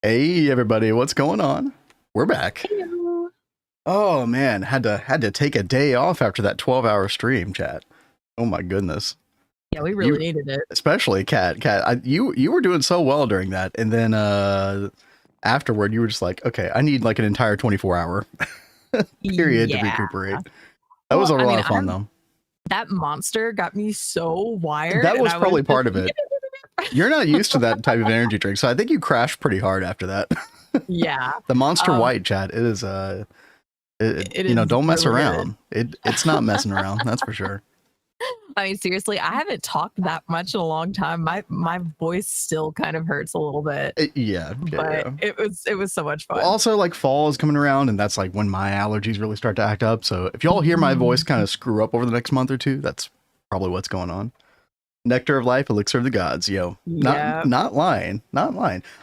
Hey everybody, what's going on? We're back. Hello. Oh man, had to take a day off after that 12-hour stream, chat. Oh my goodness. Yeah, we really needed it. Especially Cat. You were doing so well during that, and then afterward you were just like, okay, I need like an entire 24-hour period to recuperate. That was a lot of fun though. That monster got me so wired. That was probably part of it. You're not used to that type of energy drink, so I think you crashed pretty hard after that. Yeah. The Monster White, chat, it is you know, don't mess around. It's not messing around, that's for sure. I mean, seriously, I haven't talked that much in a long time. My voice still kind of hurts a little bit. But it was so much fun. Also, like, fall is coming around, and that's like when my allergies really start to act up. So if y'all hear my voice kind of screw up over the next month or two, that's probably what's going on. Nectar of life, elixir of the gods, yo. Not lying.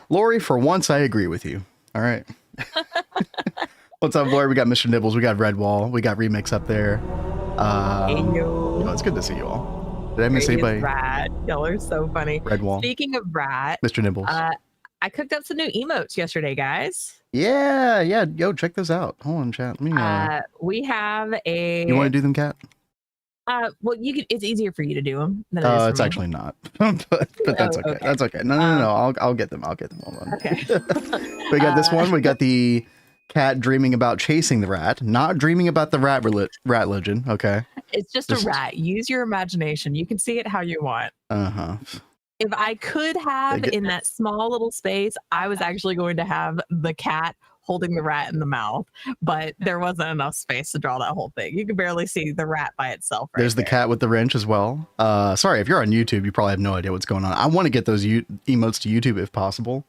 Lori, for once I agree with you. All right. What's up, Lori? We got Mr. Nibbles, we got Redwall, we got Remix up there. Hey, yo. It's good to see you all. Did I miss anybody? Rat. Y'all are so funny. Redwall. Speaking of Rat, Mr. Nibbles. I cooked up some new emotes yesterday, guys. Yeah. Yo, check this out. Hold on, chat. Let me we have a. You want to do them, Cat? Well, you can. It's easier for you to do them. It's actually not, but that's okay. That's okay. No. I'll get them. Hold on. Okay. We got this one. We got the cat dreaming about chasing the rat, not dreaming about the rat legend. Okay. It's just a rat. Use your imagination. You can see it how you want. If I could have in that small little space, I was actually going to have the cat holding the rat in the mouth, but there wasn't enough space to draw that whole thing. You can barely see the rat by itself. There's the cat with the wrench as well. Sorry, if you're on YouTube, you probably have no idea what's going on. I want to get those emotes to YouTube if possible.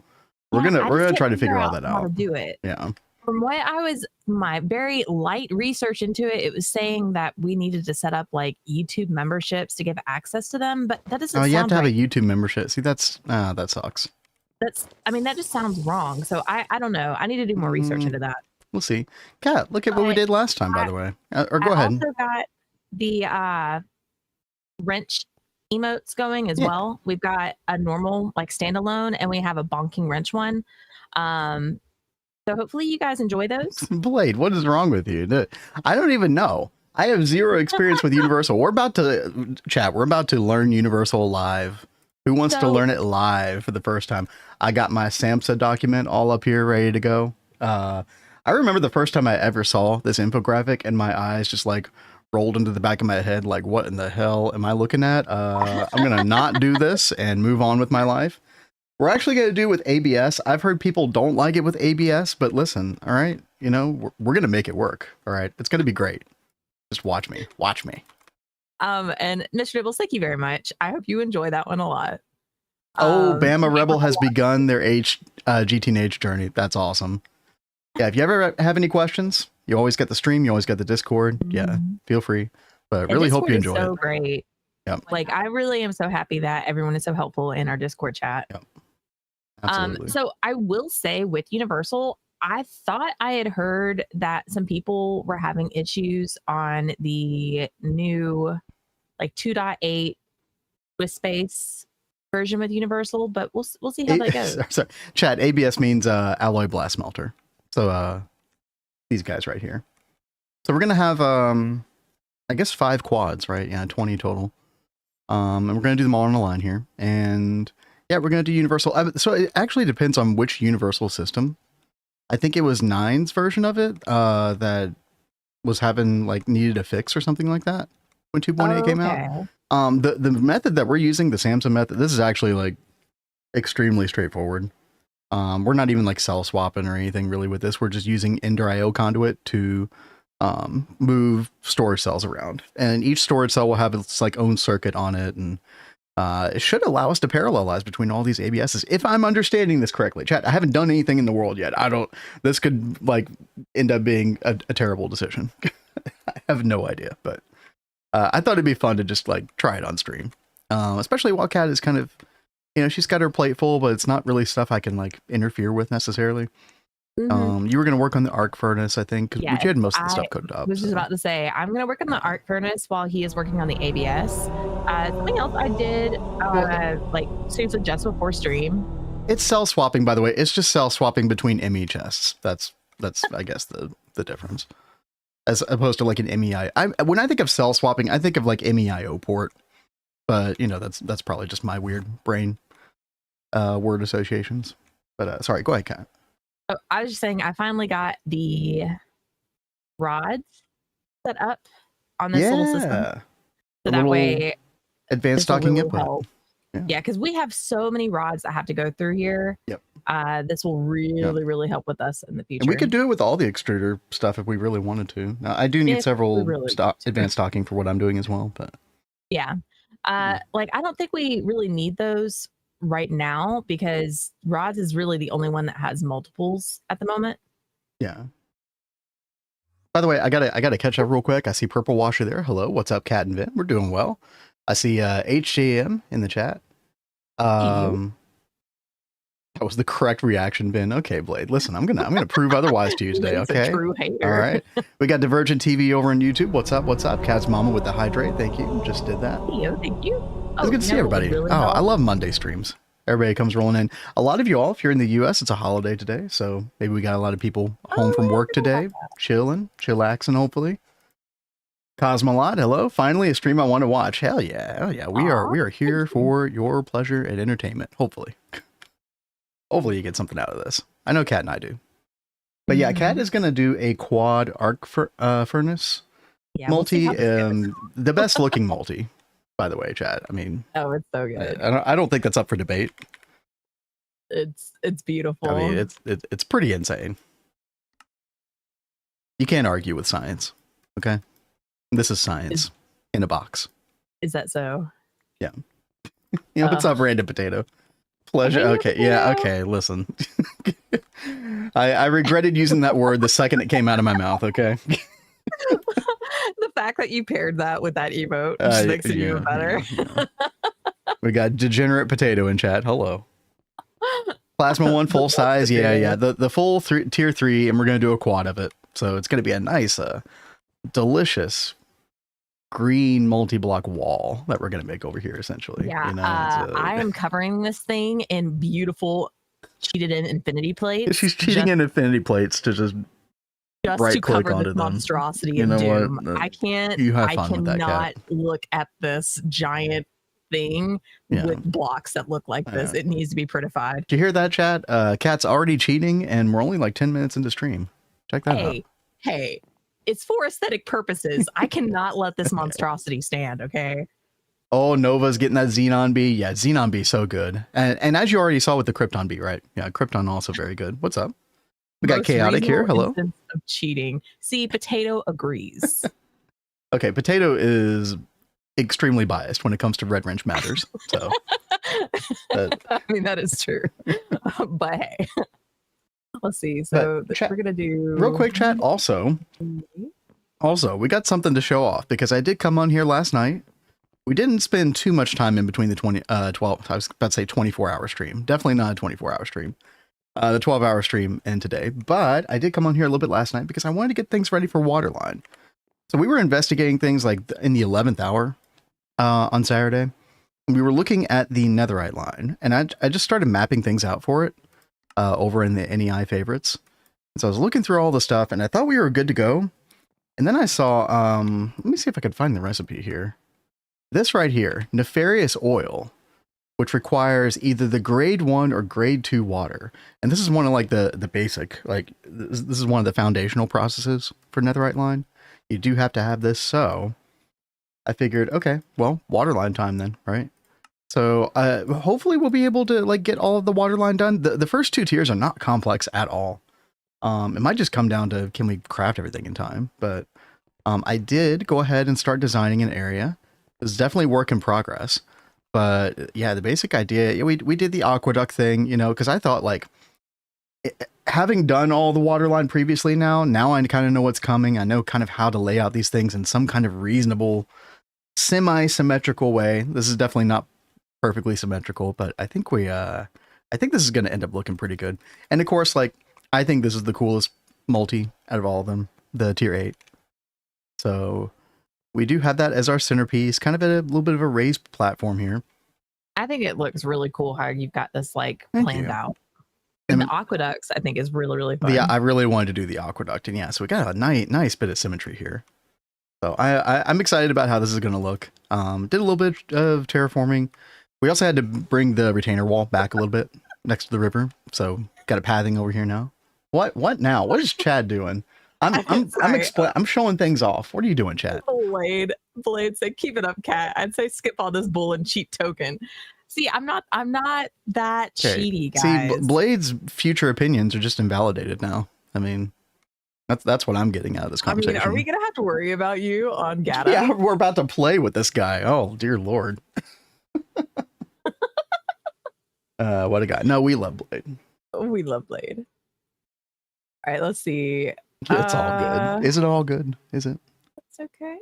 We're gonna try to figure all that out. How to do it? Yeah. From what my very light research into it, it was saying that we needed to set up like YouTube memberships to give access to them, but that doesn't. Oh, you have to have a YouTube membership. See, that sucks. That just sounds wrong. So I don't know. I need to do more research into that. We'll see. Kat, look at what we did last time, by the way. Or go ahead. I also got the wrench emotes going as well. We've got a normal like standalone, and we have a bonking wrench one. So hopefully you guys enjoy those. Blade, what is wrong with you? I don't even know. I have zero experience with Universal. We're about to learn Universal live. Who wants to learn it live for the first time? I got my SAMHSA document all up here ready to go. I remember the first time I ever saw this infographic and my eyes just like rolled into the back of my head. Like, what in the hell am I looking at? I'm going to not do this and move on with my life. We're actually going to do it with ABS. I've heard people don't like it with ABS, but listen, all right, you know, we're going to make it work. All right. It's going to be great. Just watch me. And Mr. Nibbles, thank you very much. I hope you enjoy that one a lot. Bama Rebel has begun their GTNH journey. That's awesome. Yeah, if you ever have any questions, you always get the stream, you always get the Discord. Yeah, feel free. But really hope you enjoy it. So great. Yep. Like, I really am so happy that everyone is so helpful in our Discord chat. Yep. Absolutely. So I will say with Universal, I thought I had heard that some people were having issues on the new like 2.8 with space version with Universal, but we'll see how that goes. Sorry. Chat, ABS means alloy blast melter. So these guys right here. So we're gonna have I guess 5 quads, right? Yeah, 20 total. And we're gonna do them all on a line here. And yeah, we're gonna do Universal. So it actually depends on which Universal system. I think it was 9's version of it that was having like needed a fix or something like that when 2.8 came out. The method that we're using, the SAMHSA method, this is actually like extremely straightforward. We're not even like cell swapping or anything really with this. We're just using Ender IO conduit to move storage cells around, and each storage cell will have its like own circuit on it, and it should allow us to parallelize between all these ABSs, if I'm understanding this correctly. Chat, I haven't done anything in the world yet. This could like end up being a terrible decision. I have no idea, but I thought it'd be fun to just like try it on stream, especially while Kat is kind of, you know, she's got her plate full, but it's not really stuff I can like interfere with necessarily. You were going to work on the arc furnace, I think, because we had most of the stuff cooked up. I was just about to say, I'm going to work on the arc furnace while he is working on the ABS. Something else I did, like seriously just before stream, It's cell swapping, by the way. It's just cell swapping between ME chests. That's I guess the difference. As opposed to like an MEI. When I think of cell swapping, I think of like MEIO port. But you know, that's probably just my weird brain word associations. But sorry, go ahead, Kat. Oh, I was just saying I finally got the rods set up on this little system. So that way advanced stocking input. Help. Yeah, because we have so many rods that have to go through here. Yep. This will really help with us in the future. And we could do it with all the extruder stuff if we really wanted to. Now, I do need several advanced stocking for what I'm doing as well, but yeah. Like I don't think we really need those right now because rods is really the only one that has multiples at the moment. Yeah. By the way, I gotta catch up real quick. I see Purple Washer there. Hello, what's up, Cat and Vin? We're doing well. I see HJM in the chat. That was the correct reaction, Vin. Okay, Blade. Listen, I'm gonna prove otherwise to you today. Okay. A true hater. All right. We got Divergent TV over on YouTube. What's up? What's up? Cat's Mama with the hydrate. Thank you. Just did that. Thank you. It's good to see everybody. Really I love Monday streams. Everybody comes rolling in. A lot of you all, if you're in the US, it's a holiday today. So maybe we got a lot of people home from work today, chillaxing, hopefully. Cosmolot, hello. Finally, a stream I want to watch. Hell yeah. Oh yeah. We are here for your pleasure and entertainment. Hopefully. Hopefully you get something out of this. I know Kat and I do. But yeah, Kat is going to do a quad arc furnace multi. The best looking multi, by the way, chat. I mean, it's so good. I don't think that's up for debate. It's beautiful. I mean, it's pretty insane. You can't argue with science. Okay. This is science in a box. Is that so? Yeah. You know, what's up, Random Potato? Pleasure. Okay. Yeah. Okay. Listen, I regretted using that word the second it came out of my mouth. Okay. The fact that you paired that with that emote just makes it even better. Yeah. We got Degenerate Potato in chat. Hello. Plasma 1 full size. Yeah. The full tier 3, and we're gonna do a quad of it. So it's gonna be a nice, delicious green multi-block wall that we're going to make over here essentially. Yeah. You know, I am covering this thing in beautiful cheated in infinity plates. She's cheating in infinity plates to just right to click cover onto this them. Monstrosity you know of doom. what? I can't. You have I fun with that, cannot Cat. look at this giant thing with blocks that look like this. It needs to be prettified. Did you hear that, chat? Cat's already cheating, and we're only like 10 minutes into stream. Check that out. Hey. It's for aesthetic purposes. I cannot let this monstrosity stand, okay? Oh, Nova's getting that Xenon Bee. Yeah, Xenon Bee, so good. And as you already saw with the Krypton Bee, right? Yeah, Krypton also very good. What's up? We got Chaotic here. Hello. Of cheating. See, Potato agrees. Okay, Potato is extremely biased when it comes to Red Wrench matters. So, I mean, that is true. But hey. Let's see. So we're gonna do real quick, chat. Also, we got something to show off because I did come on here last night. We didn't spend too much time in between the 12. I was about to say 24-hour stream. Definitely not a 24-hour stream. The 12-hour stream and today, but I did come on here a little bit last night because I wanted to get things ready for Waterline. So we were investigating things like in the 11th hour on Saturday. We were looking at the Netherite Line, and I just started mapping things out for it. Over in the NEI favorites. And so I was looking through all the stuff and I thought we were good to go. And then I saw, let me see if I could find the recipe here. This right here, nefarious oil, which requires either the grade 1 or grade 2 water. And this is one of like the basic, like this is one of the foundational processes for Netherite Line. You do have to have this. So I figured, okay, well, Waterline time then, right? So hopefully we'll be able to like get all of the Waterline done. The first 2 tiers are not complex at all. It might just come down to can we craft everything in time. But I did go ahead and start designing an area. It's definitely work in progress. But yeah, the basic idea, we did the aqueduct thing, you know, because I thought like having done all the Waterline previously now I kind of know what's coming. I know kind of how to lay out these things in some kind of reasonable, semi-symmetrical way. This is definitely not perfectly symmetrical, but I think this is going to end up looking pretty good. And of course, like, I think this is the coolest multi out of all of them, the tier 8. So we do have that as our centerpiece, kind of a little bit of a raised platform here. I think it looks really cool how you've got this like Thank planned you. out. And the aqueducts, I think, is really, really fun. Yeah, I really wanted to do the aqueduct, and yeah, so we got a nice bit of symmetry here. So I'm excited about how this is going to look. Did a little bit of terraforming. We also had to bring the retainer wall back a little bit next to the river, so got a pathing over here now. What now? What is Chad doing? I'm showing things off. What are you doing, Chad? Blade said, "Keep it up, cat." I'd say skip all this bull and cheat token. See, I'm not that cheaty, guys. See, Blade's future opinions are just invalidated now. I mean, that's what I'm getting out of this conversation. I mean, are we gonna have to worry about you on Gata? Yeah, we're about to play with this guy. Oh dear Lord. What a guy. No, we love Blade. We love Blade. All right, let's see. It's all good. Is it all good? Is it? It's okay.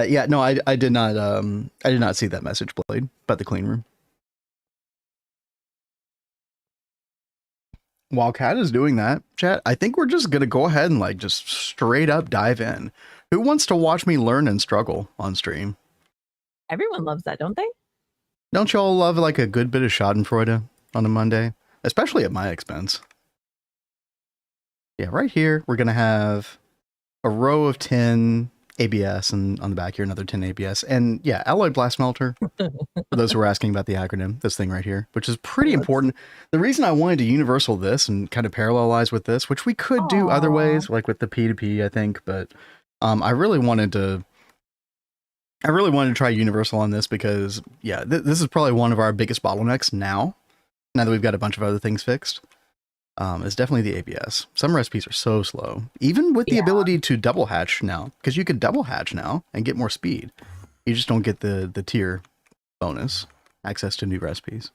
Yeah, no, I did not see that message, Blade, about the clean room. While Kat is doing that, chat, I think we're just gonna go ahead and like just straight up dive in. Who wants to watch me learn and struggle on stream? Everyone loves that, don't they? Don't y'all love like a good bit of Schadenfreude on a Monday? Especially at my expense. Yeah, right here, we're gonna have a row of 10 ABS, and on the back here, another 10 ABS. And yeah, alloy blast smelter, for those who are asking about the acronym, this thing right here, which is pretty important. The reason I wanted to universal this and kind of parallelize with this, which we could do other ways, like with the P2P, I think, but I really wanted to try universal on this because, yeah, this is probably one of our biggest bottlenecks now that we've got a bunch of other things fixed. It's definitely the ABS. Some recipes are so slow, even with the ability to double hatch now, because you can double hatch now and get more speed. You just don't get the tier bonus access to new recipes.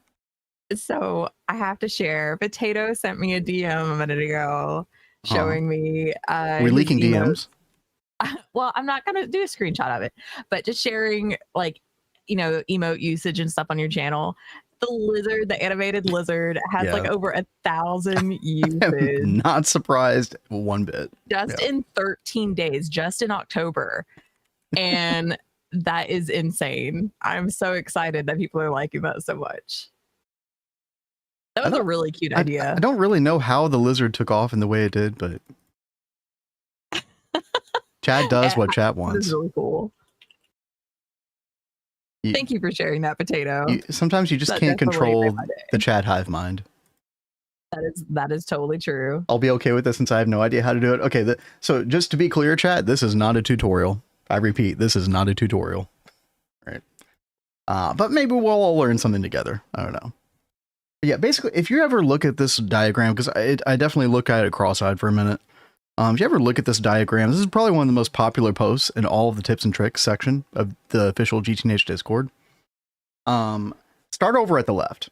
So I have to share. Potato sent me a DM a minute ago showing me. We're leaking DMs. Well, I'm not gonna do a screenshot of it, but just sharing like, emote usage and stuff on your channel. The lizard, the animated lizard, has like over 1,000 uses. I'm not surprised one bit. Just in 13 days, just in October. And that is insane. I'm so excited that people are liking that so much. That was a really cute idea. I don't really know how the lizard took off in the way it did, but Chad does what Chad wants. This is really cool. Thank you for sharing that, Potato. Sometimes you just can't control the chat hive mind. That is totally true. I'll be okay with this since I have no idea how to do it. Okay, so just to be clear, chat, this is not a tutorial. I repeat, this is not a tutorial. Right. But maybe we'll all learn something together. I don't know. But yeah, basically, if you ever look at this diagram, because I definitely look at it cross-eyed for a minute. If you ever look at this diagram, this is probably one of the most popular posts in all of the tips and tricks section of the official GTNH Discord. Start over at the left.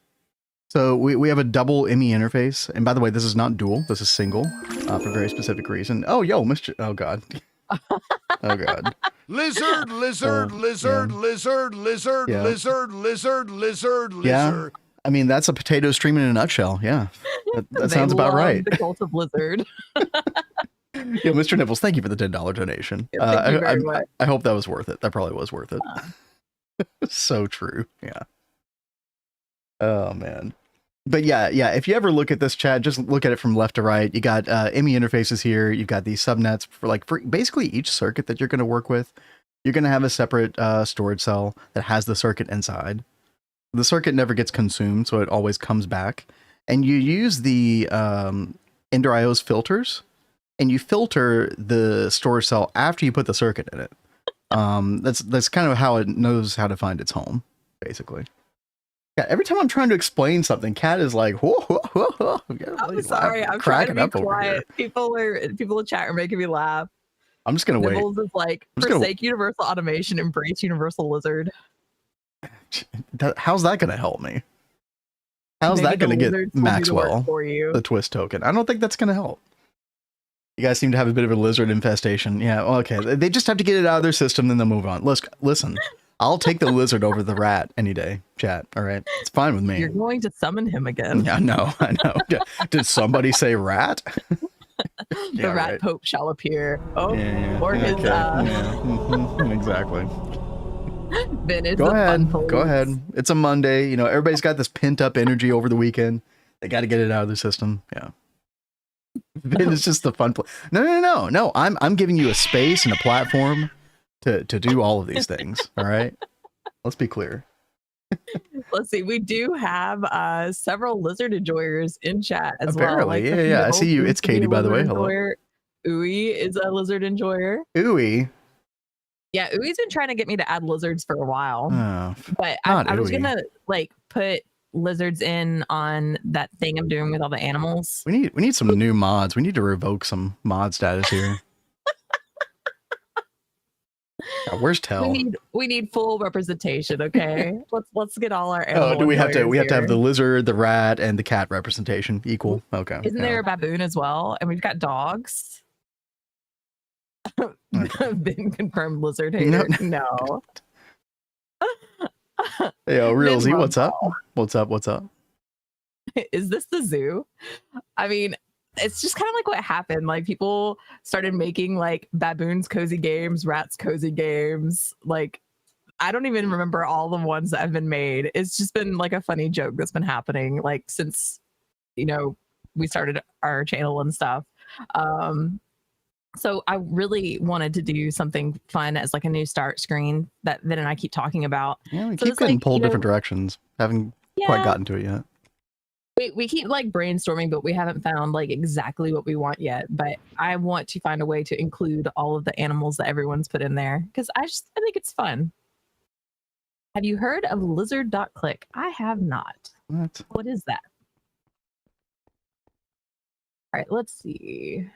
So we have a double ME interface. And by the way, this is not dual. This is single for a very specific reason. Oh, yo, Mr. Oh, God. Oh, God. Lizard, lizard, lizard, yeah. lizard, lizard, Yeah. lizard, lizard, lizard, Yeah. lizard. I mean, that's a potato stream in a nutshell. Yeah. That sounds about right. The cult of lizard. Yeah, Mr. Nibbles, thank you for the $10 donation. Thank you very much. I hope that was worth it. That probably was worth it. So true. Yeah. Oh, man. But yeah, if you ever look at this, chat, just look at it from left to right. You got ME interfaces here. You've got these subnets for basically each circuit that you're going to work with. You're going to have a separate storage cell that has the circuit inside. The circuit never gets consumed, so it always comes back. And you use the EnderIO's filters, and you filter the storage cell after you put the circuit in it. That's kind of how it knows how to find its home, basically. Yeah, every time I'm trying to explain something, Kat is like, whoa, whoa, whoa, whoa. I'm sorry. I'm cracking up over here. People in chat are making me laugh. I'm just gonna wait. Nibbles is like, forsake universal automation, embrace universal lizard. How's that gonna help me? How's that gonna get Maxwell the twist token? I don't think that's gonna help. You guys seem to have a bit of a lizard infestation. Yeah, well, okay. They just have to get it out of their system, then they'll move on. Listen, I'll take the lizard over the rat any day, chat. All right, it's fine with me. You're going to summon him again. Yeah, I know. Did somebody say rat? The rat right. Pope shall appear. Oh, yeah, or his. Okay. Yeah. Exactly. Finish Go the fun ahead. Go ahead. police. It's a Monday. You know, everybody's got this pent up energy over the weekend. They got to get it out of their system. Yeah. It's just the fun. No. I'm giving you a space and a platform to do all of these things. All right. Let's be clear. Let's see. We do have several lizard enjoyers in chat as Apparently, well. Like yeah. I see you. seems It's to be a Katie, by the way. lizard Hello. enjoyer. Uwe is a lizard enjoyer. Ooey. Yeah, Uwe's been trying to get me to add lizards for a while, Oh, but not I was Uwe. gonna like put lizards in on that thing I'm doing with all the animals. We need some new mods. We need to revoke some mod status here. Where's Tell? We need full representation. Okay, let's get all our animals. Oh, do we have to? We have to have the lizard, the rat, and the cat representation equal. Okay. Isn't there a baboon as well? And we've got dogs. Been confirmed lizard hater. No. Yo, Realzy, what's up? What's up? Is this the zoo? I mean, it's just kind of like what happened. Like people started making like baboons cozy games, rats cozy games. Like I don't even remember all the ones that have been made. It's just been like a funny joke that's been happening like since we started our channel and stuff. So I really wanted to do something fun as like a new start screen that Vin and I keep talking about. Yeah, we So keep it's getting like, pulled different directions. Haven't quite gotten to it yet. We keep like brainstorming, but we haven't found like exactly what we want yet. But I want to find a way to include all of the animals that everyone's put in there because I think it's fun. Have you heard of lizard.click? I have not. What is that? All right, let's see.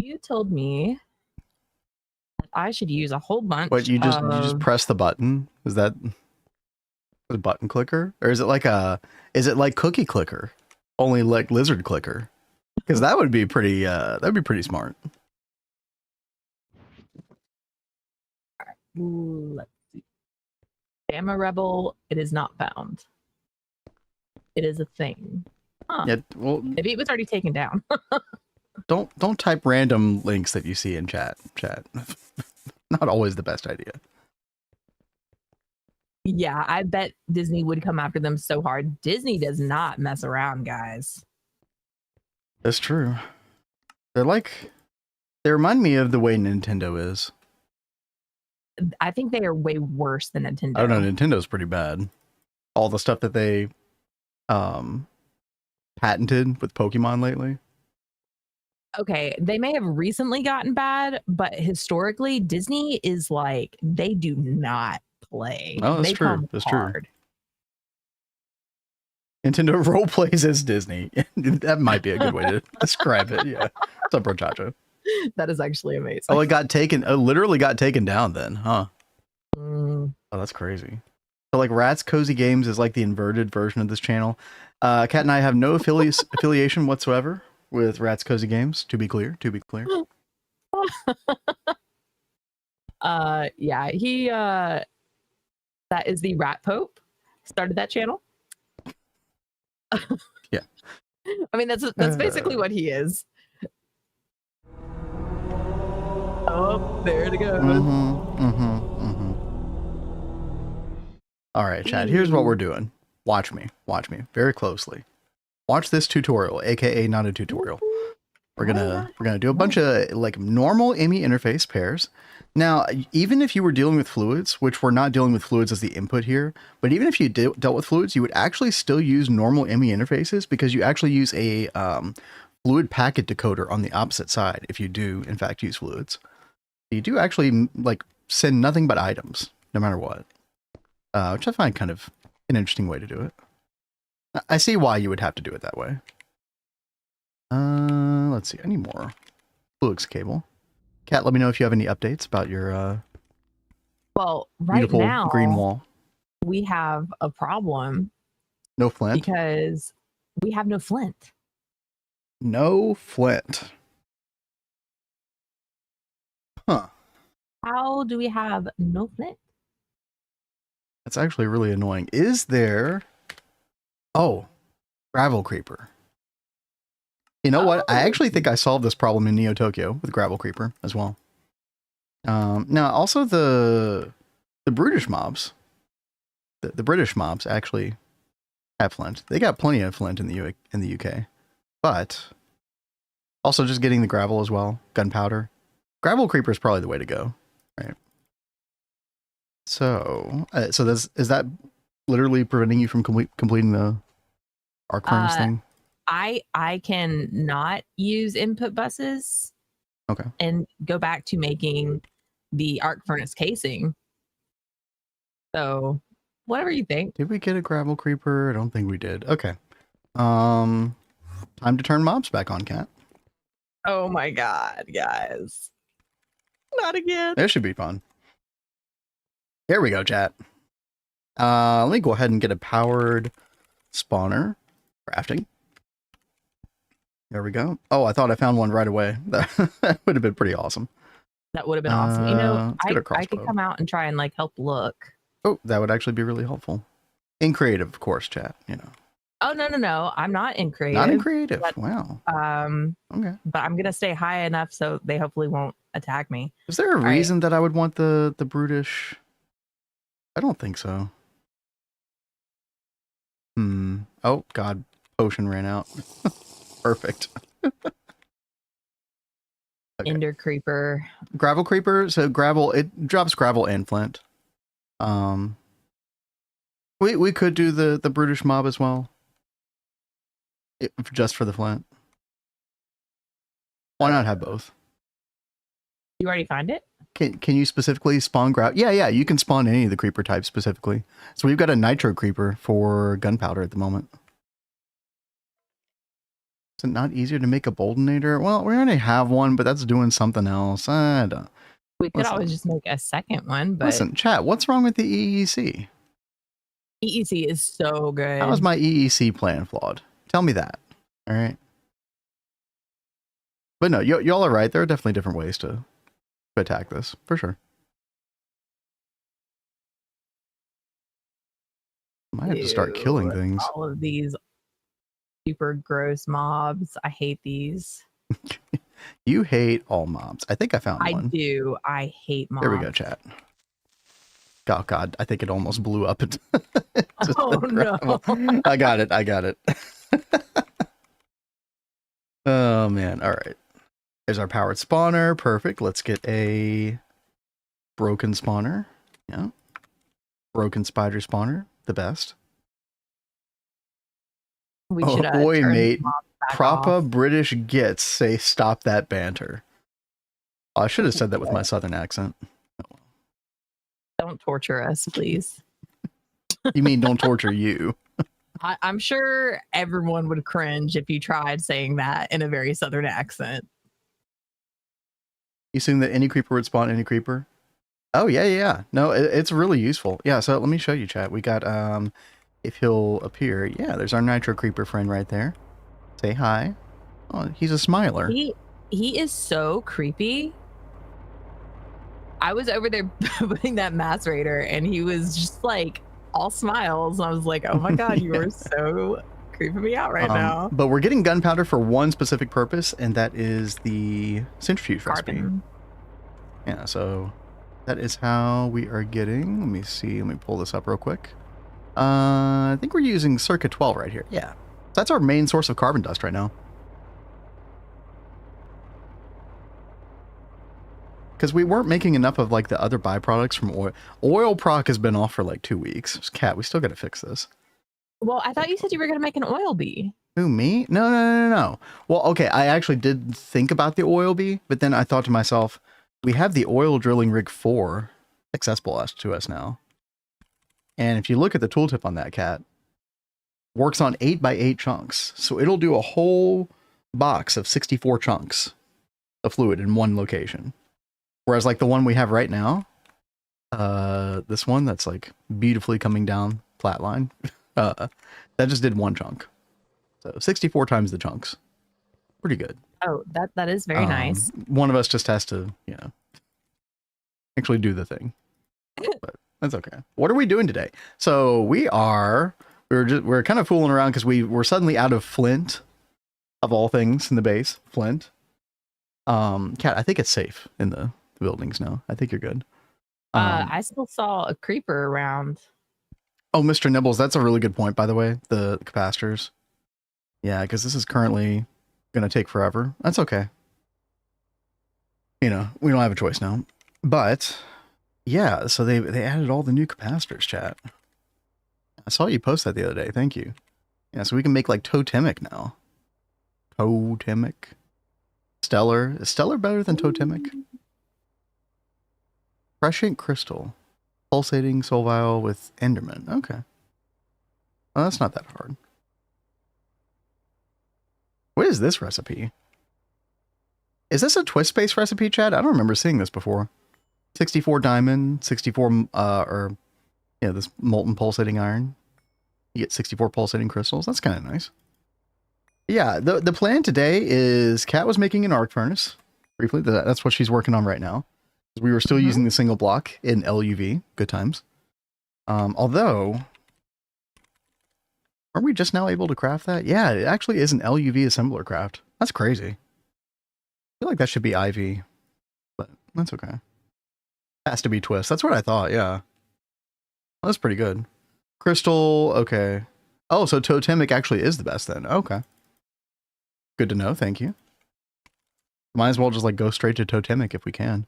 You told me that I should use a whole bunch. What you just press the button? Is that a button clicker, or is it like cookie clicker, only like lizard clicker? Because that would be pretty. That'd be pretty smart. Let's see. Gamma Rebel. It is not found. It is a thing. Huh. Yeah. Well, maybe it was already taken down. Don't type random links that you see in chat. Not always the best idea. Yeah, I bet Disney would come after them so hard. Disney does not mess around, guys. That's true. They remind me of the way Nintendo is. I think they are way worse than Nintendo. I don't know, Nintendo's pretty bad. All the stuff that they patented with Pokemon lately. Okay, they may have recently gotten bad, but historically, Disney is like, they do not play. Oh, that's true. That's true. Nintendo role plays as Disney. That might be a good way to describe it. Yeah. What's up, Brochacho? That is actually amazing. Oh, it literally got taken down then, huh? Oh, that's crazy. So like Rats Cozy Games is like the inverted version of this channel. Kat and I have no affiliation whatsoever with Rats Cozy Games, to be clear. Yeah, he that is the Rat Pope. Started that channel. Yeah. I mean that's basically what he is. Oh, there it goes. All right, Chad, here's what we're doing. Watch me very closely. Watch this tutorial, aka not a tutorial. We're gonna do a bunch of like normal ME interface pairs. Now, even if you were dealing with fluids, which we're not dealing with fluids as the input here, but even if you dealt with fluids, you would actually still use normal ME interfaces because you actually use a fluid packet decoder on the opposite side if you do in fact use fluids. You do actually like send nothing but items, no matter what, which I find kind of an interesting way to do it. I see why you would have to do it that way. Let's see. I need more Fluix cable. Kat, let me know if you have any updates about your well, right beautiful now, green wall. We have a problem. No flint? Because we have no flint. No flint. Huh. How do we have no flint? That's actually really annoying. Is there... Oh, gravel creeper. You know what? I actually think I solved this problem in Neo Tokyo with gravel creeper as well. Now, also the The British mobs, the British mobs actually have flint. They got plenty of flint in the UK, but also just getting the gravel as well, gunpowder. Gravel creeper is probably the way to go, right? So, is that literally preventing you from completing the arc furnace thing? I can not use input buses. Okay. And go back to making the arc furnace casing. So, whatever you think. Did we get a gravel creeper? I don't think we did. Okay. Time to turn mobs back on, Cat. Oh my god, guys. Not again. This should be fun. Here we go, chat. Let me go ahead and get a powered spawner. Crafting. There we go. Oh, I thought I found one right away. That would have been pretty awesome. That would have been awesome. You know, I could crossbow. come out and try and like help look. Oh, that would actually be really helpful. In creative, of course, chat, you know. Oh, no. I'm not in creative. Not in creative. But, wow. Okay. But I'm going to stay high enough so they hopefully won't attack me. Is there a reason that I would want the brutish? I don't think so. Oh, God. Potion ran out. Perfect. Okay. Ender creeper. Gravel creeper. So gravel, it drops gravel and flint. We could do the brutish mob as well. Just for the flint. Why not have both? You already find it? Can you specifically spawn gravel? Yeah, you can spawn any of the creeper types specifically. So we've got a nitro creeper for gunpowder at the moment. Is it not easier to make a boldenator? Well, we already have one, but that's doing something else. I don't. We could always just make a second one, but listen, chat, what's wrong with the EEC? EEC is so good. How is my EEC plan flawed? Tell me that. All right. But no, y'all are right. There are definitely different ways to attack this, for sure. Might have to start killing things. All of these super gross mobs. I hate these. You hate all mobs. I think I found one. I do. I hate mobs. There we go, chat. Oh, God. I think it almost blew up. Oh, no. I got it. Oh, man. All right. There's our powered spawner. Perfect. Let's get a broken spawner. Yeah. Broken spider spawner. The best. We should, boy, mate. Proper off. British gets say stop that banter. Oh, I should have said that with my southern accent. Don't torture us, please. You mean don't torture you? I'm sure everyone would cringe if you tried saying that in a very southern accent. You assume that any creeper would spawn any creeper? Oh, yeah. No, it's really useful. Yeah, so let me show you, chat. We got, if he'll appear. Yeah, there's our nitro creeper friend right there. Say hi. Oh, he's a smiler. He is so creepy. I was over there putting that mass raider and he was just like all smiles. And I was like, oh my God, you are so creeping me out right now. But we're getting gunpowder for one specific purpose, and that is the centrifuge recipe. Yeah, so that is how we are getting. Let me see. Let me pull this up real quick. I think we're using circa 12 right here. Yeah. That's our main source of carbon dust right now. Because we weren't making enough of like the other byproducts from oil. Oil proc has been off for like 2 weeks. Cat, we still got to fix this. Well, I thought you said you were going to make an oil bee. Who, me? No. Well, okay, I actually did think about the oil bee, but then I thought to myself, we have the oil drilling rig 4 accessible to us now. And if you look at the tooltip on that, Cat, works on 8x8 chunks. So it'll do a whole box of 64 chunks of fluid in one location. Whereas like the one we have right now, this one that's like beautifully coming down flat line, that just did 1 chunk. So 64 times the chunks. Pretty good. Oh, that is very nice. One of us just has to, actually do the thing. But that's okay. What are we doing today? So we're kind of fooling around because we're suddenly out of flint, of all things in the base. Flint. Cat, I think it's safe in the buildings now. I think you're good. I still saw a creeper around. Oh, Mr. Nibbles, that's a really good point, by the way, the capacitors. Yeah, because this is currently going to take forever. That's okay. You know, we don't have a choice now. But, yeah, so they added all the new capacitors, chat. I saw you post that the other day. Thank you. Yeah, so we can make, like, totemic now. Totemic. Stellar. Is Stellar better than totemic? Prescient crystal. Pulsating soul vial with Enderman. Okay. Well, that's not that hard. What is this recipe? Is this a twist-based recipe, Chad? I don't remember seeing this before. 64 diamond, 64, this molten pulsating iron. You get 64 pulsating crystals. That's kind of nice. Yeah, the plan today is Kat was making an arc furnace. Briefly, that's what she's working on right now. We were still using the single block in LUV. Good times. Although, aren't we just now able to craft that? Yeah, it actually is an LUV assembler craft. That's crazy. I feel like that should be IV, but that's okay. Has to be twist. That's what I thought, yeah. That's pretty good. Crystal, okay. Oh, so totemic actually is the best then. Okay. Good to know, thank you. Might as well just like go straight to totemic if we can.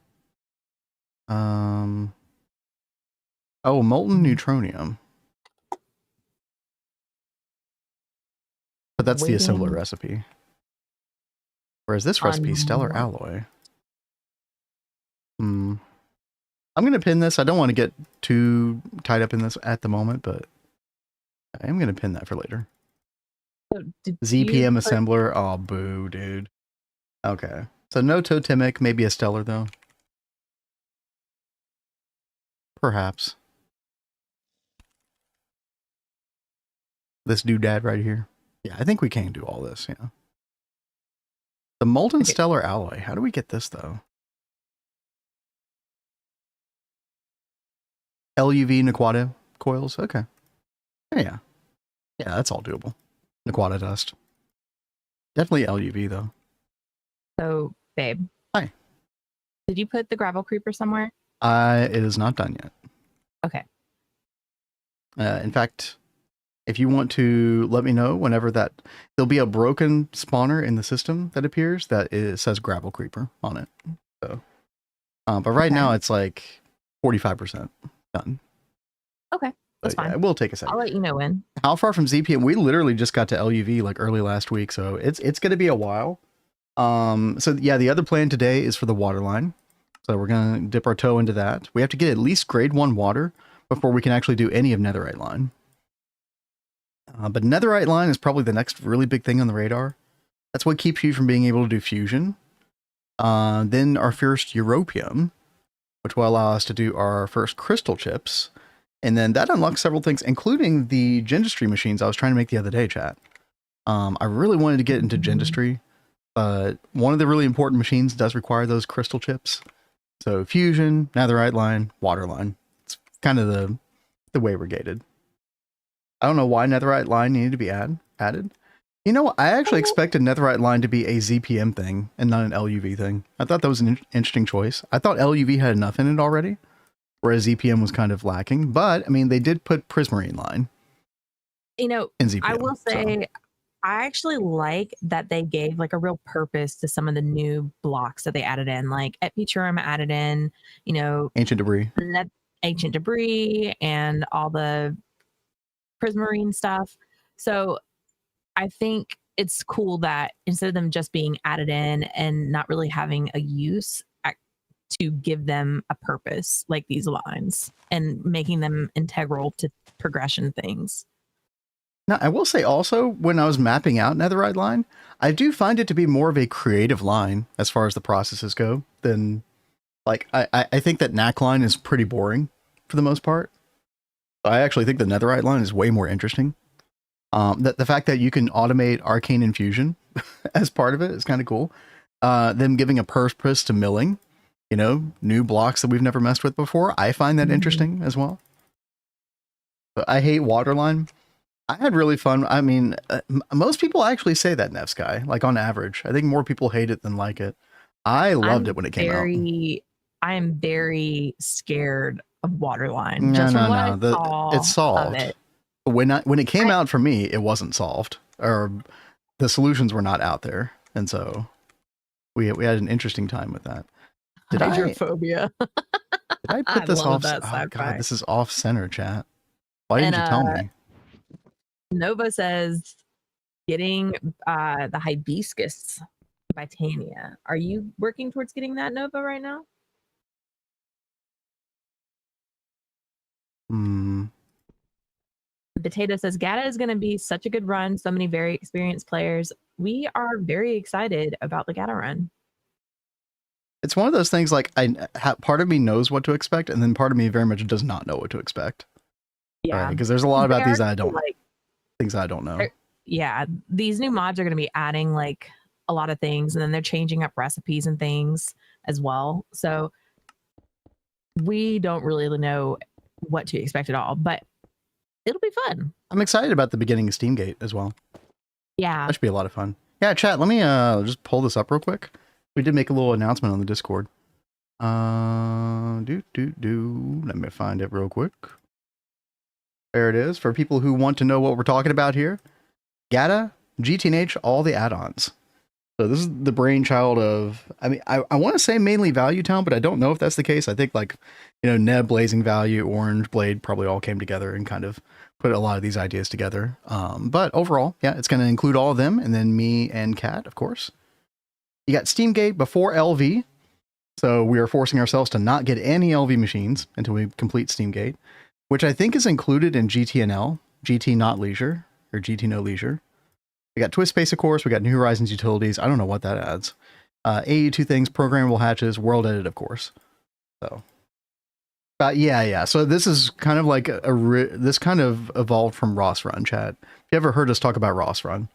Oh, molten neutronium. But that's the assembler recipe. Whereas this recipe, stellar alloy. I'm going to pin this. I don't want to get too tied up in this at the moment, but I am going to pin that for later. So ZPM assembler. Oh, boo, dude. Okay. So no totemic, maybe a stellar though. Perhaps. This doodad right here. Yeah, I think we can do all this, yeah. The molten stellar alloy. How do we get this though? LUV Naquata coils. Okay. Yeah. Yeah, that's all doable. Naquata dust. Definitely LUV though. So, babe. Hi. Did you put the gravel creeper somewhere? It is not done yet. Okay. In fact, if you want to let me know whenever there'll be a broken spawner in the system that appears that says gravel creeper on it. So, but right now it's like 45% done. Okay, that's fine. It will take a second. I'll let you know when. How far from ZPM? We literally just got to LUV like early last week, so it's going to be a while. So yeah, the other plan today is for the water line. So we're going to dip our toe into that. We have to get at least grade 1 water before we can actually do any of Netherite Line. But Netherite Line is probably the next really big thing on the radar. That's what keeps you from being able to do fusion. Then our first Europium, which will allow us to do our first crystal chips. And then that unlocks several things, including the Gendistry machines I was trying to make the other day, chat. I really wanted to get into Gendistry, but one of the really important machines does require those crystal chips. So fusion, Netherite Line, water line. It's kind of the way we're gated. I don't know why Netherite Line needed to be added. You know, I actually expected Netherite Line to be a ZPM thing and not an LUV thing. I thought that was an interesting choice. I thought LUV had enough in it already, whereas ZPM was kind of lacking. But, I mean, they did put Prismarine Line. You know, in ZPM, I will say, I actually like that they gave like a real purpose to some of the new blocks that they added in, like Epichurum added in, you know, Ancient Debris, and all the Prismarine stuff. So I think it's cool that instead of them just being added in and not really having a use, to give them a purpose like these lines and making them integral to progression things. Now, I will say also, when I was mapping out Netherite Line, I do find it to be more of a creative line as far as the processes go than, like, I think that NAC line is pretty boring for the most part. I actually think the Netherite Line is way more interesting. The fact that you can automate arcane infusion as part of it is kind of cool. Them giving a purpose to milling, you know, new blocks that we've never messed with before. I find that interesting as well. But I hate Waterline. I had really fun. I mean, most people actually say that, Nevsky, like on average. I think more people hate it than like it. I loved it when it came out. I am very scared of Waterline. No, just from no, what I no. saw It's solved. of it. When it came out for me, it wasn't solved, or the solutions were not out there, and so we had an interesting time with that. Hydrophobia. Did I put this off? Oh god, this is off center, chat. Why didn't you tell me? Nova says getting the hibiscus by Tanya. Are you working towards getting that, Nova, right now? Potato says Gata is going to be such a good run. So many very experienced players. We are very excited about the Gata run. It's one of those things like part of me knows what to expect, and then part of me very much does not know what to expect. Yeah, because there's a lot about these that I don't like. Things I don't know. Yeah, these new mods are going to be adding like a lot of things, and then they're changing up recipes and things as well. So we don't really know what to expect at all, but it'll be fun. I'm excited about the beginning of Steamgate as well. Yeah, that should be a lot of fun. Yeah, chat. Let me just pull this up real quick. We did make a little announcement on the Discord. Let me find it real quick. There it is. For people who want to know what we're talking about here, Gata, GTNH, all the add-ons. So this is the brainchild of, I mean, I want to say mainly Value Town, but I don't know if that's the case. I think like, Neb, Blazing Value, Orange Blade probably all came together and kind of put a lot of these ideas together. But overall, yeah, it's going to include all of them. And then me and Kat, of course. You got Steamgate before LV. So we are forcing ourselves to not get any LV machines until we complete Steamgate, which I think is included in GTNL, GT Not Leisure, or GT No Leisure. We got Twist Space, of course. We got New Horizons utilities. I don't know what that adds. AE2 things, programmable hatches, world edit, of course. So, yeah. So this is kind of like this kind of evolved from Ross Run, chat. If you ever heard us talk about Ross Run,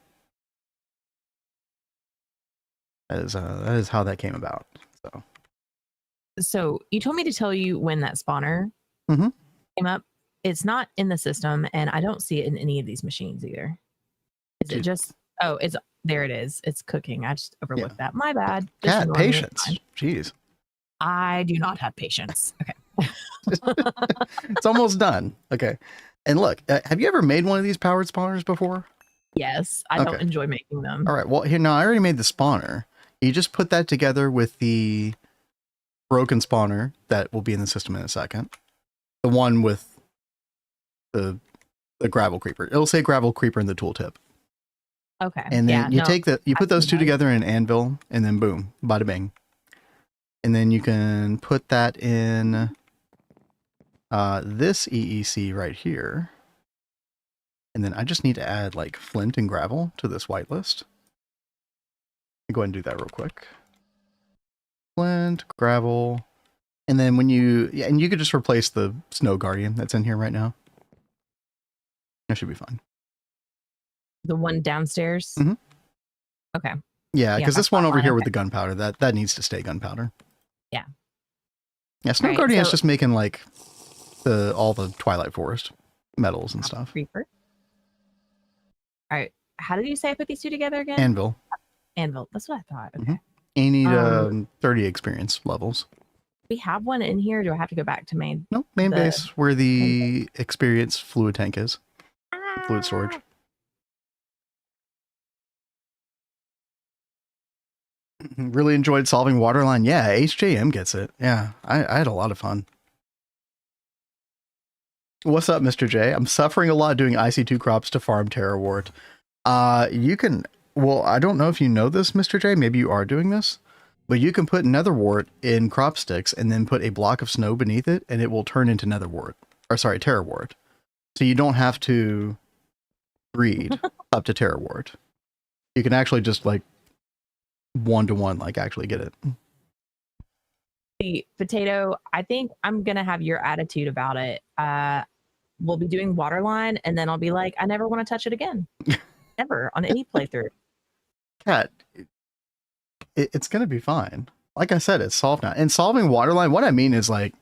that is how that came about. So you told me to tell you when that spawner came up. It's not in the system, and I don't see it in any of these machines either. Is it just? Oh, it's there. It is. It's cooking. I just overlooked that. My bad. Cat patience. Jeez. I do not have patience. Okay. It's almost done. Okay. And look, have you ever made one of these powered spawners before? Yes, I don't enjoy making them. All right. Well, here now I already made the spawner. You just put that together with the broken spawner that will be in the system in a second. The one with the gravel creeper. It'll say gravel creeper in the tooltip. Okay. And then you put those two together in an anvil, and then boom, bada bing. And then you can put that in this EEC right here. And then I just need to add like flint and gravel to this whitelist. Go ahead and do that real quick. Flint, gravel, and then when and you could just replace the Snow Guardian that's in here right now. That should be fine. The one downstairs? Mm-hmm. Okay. Yeah, because this one over here with the gunpowder, that needs to stay gunpowder. Yeah. Yeah, Snow Guardian is just making like all the Twilight Forest metals and stuff. Creeper. All right. How did you say I put these two together again? Anvil. Anvil. That's what I thought. Okay. You need 30 experience levels. We have one in here. Do I have to go back to main? Nope, main base where the experience fluid tank is. Fluid storage. Really enjoyed solving Waterline. Yeah, HJM gets it. Yeah, I had a lot of fun. What's up, Mr. J? I'm suffering a lot doing IC2 crops to farm Terra Wart. You can, well, I don't know if you know this, Mr. J. Maybe you are doing this, but you can put Nether Wart in crop sticks and then put a block of snow beneath it, and it will turn into Nether Wart. Or sorry, Terra Wart. So you don't have to breed up to Terra Wart. You can actually just like one-to-one, like actually get it. The potato, I think I'm gonna have your attitude about it. We'll be doing Waterline, and then I'll be like, I never want to touch it again. Ever on any playthrough. Cat, it's gonna be fine. Like I said, it's solved now. And solving Waterline, what I mean is like,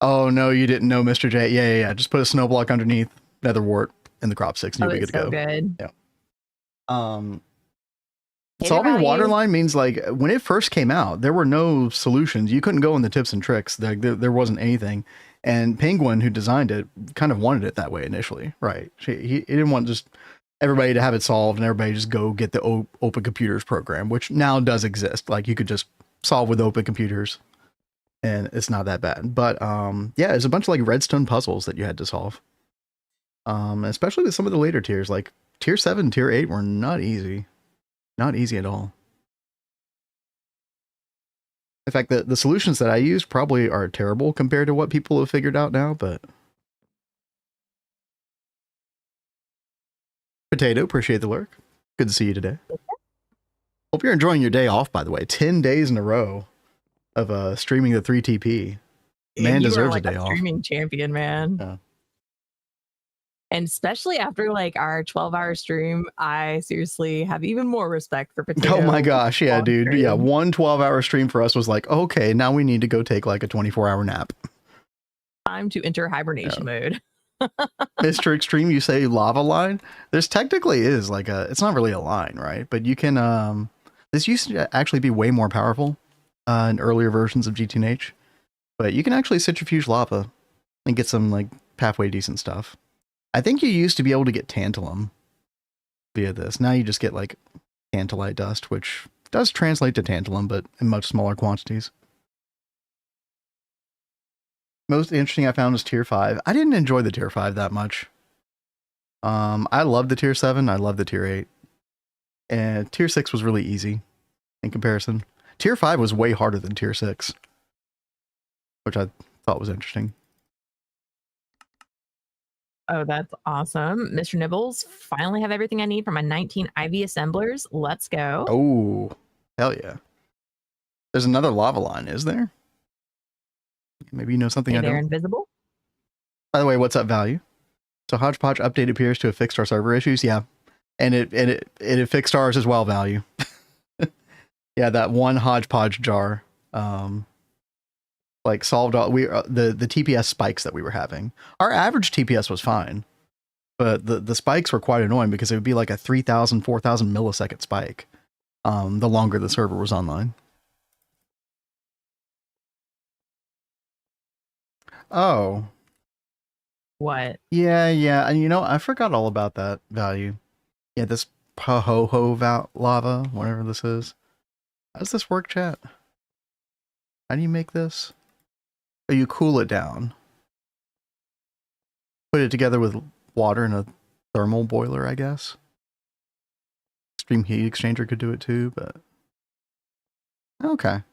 oh no, you didn't know, Mr. J. Yeah. Just put a snow block underneath Nether Wart in the crop sticks, and you'll be good to go. Good. Yeah. Solving waterline means like when it first came out, there were no solutions. You couldn't go in the tips and tricks. There wasn't anything. And Penguin, who designed it, kind of wanted it that way initially, right? He didn't want just everybody to have it solved and everybody just go get the Open Computers program, which now does exist. Like you could just solve with Open Computers, and it's not that bad. But yeah, there's a bunch of like redstone puzzles that you had to solve. Especially with some of the later tiers, like tier 7, tier 8 were not easy. Not easy at all. In fact, the solutions that I used probably are terrible compared to what people have figured out now, but... Potato, appreciate the lurk. Good to see you today. Hope you're enjoying your day off, by the way. 10 days in a row of streaming the 3TP. Man deserves a day off. Streaming champion, man. Yeah. And especially after like our 12-hour stream, I seriously have even more respect for Potato. Oh my gosh, yeah, dude. Stream. Yeah, one 12-hour stream for us was like, okay, now we need to go take like a 24-hour nap. Time to enter hibernation mode. Mr. Extreme, you say lava line? There's technically is like it's not really a line, right? But you can, this used to actually be way more powerful in earlier versions of GTNH. But you can actually centrifuge lava and get some like halfway decent stuff. I think you used to be able to get tantalum via this. Now you just get like tantalite dust, which does translate to tantalum, but in much smaller quantities. Most interesting I found was tier 5. I didn't enjoy the tier 5 that much. I love the tier 7. I love the tier 8. And tier 6 was really easy in comparison. Tier 5 was way harder than tier 6, which I thought was interesting. Oh, that's awesome. Mr. Nibbles, finally have everything I need for my 19 IV assemblers. Let's go. Oh, hell yeah. There's another lava line, is there? Maybe you know something I don't. They're invisible. By the way, what's up, Value? So Hodgepodge update appears to have fixed our server issues. Yeah. And it fixed ours as well, Value. Yeah, that one Hodgepodge jar like solved all the TPS spikes that we were having. Our average TPS was fine, but the spikes were quite annoying because it would be like a 3,000, 4,000 millisecond spike the longer the server was online. Oh. What? Yeah. And you know, I forgot all about that, Value. Yeah, this Pahoho lava, whatever this is. How does this work, chat? How do you make this? Oh, you cool it down. Put it together with water in a thermal boiler, I guess. Extreme heat exchanger could do it too, but... Okay.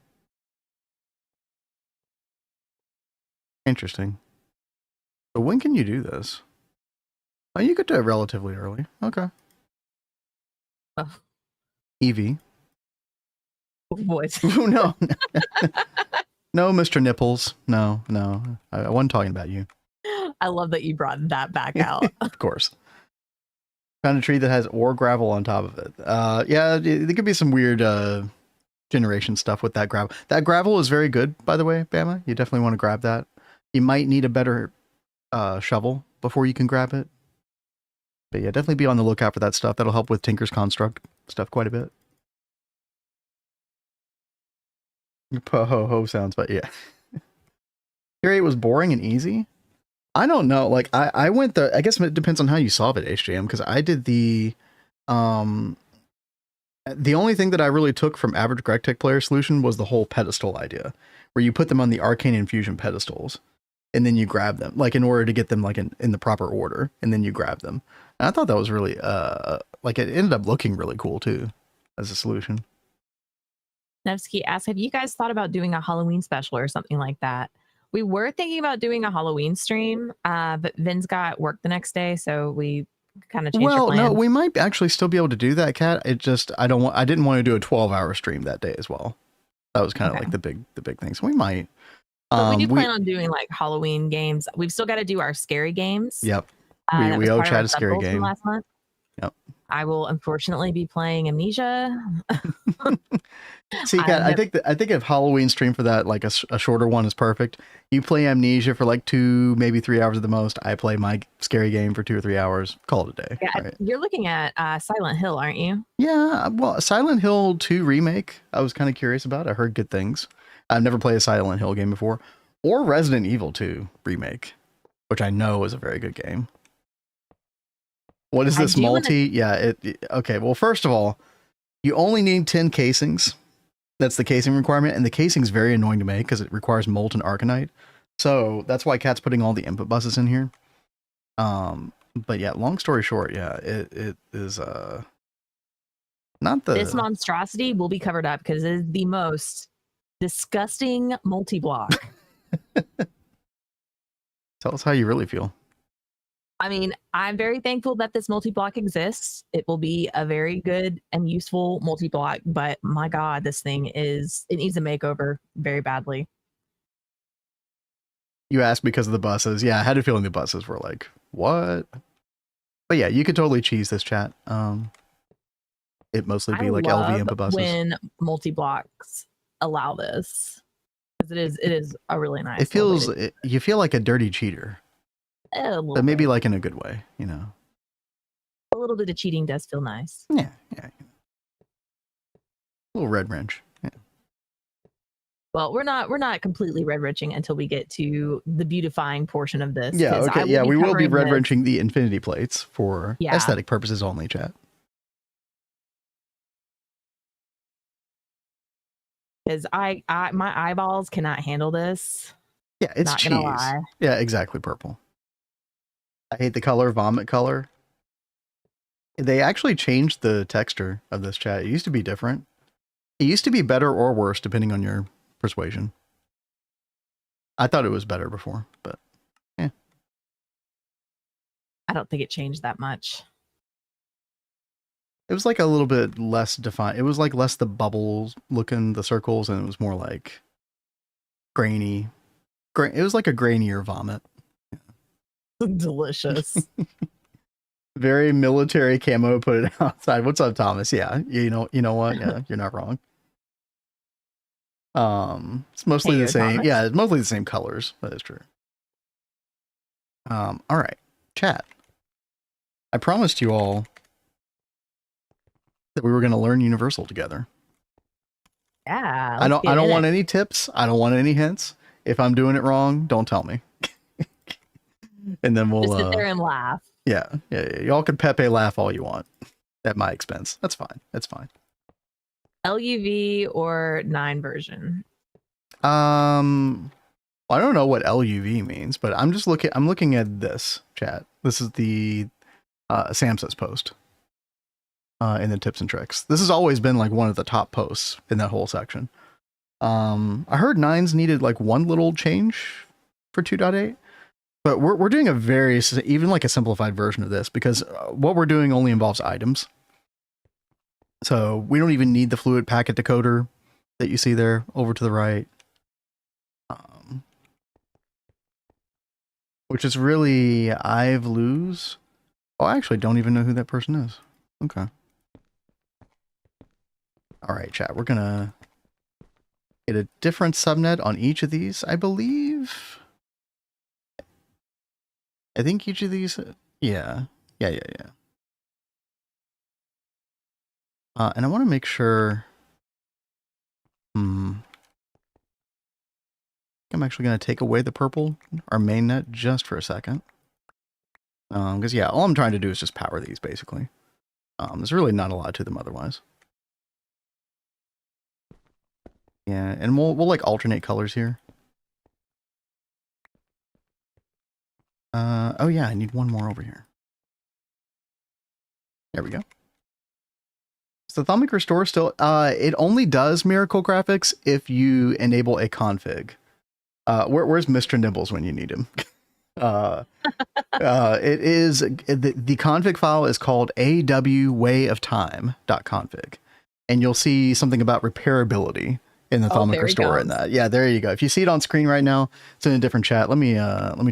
Interesting. So when can you do this? Oh, you could do it relatively early. Okay. EV. What? Oh, no. No, Mr. Nipples. No. I wasn't talking about you. I love that you brought that back out. Of course. Found a tree that has ore gravel on top of it. Yeah, there could be some weird generation stuff with that gravel. That gravel is very good, by the way, Bama. You definitely want to grab that. You might need a better shovel before you can grab it. But yeah, definitely be on the lookout for that stuff. That'll help with Tinker's Construct stuff quite a bit. Ho sounds, but yeah. Tier 8 was boring and easy. I don't know. Like I went the. I guess it depends on how you solve it, HJM. Because I did the only thing that I really took from average Gregtech player solution was the whole pedestal idea, where you put them on the Arcane Infusion pedestals, and then you grab them, like in order to get them like in the proper order, and then you grab them. And I thought that was really like it ended up looking really cool too as a solution. Nevsky asks, have you guys thought about doing a Halloween special or something like that? We were thinking about doing a Halloween stream, but Vin's got work the next day, so we kind of changed our plans. No, we might actually still be able to do that, Kat. It just I didn't want to do a 12-hour stream that day as well. That was kind of like the big thing. So we might. But we do plan on doing like Halloween games. We've still got to do our scary games. Yep. We owe Chad a scary game last month. Yep. I will unfortunately be playing Amnesia. See, Kat, I think if Halloween stream for that, like a shorter one is perfect. You play Amnesia for like 2, maybe 3 hours at the most. I play my scary game for 2 or 3 hours. Call it a day. Yeah, right? You're looking at Silent Hill, aren't you? Yeah, well, Silent Hill 2 remake, I was kind of curious about. I heard good things. I've never played a Silent Hill game before. Or Resident Evil 2 remake, which I know is a very good game. What is this multi? Yeah, okay, well, first of all, you only need 10 casings. That's the casing requirement, and the casing is very annoying to make because it requires molten arcanite. So that's why Kat's putting all the input buses in here. But yeah, long story short, yeah, it is not the... This monstrosity will be covered up because it is the most disgusting multi-block. Tell us how you really feel. I mean, I'm very thankful that this multi-block exists. It will be a very good and useful multi-block, but my God, this thing it needs a makeover very badly. You asked because of the buses. Yeah, I had a feeling the buses were like, what? But yeah, you could totally cheese this chat. It mostly be like LV input buses. When multi-blocks allow this, because it is a really nice. It feels, you feel like a dirty cheater. But maybe like in a good way, you know. A little bit of cheating does feel nice. Yeah. A little red wrench. Yeah. Well, we're not completely red wrenching until we get to the beautifying portion of this. Yeah, okay. Yeah, we will be red wrenching the infinity plates for aesthetic purposes only, chat. Because my eyeballs cannot handle this. Yeah, it's cheese. Not gonna lie. Yeah, exactly. Purple. I hate the color, vomit color. They actually changed the texture of this chat. It used to be different. It used to be better or worse, depending on your persuasion. I thought it was better before, but yeah. I don't think it changed that much. It was like a little bit less defined. It was like less the bubbles looking, the circles, and it was more like grainy. It was like a grainier vomit. Delicious. Very military camo, put it outside. What's up, Thomas? Yeah, you know what? Yeah, you're not wrong. It's mostly the same. Thomas. Yeah, it's mostly the same colors. That is true. All right, chat. I promised you all that we were going to learn Universal together. Yeah. I don't want any tips. I don't want any hints. If I'm doing it wrong, don't tell me. And then we'll just sit there and laugh. Yeah. Y'all can Pepe laugh all you want at my expense. That's fine. LUV or 9 version. I don't know what LUV means, but I'm looking at this chat. This is the Samsa's post in the tips and tricks. This has always been like one of the top posts in that whole section. I heard 9s needed like one little change for 2.8. But we're doing even like a simplified version of this because what we're doing only involves items. So we don't even need the fluid packet decoder that you see there over to the right. Which is really I've lose. Oh, I actually don't even know who that person is. Okay. All right, chat. We're going to get a different subnet on each of these, I believe. I think each of these, yeah. And I want to make sure, I'm actually going to take away the purple, our main net, just for a second. Because yeah, all I'm trying to do is just power these, basically. There's really not a lot to them otherwise. Yeah, and we'll like alternate colors here. Oh yeah, I need one more over here. There we go. So Thermic Restore still, it only does Miracle Graphics if you enable a config. Where's Mr. Nibbles when you need him? It is, the config file is called awwayofTime.config. And you'll see something about repairability in the Thermic Restore in that. Yeah, there you go. If you see it on screen right now, it's in a different chat. Let me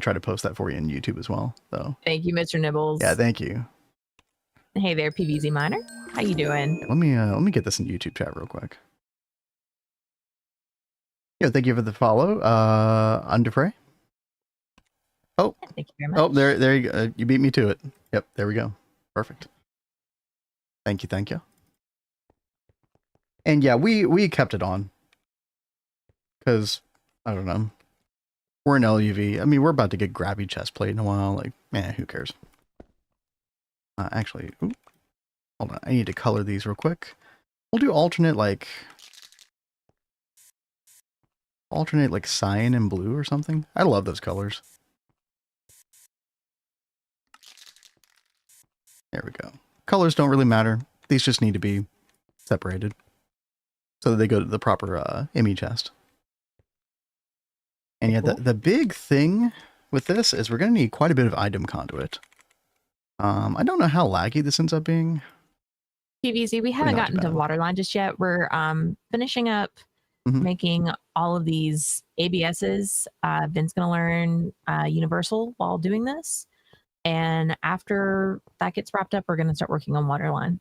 try to post that for you in YouTube as well. So thank you, Mr. Nibbles. Yeah, thank you. Hey there, PVZ Miner. How you doing? Let me get this in YouTube chat real quick. Yeah, thank you for the follow, Undefray. Oh, thank you very much. Oh, there you go. You beat me to it. Yep, there we go. Perfect. Thank you. And yeah, we kept it on because I don't know. We're in LUV. I mean, we're about to get grabby chestplate in a while. Like, man, who cares? Actually, ooh, hold on. I need to color these real quick. We'll do alternate like cyan and blue or something. I love those colors. There we go. Colors don't really matter. These just need to be separated so that they go to the proper IMI chest. And yeah, the big thing with this is we're going to need quite a bit of item conduit. I don't know how laggy this ends up being. PVZ, we haven't gotten to Waterline just yet. We're finishing up making all of these ABSs. Vin's going to learn Universal while doing this. And after that gets wrapped up, we're going to start working on Waterline.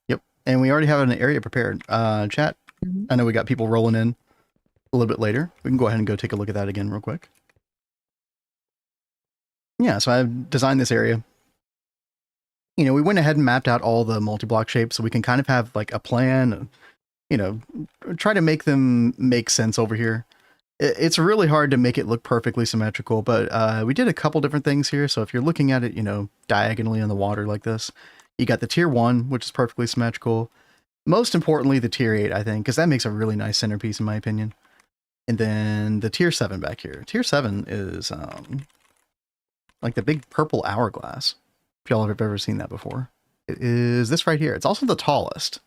Yep. And we already have an area prepared. Chat, I know we got people rolling in a little bit later. We can go ahead and go take a look at that again real quick. Yeah, so I've designed this area. You know, we went ahead and mapped out all the multi-block shapes so we can kind of have like a plan, you know, try to make them make sense over here. It's really hard to make it look perfectly symmetrical, but we did a couple different things here. So if you're looking at it, you know, diagonally on the water like this, you got the tier 1, which is perfectly symmetrical. Most importantly, the tier 8, I think, because that makes a really nice centerpiece in my opinion. And then the tier 7 back here. Tier 7 is like the big purple hourglass. If y'all have ever seen that before. It is this right here. It's also the tallest.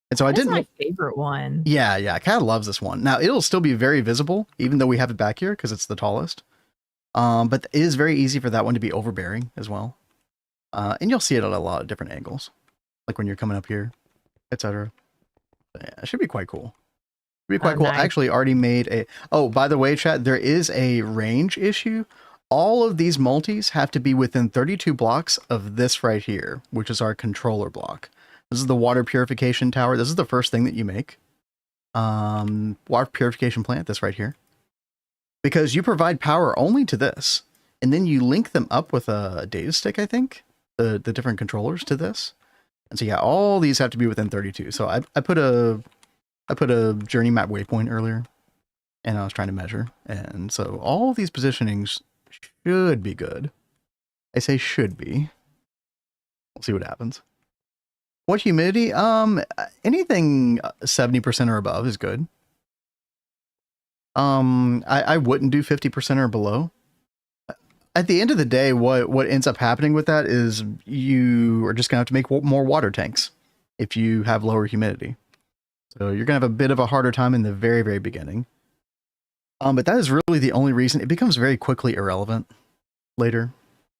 And so That's my favorite one. Yeah, Kat loves this one. Now, it'll still be very visible, even though we have it back here, because it's the tallest. But it is very easy for that one to be overbearing as well. And you'll see it at a lot of different angles. Like when you're coming up here, etc. Yeah, it should be quite cool. It'd be quite cool. Nice. I actually already made a... Oh, by the way, chat, there is a range issue. All of these multis have to be within 32 blocks of this right here, which is our controller block. This is the water purification tower. This is the first thing that you make. Water purification plant, this right here. Because you provide power only to this. And then you link them up with a data stick, I think. The different controllers to this. And so yeah, all these have to be within 32. So I put a journey map waypoint earlier. And I was trying to measure. And so all these positionings should be good. I say should be. We'll see what happens. What humidity? Anything 70% or above is good. I wouldn't do 50% or below. At the end of the day, what ends up happening with that is you are just gonna have to make more water tanks if you have lower humidity. So you're gonna have a bit of a harder time in the very, very beginning. But that is really the only reason. It becomes very quickly irrelevant later,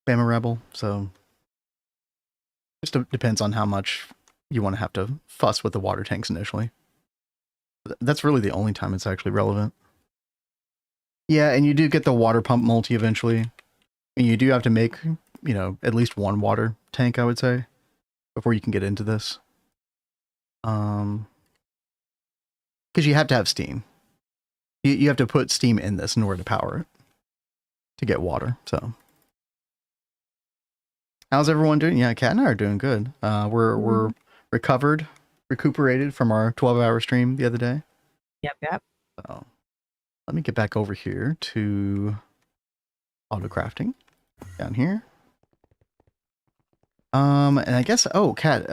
Bama Rebel. So just depends on how much you want to have to fuss with the water tanks initially. That's really the only time it's actually relevant. Yeah, and you do get the water pump multi eventually. And you do have to make, you know, at least one water tank, I would say, before you can get into this. Because you have to have steam. You have to put steam in this in order to power it to get water. So, how's everyone doing? Yeah, Kat and I are doing good. We're recuperated from our 12-hour stream the other day. Yep. So, let me get back over here to auto crafting down here. And I guess Kat,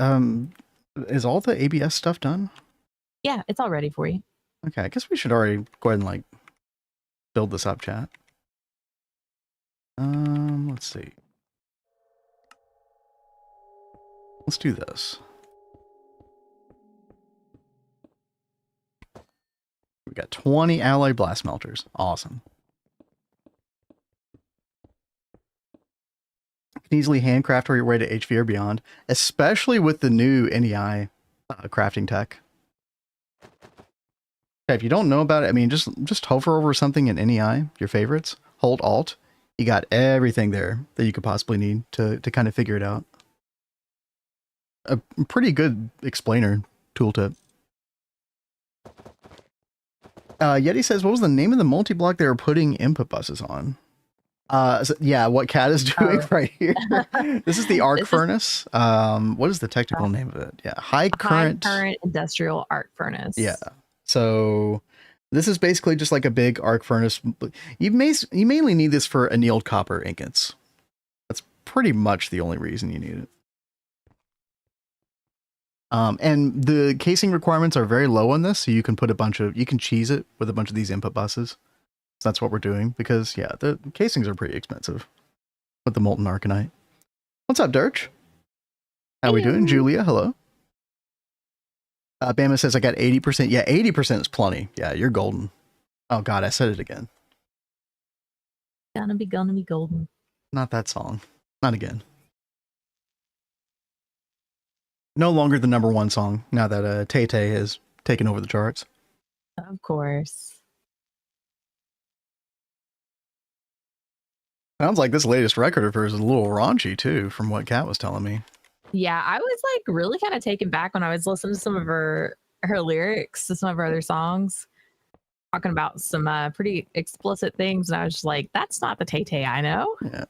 is all the ABS stuff done? Yeah, it's all ready for you. Okay, I guess we should already go ahead and like build this up, chat. Let's see. Let's do this. We got 20 alloy blast melters. Awesome. You can easily handcraft your way to HV or beyond, especially with the new NEI crafting tech. If you don't know about it, I mean, just hover over something in NEI, your favorites, hold Alt. You got everything there that you could possibly need to kind of figure it out. a pretty good explainer tooltip. Yeti says, what was the name of the multi-block they were putting input buses on? So, yeah, what Cat is doing right here. This is the arc furnace. What is the technical name of it? Yeah, high current industrial arc furnace. Yeah. So this is basically just like a big arc furnace. You mainly need this for annealed copper ingots. That's pretty much the only reason you need it. And the casing requirements are very low on this, so you can put you can cheese it with a bunch of these input buses. So that's what we're doing because, yeah, the casings are pretty expensive with the molten arcanite. What's up, Dirch? How we doing? Julia, hello. Bama says I got 80%. Yeah, 80% is plenty. Yeah, you're golden. Oh, God, I said it again. Gonna be golden. Not that song. Not again. No longer the #1 song now that Tay-Tay has taken over the charts. Of course. Sounds like this latest record of hers is a little raunchy too, from what Kat was telling me. Yeah, I was like really kind of taken back when I was listening to some of her lyrics to some of her other songs, talking about some pretty explicit things, and I was just like, "That's not the Tay-Tay I know." Yeah.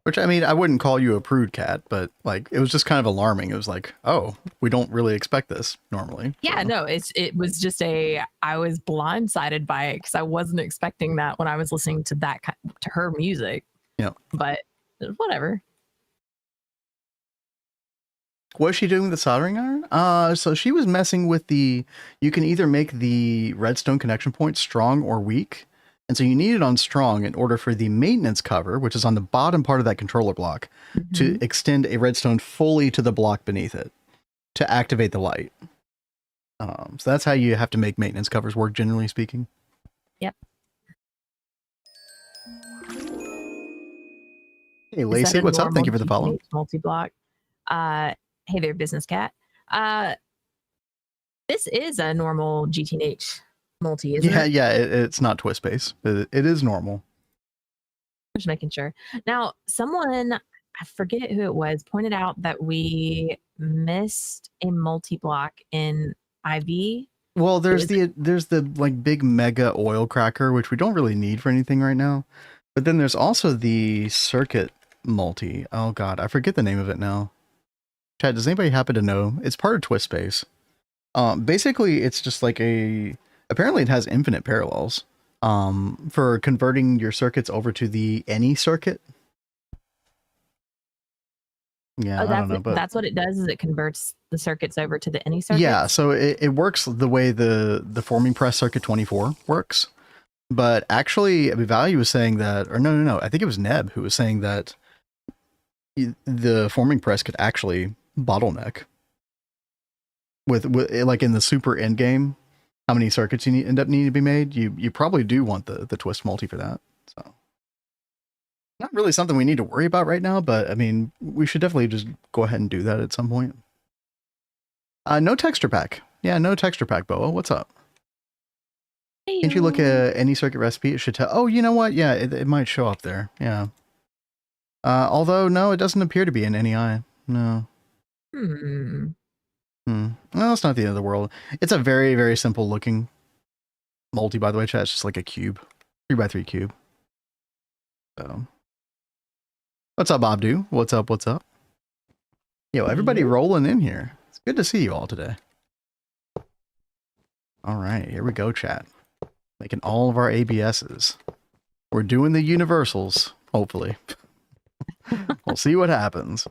Which, I mean, I wouldn't call you a prude, Cat, but like it was just kind of alarming. It was like, oh, we don't really expect this normally. Yeah, no, it was just I was blindsided by it because I wasn't expecting that when I was listening to to her music. Yeah, but whatever. What is she doing with the soldering iron? So she was messing with you can either make the redstone connection point strong or weak. And so you need it on strong in order for the maintenance cover, which is on the bottom part of that controller block, to extend a redstone fully to the block beneath it to activate the light. So that's how you have to make maintenance covers work, generally speaking. Yep. Hey, Lacey, what's up? Thank you for the follow. Multi-block. Hey there, Business Cat. This is a normal GTNH multi, isn't it? Yeah, it's not twist base. It is normal. Just making sure. Now, someone, I forget who it was, pointed out that we missed a multi-block in IV. Well, there's the like big mega oil cracker, which we don't really need for anything right now. But then there's also the circuit multi. Oh God, I forget the name of it now. Chad, does anybody happen to know? It's part of twist base. Basically, it's just like apparently it has infinite parallels for converting your circuits over to the any circuit. Yeah, I don't know, but that's what it does. Is it converts the circuits over to the any circuit? Yeah, so it works the way the forming press circuit 24 works. But actually, Value was saying that, or no, I think it was Neb who was saying that the forming press could actually bottleneck with like in the super end game. How many circuits you end up needing to be made? You probably do want the twist multi for that. So not really something we need to worry about right now, but I mean, we should definitely just go ahead and do that at some point. No texture pack. Yeah, no texture pack, Boa. What's up? Hey, can't you look at any circuit recipe? It should tell. Oh, you know what? Yeah, it might show up there. Yeah. Although, no, it doesn't appear to be in NEI. No. No, it's not the end of the world. It's a very, very simple looking multi, by the way, chat. It's just like a cube. 3x3 cube. So. What's up, Abdu? What's up? What's up? Yo, everybody rolling in here. It's good to see you all today. All right, here we go, chat. Making all of our ABSs. We're doing the universals, hopefully. We'll see what happens.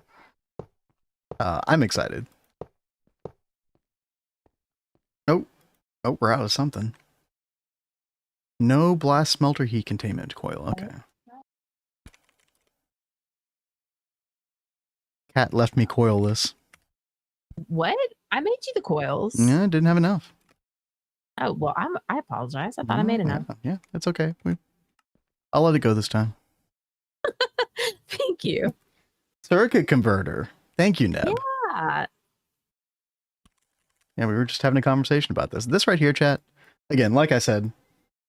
I'm excited. Oh, we're out of something. No blast smelter heat containment coil. Okay. Cat left me coilless. What? I made you the coils. Yeah, didn't have enough. Oh, well, I apologize. I thought I made enough. Yeah, it's okay. I'll let it go this time. Thank you. Circuit converter. Thank you, Neb. Yeah. Yeah, we were just having a conversation about this. This right here, chat, again, like I said,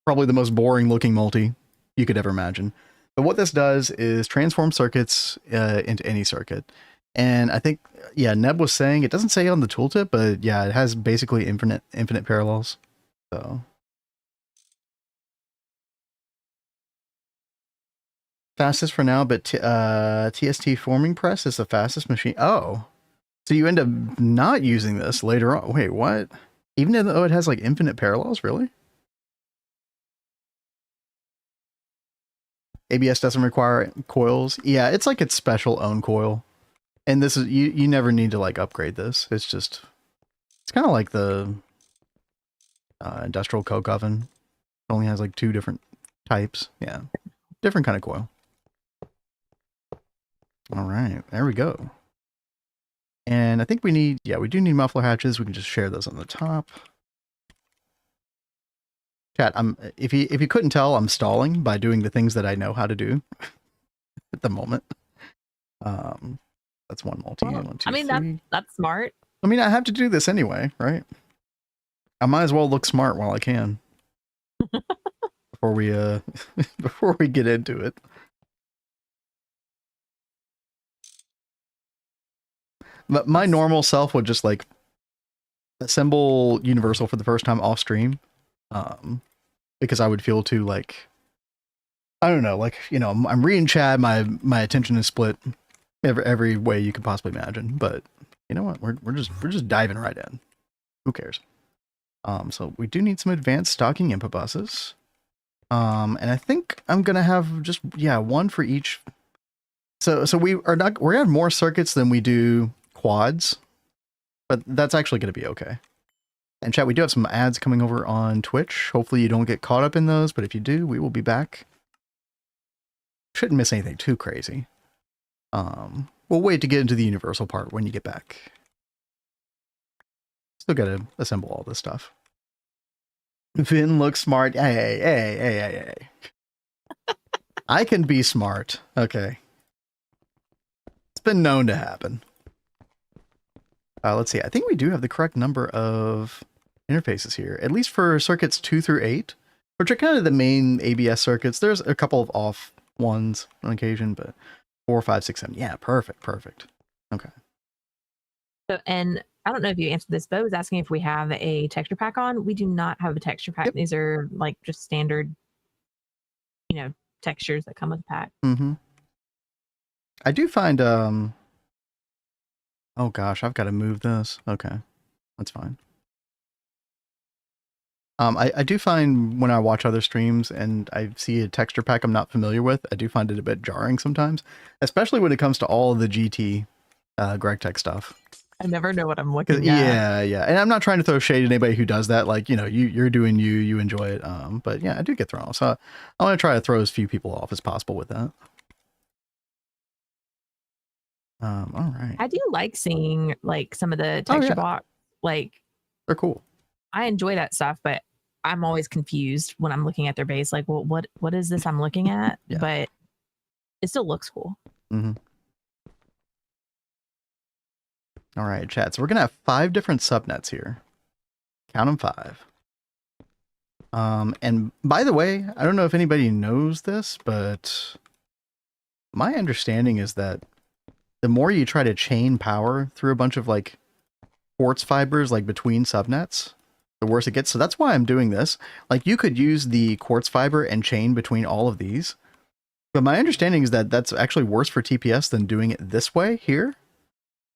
probably the most boring looking multi you could ever imagine. But what this does is transform circuits into any circuit. And I think, yeah, Neb was saying, it doesn't say on the tooltip, but yeah, it has basically infinite parallels. So fastest for now, but TST forming press is the fastest machine. Oh, so you end up not using this later on. Wait, what? Even though it has like infinite parallels, really? ABS doesn't require coils. Yeah, it's like its special own coil. And this is, you never need to like upgrade this. It's just, it's kind of like the industrial coke oven. It only has like 2 different types. Yeah, different kind of coil. All right, there we go. And I think we need, yeah, we do need muffler hatches. We can just share those on the top. Chat, if you couldn't tell, I'm stalling by doing the things that I know how to do at the moment. That's one multi. Well, 1, 2, I mean, 3. that's smart. I mean, I have to do this anyway, right? I might as well look smart while I can. Before we before we get into it. But my normal self would just like assemble Universal for the first time off stream. Because I would feel too like, I don't know, like, you know, I'm reading chat, my attention is split every way you could possibly imagine. But you know what? We're just diving right in. Who cares? So we do need some advanced stocking input buses. And I think I'm gonna have just, yeah, one for each. So we're gonna have more circuits than we do quads, but that's actually gonna be okay. And chat, we do have some ads coming over on Twitch. Hopefully you don't get caught up in those, but if you do, we will be back. Shouldn't miss anything too crazy. We'll wait to get into the universal part when you get back. Still gotta assemble all this stuff. Vin looks smart. Hey. I can be smart. Okay. It's been known to happen. Let's see. I think we do have the correct number of interfaces here, at least for circuits 2 through 8, which are kind of the main ABS circuits. There's a couple of off ones on occasion, but 4, 5, 6, 7. Yeah, perfect. Okay. So, and I don't know if you answered this, but I was asking if we have a texture pack on. We do not have a texture pack. Yep. These are like just standard, you know, textures that come with the pack. Mm-hmm. I do find, oh gosh, I've got to move this. Okay, that's fine. I do find when I watch other streams and I see a texture pack I'm not familiar with, I do find it a bit jarring sometimes, especially when it comes to all of the GT Gregtech stuff. I never know what I'm looking at. Yeah. And I'm not trying to throw shade at anybody who does that. Like, you know, you're doing you enjoy it. But yeah, I do get thrown off. So I want to try to throw as few people off as possible with that. All right. I do like seeing like some of the texture blocks. Like, they're cool. I enjoy that stuff, but I'm always confused when I'm looking at their base. Like, well, what is this I'm looking at? Yeah. But it still looks cool. Mm-hmm. All right, chat. So we're gonna have 5 different subnets here. Count them 5. And by the way, I don't know if anybody knows this, but my understanding is that the more you try to chain power through a bunch of like quartz fibers, like between subnets, the worse it gets. So that's why I'm doing this. Like, you could use the quartz fiber and chain between all of these. But my understanding is that that's actually worse for TPS than doing it this way here.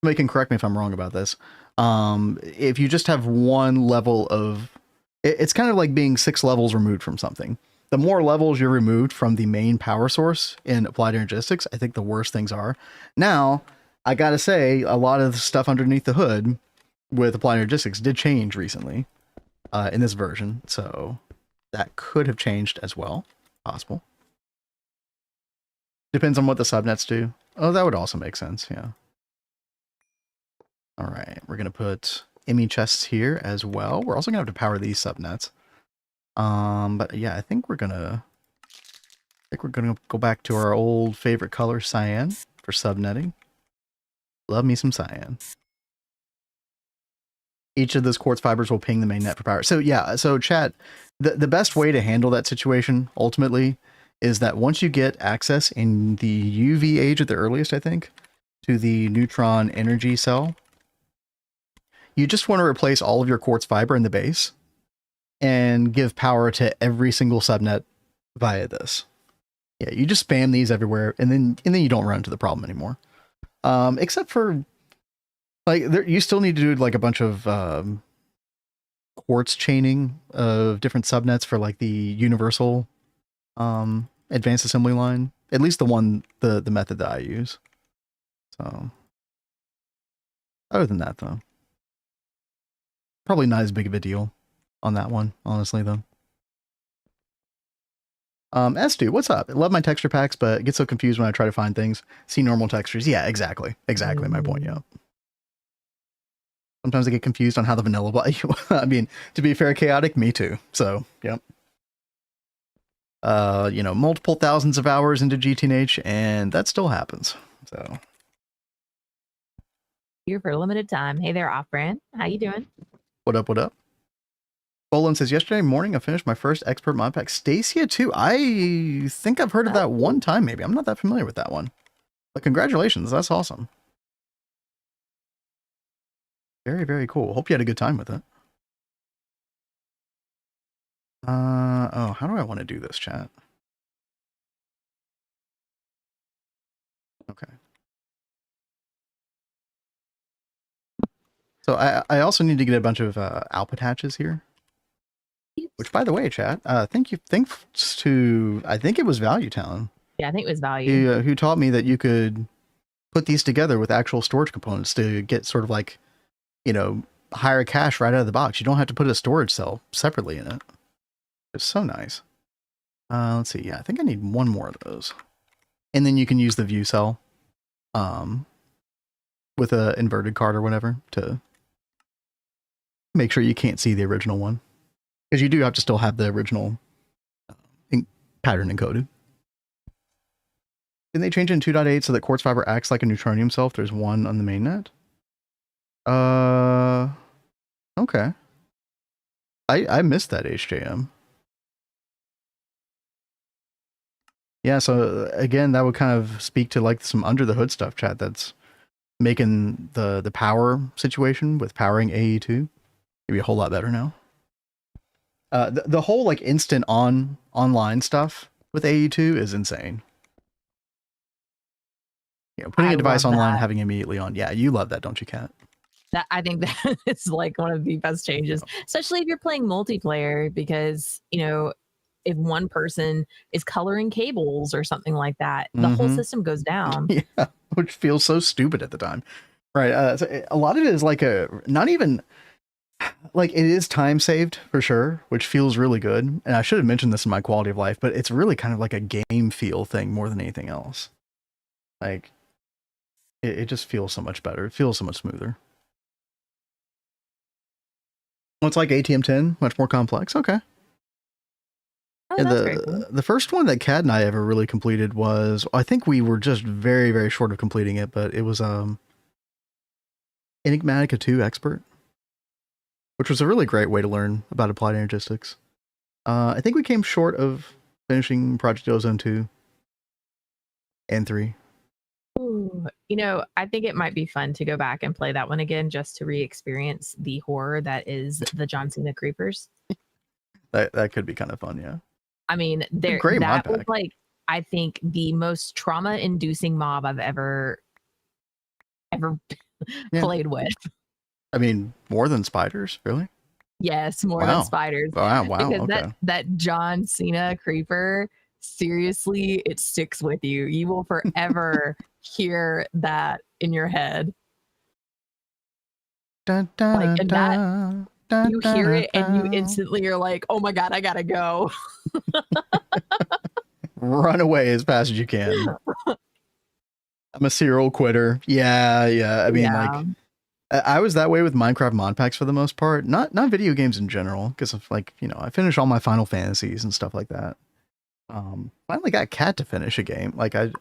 Somebody can correct me if I'm wrong about this. If you just have one level of, it's kind of like being 6 levels removed from something. The more levels you're removed from the main power source in applied energistics, I think the worse things are. Now, I gotta say, a lot of the stuff underneath the hood with applied energistics did change recently in this version, so that could have changed as well. Possible. Depends on what the subnets do. Oh, that would also make sense, yeah. All right, we're gonna put IMI chests here as well. We're also gonna have to power these subnets. But yeah, I think we're gonna go back to our old favorite color, cyan, for subnetting. Love me some cyan. Each of those quartz fibers will ping the main net for power. So yeah, so chat, the best way to handle that situation ultimately is that once you get access in the UV age at the earliest, I think, to the neutron energy cell, you just want to replace all of your quartz fiber in the base and give power to every single subnet via this. Yeah, you just spam these everywhere, and then you don't run into the problem anymore. Except for like you still need to do like a bunch of quartz chaining of different subnets for like the universal advanced assembly line. At least the method that I use. So other than that though, probably not as big of a deal on that one, honestly though. S2, what's up? I love my texture packs, but get so confused when I try to find things. See normal textures. Yeah, exactly. Exactly my point, yeah. Sometimes I get confused on how the vanilla I mean, to be fair, chaotic, me too. So, yep. You know, multiple thousands of hours into GTNH, and that still happens. So here for a limited time. Hey there, off-brand. How you doing? What up, what up? Bolin says, yesterday morning I finished my first expert mod pack. Stacia too. I think I've heard of that one time, maybe. I'm not that familiar with that one. But congratulations, that's awesome. Very, very cool. Hope you had a good time with it. Oh, how do I want to do this, chat? Okay. So I also need to get a bunch of output hatches here. Which, by the way, chat, thanks to, I think it was Value Town. Yeah, I think it was Value. Who taught me that you could put these together with actual storage components to get sort of like, you know, higher cache right out of the box. You don't have to put a storage cell separately in it. It's so nice. Let's see. Yeah, I think I need one more of those. And then you can use the view cell with a inverted card or whatever to make sure you can't see the original one. Because you do have to still have the original pattern encoded. Didn't they change it in 2.8 so that quartz fiber acts like a neutronium cell if there's one on the mainnet? Okay. I missed that HJM. Yeah, so again, that would kind of speak to like some under the hood stuff, chat, that's making the power situation with powering AE2 maybe a whole lot better now. The whole like instant online stuff with AE2 is insane. You know, putting a device online, having it immediately on. Yeah, you love that, don't you, Kat? That, I think that is like one of the best changes, especially if you're playing multiplayer, because, you know, if one person is coloring cables or something like that, the whole system goes down. Yeah, which feels so stupid at the time. Right. So a lot of it is like not even like, it is time saved for sure, which feels really good. And I should have mentioned this in my quality of life, but it's really kind of like a game feel thing more than anything else. Like it just feels so much better. It feels so much smoother. Well, it's like ATM10, much more complex. Okay. Oh, yeah, that's very cool. The first one that Kat and I ever really completed was, I think we were just very, very short of completing it, but it was Enigmatica 2 Expert, which was a really great way to learn about applied energistics. I think we came short of finishing Project Ozone 2 and 3. Ooh, you know, I think it might be fun to go back and play that one again just to re-experience the horror that is the John Cena creepers. That could be kind of fun, yeah. I mean, that was like, I think the most trauma-inducing mob I've ever played with. I mean, more than spiders, really? Yes, more than spiders. Wow, because okay. that John Cena creeper, seriously, it sticks with you. You will forever hear that in your head. Dun, dun, like, and that, dun, you dun, hear dun, it and you instantly are like, oh my God, I gotta go. Run away as fast as you can. I'm a serial quitter. Yeah. I mean, like, I was that way with Minecraft mod packs for the most part. Not video games in general, because of like, you know, I finished all my Final Fantasies and stuff like that. Finally got Kat to finish a game. Like I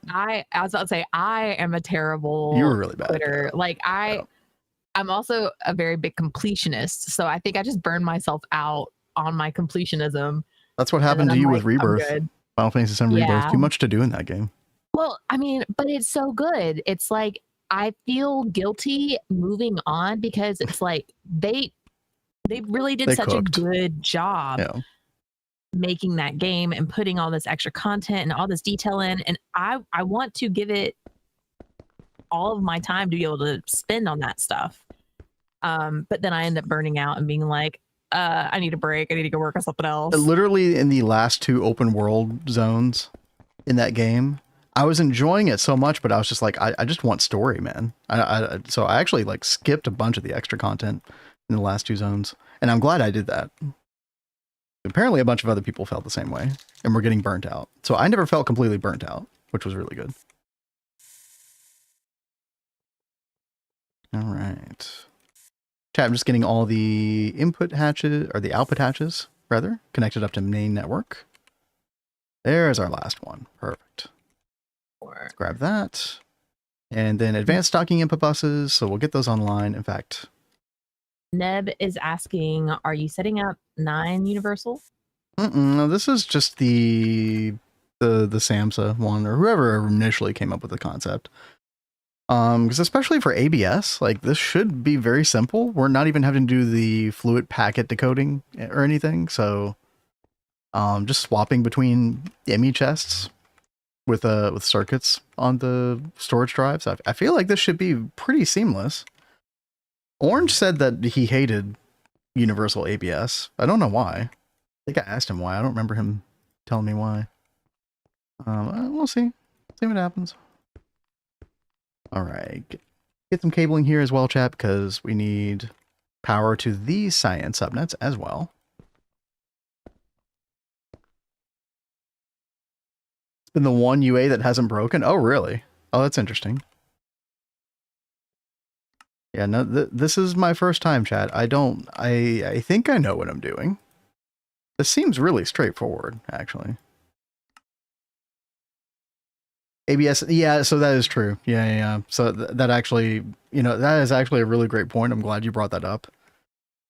was about to say, I am a terrible you were really bad quitter. Like I'm also a very big completionist, so I think I just burned myself out on my completionism. That's what happened to you with Rebirth. Final Fantasy VII Rebirth. Too much to do in that game. Well, I mean, but it's so good. It's like I feel guilty moving on because it's like they really did such cooked. a good job making that game and putting all this extra content and all this detail in. And I want to give it all of my time to be able to spend on that stuff. But then I end up burning out and being like, I need a break. I need to go work on something else. Literally in the last 2 open world zones in that game, I was enjoying it so much, but I was just like, I just want story, man. So I actually like skipped a bunch of the extra content in the last 2 zones, and I'm glad I did that. Apparently a bunch of other people felt the same way and were getting burnt out. So I never felt completely burnt out, which was really good. All right. Chat, I'm just getting all the input hatches, or the output hatches, rather, connected up to main network. There's our last one. Perfect. Let's grab that. And then advanced stocking input buses, so we'll get those online. In fact, Neb is asking, are you setting up 9 universal? No, this is just the SAMHSA one, or whoever initially came up with the concept. Because especially for ABS, like this should be very simple. We're not even having to do the fluid packet decoding or anything. So just swapping between ME chests with circuits on the storage drives. I feel like this should be pretty seamless. Orange said that he hated universal ABS. I don't know why. I think I asked him why. I don't remember him telling me why. We'll see. See what happens. All right. Get some cabling here as well, chat, because we need power to these cyan subnets as well. It's been the one UA that hasn't broken. Oh, really? Oh, that's interesting. Yeah, no, this is my first time, chat. I think I know what I'm doing. This seems really straightforward, actually. ABS, yeah, so that is true. Yeah. So that actually, that is actually a really great point. I'm glad you brought that up.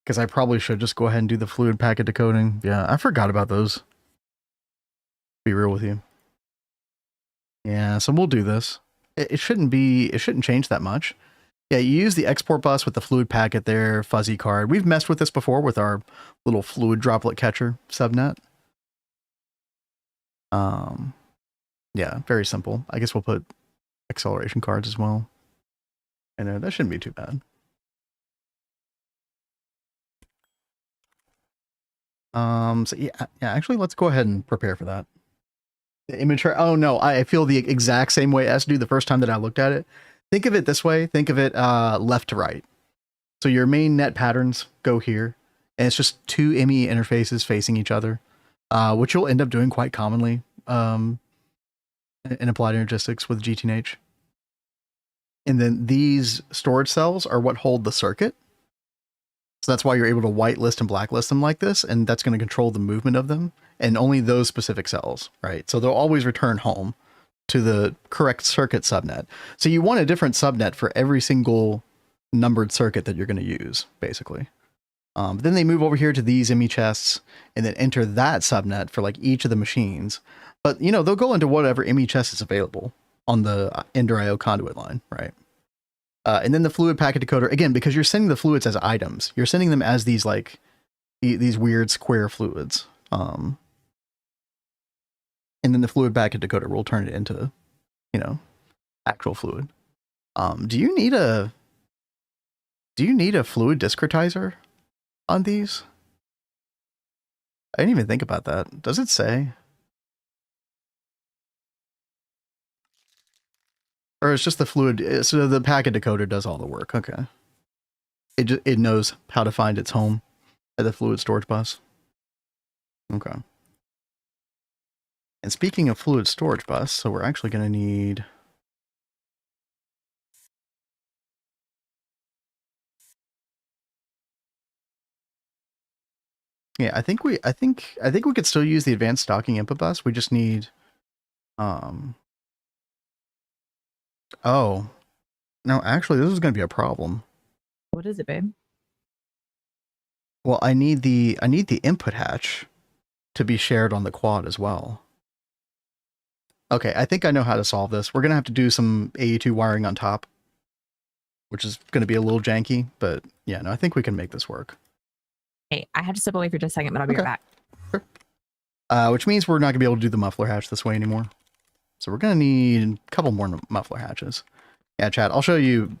Because I probably should just go ahead and do the fluid packet decoding. Yeah, I forgot about those. Be real with you. Yeah, so we'll do this. It shouldn't change that much. Yeah, you use the export bus with the fluid packet there, fuzzy card. We've messed with this before with our little fluid droplet catcher subnet. Yeah, very simple. I guess we'll put acceleration cards as well. And that shouldn't be too bad. So yeah, actually, let's go ahead and prepare for that. The image, oh no, I feel the exact same way as do the first time that I looked at it. Think of it this way. Think of it left to right. So your main net patterns go here, and it's just 2 ME interfaces facing each other, which you'll end up doing quite commonly in applied energistics with GTNH. And then these storage cells are what hold the circuit. So that's why you're able to whitelist and blacklist them like this, and that's going to control the movement of them, and only those specific cells, right? So they'll always return home to the correct circuit subnet. So you want a different subnet for every single numbered circuit that you're going to use, basically. Then they move over here to these ME chests, and then enter that subnet for like each of the machines. But, they'll go into whatever ME chest is available on the Ender IO conduit line, right? And then the fluid packet decoder, again, because you're sending the fluids as items, you're sending them as these like these weird square fluids. And then the fluid packet decoder will turn it into, actual fluid. Do you need a fluid discretizer on these? I didn't even think about that. Does it say? Or it's just the fluid, so the packet decoder does all the work. Okay. It knows how to find its home at the fluid storage bus. Okay. And speaking of fluid storage bus, so we're actually going to need... Yeah, I think we could still use the advanced stocking input bus. We just need Oh. No, actually, this is going to be a problem. What is it, babe? Well, I need the input hatch to be shared on the quad as well. Okay, I think I know how to solve this. We're going to have to do some AE2 wiring on top which is going to be a little janky, but yeah, no, I think we can make this work. Hey, I have to step away for just a second, but I'll be right back. Sure. Which means we're not going to be able to do the muffler hatch this way anymore. So we're going to need a couple more muffler hatches. Yeah, chat, I'll show you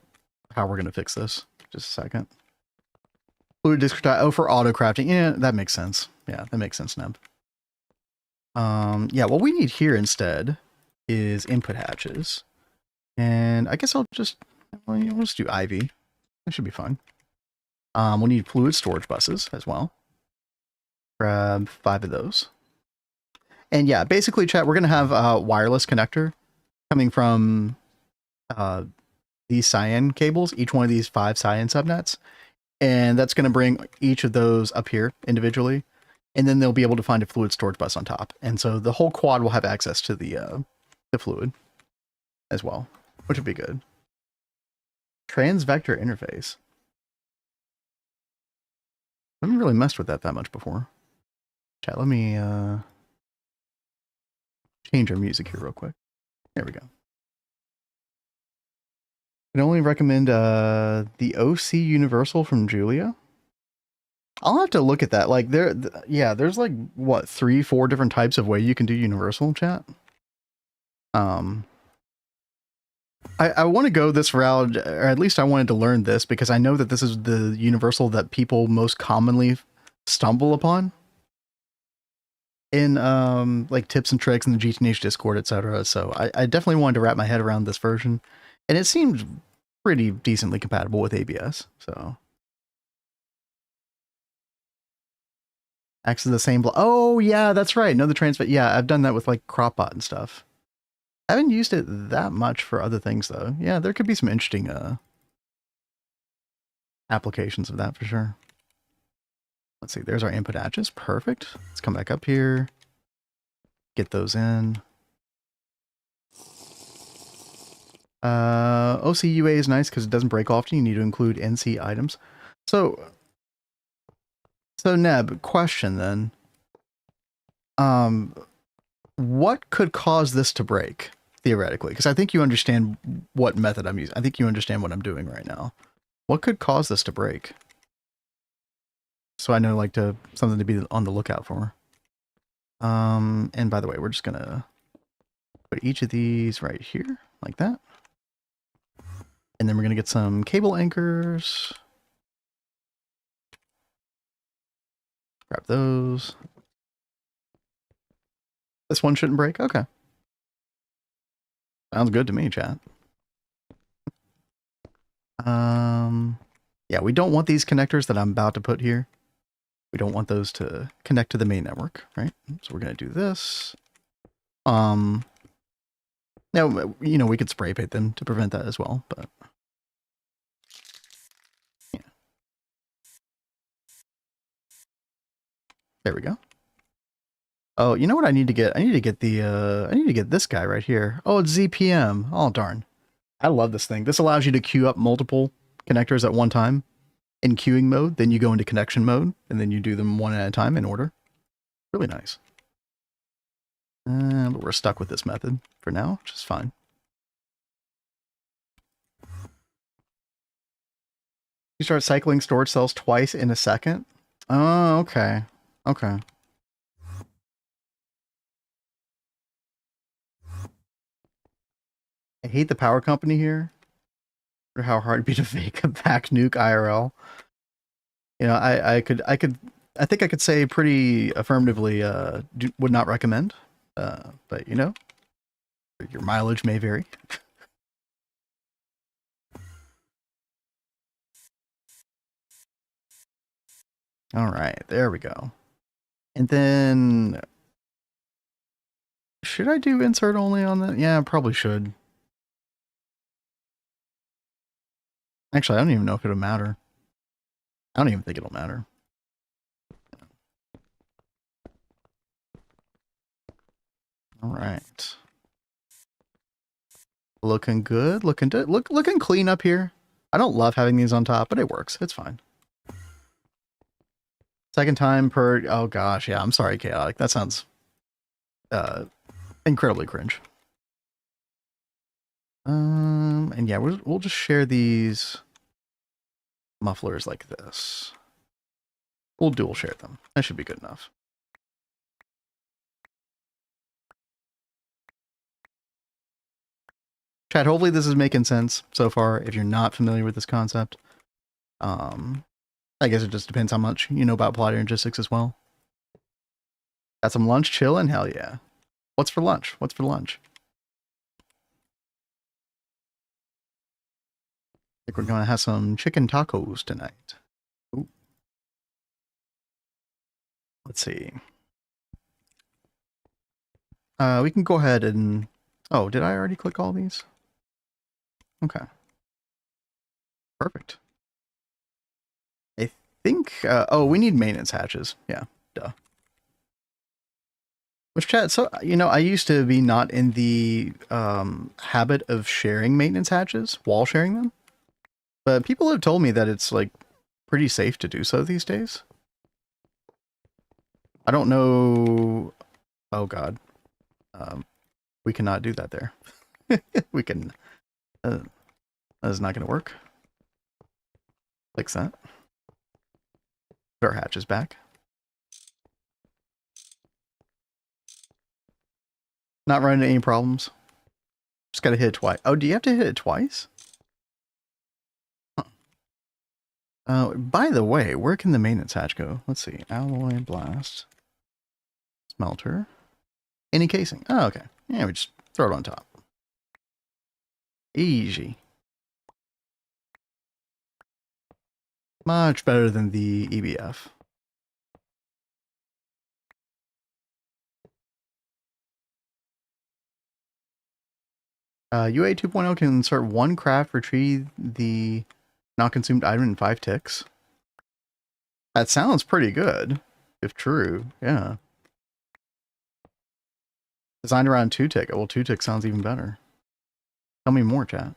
how we're going to fix this. Just a second. Fluid discretized. Oh, for auto crafting. Yeah, that makes sense. Yeah, that makes sense, Neb. Yeah, what we need here instead is input hatches. And I guess I'll just, well, we'll just do Ivy. That should be fun. We'll need fluid storage buses as well. Grab 5 of those. And yeah, basically, chat, we're going to have a wireless connector coming from these cyan cables, each one of these 5 cyan subnets. And that's going to bring each of those up here individually. And then they'll be able to find a fluid storage bus on top. And so the whole quad will have access to the fluid as well, which would be good. Trans-vector interface. I haven't really messed with that much before. Chat, let me change our music here real quick. There we go. I can only recommend the OC Universal from Julia. I'll have to look at that. Like yeah, there's like what 3-4 different types of way you can do Universal, chat. I want to go this route, or at least I wanted to learn this because I know that this is the Universal that people most commonly stumble upon in like tips and tricks in the GTNH Discord, etc. So I definitely wanted to wrap my head around this version, and it seemed pretty decently compatible with ABS. So acts as the same block. Oh yeah, that's right. No, the transfer. Yeah, I've done that with like Cropbot and stuff. I haven't used it that much for other things though. Yeah, there could be some interesting applications of that for sure. Let's see, there's our input hatches. Perfect. Let's come back up here. Get those in. OCUA is nice because it doesn't break often. You need to include NC items. So Neb, question then. What could cause this to break, theoretically? Because I think you understand what method I'm using. I think you understand what I'm doing right now. What could cause this to break? So I know, like, something to be on the lookout for. And by the way, we're just gonna put each of these right here, like that. And then we're gonna get some cable anchors. Grab those. This one shouldn't break? Okay. Sounds good to me, chat. Yeah, we don't want these connectors that I'm about to put here. We don't want those to connect to the main network, right? So we're going to do this. Now, you know, we could spray paint them to prevent that as well, but yeah. There we go. Oh, you know what I need to get? I need to get this guy right here. Oh, it's ZPM. Oh, darn. I love this thing. This allows you to queue up multiple connectors at one time in queuing mode. Then you go into connection mode, and then you do them one at a time in order. Really nice. But we're stuck with this method for now, which is fine. You start cycling storage cells twice in a second? Oh, okay. Okay. I hate the power company here. Or how hard it'd be to fake a back nuke IRL. You know, I think I could say pretty affirmatively would not recommend. But you know, your mileage may vary. All right, there we go. And then should I do insert only on that? Yeah, I probably should. Actually, I don't even know if it'll matter. I don't even think it'll matter. All right. Looking good. Looking clean up here. I don't love having these on top, but it works. It's fine. Second time per... Oh gosh, yeah. I'm sorry, Chaotic. That sounds incredibly cringe. And yeah, we'll just share these mufflers like this. We'll dual share them. That should be good enough. Chat, hopefully this is making sense so far. If you're not familiar with this concept, I guess it just depends how much you know about applied energistics as well. Got some lunch chilling? Hell yeah. What's for lunch? What's for lunch? I think we're going to have some chicken tacos tonight. Ooh. Let's see. We can go ahead and... Oh, did I already click all these? Okay. Perfect. I think... oh, we need maintenance hatches. Yeah, duh. Which, chat, so, you know, I used to be not in the habit of sharing maintenance hatches, wall sharing them. But people have told me that it's, like, pretty safe to do so these days. I don't know... Oh, God. We cannot do that there. We can... that is not going to work. Fix that. Put our hatches back. Not running into any problems. Just got to hit it twice. Oh, do you have to hit it twice? By the way, where can the maintenance hatch go? Let's see. Alloy, blast, smelter, any casing. Oh, okay. Yeah, we just throw it on top. Easy. Much better than the EBF. UA 2.0 can insert one craft, retrieve the not consumed item in 5 ticks. That sounds pretty good, if true. Yeah. Designed around 2 tick. Well, 2 tick sounds even better. Tell me more, chat.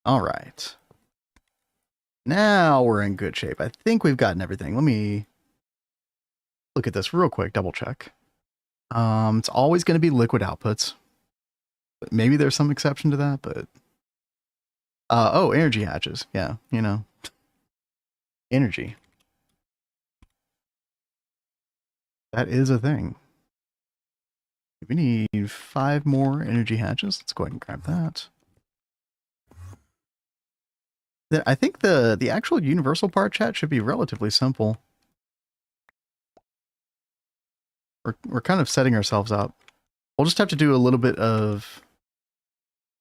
All right. Now we're in good shape. I think we've gotten everything. Let me look at this real quick, double check. It's always going to be liquid outputs. But maybe there's some exception to that, but... oh, energy hatches. Yeah, you know. Energy. That is a thing. We need 5 more energy hatches. Let's go ahead and grab that. I think the actual universal part, chat, should be relatively simple. We're kind of setting ourselves up. We'll just have to do a little bit of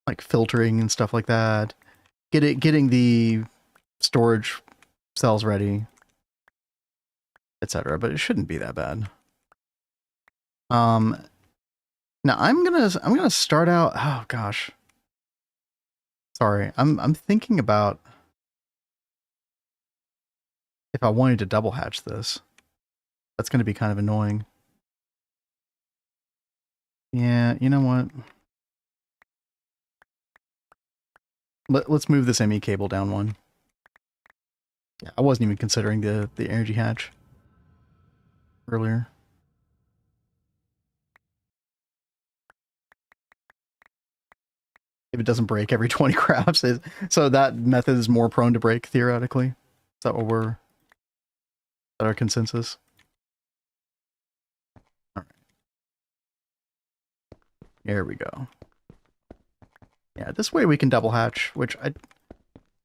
like filtering and stuff like that. Getting the storage cells ready, etc. But it shouldn't be that bad. Now I'm gonna start out. Oh gosh. Sorry, I'm thinking about if I wanted to double hatch this. That's gonna be kind of annoying. Yeah, you know what? Let's move this ME cable down one. Yeah, I wasn't even considering the energy hatch earlier. If it doesn't break every 20 crafts, so that method is more prone to break theoretically. Is that what we're... Is that our consensus? All right. There we go. Yeah, this way we can double hatch, which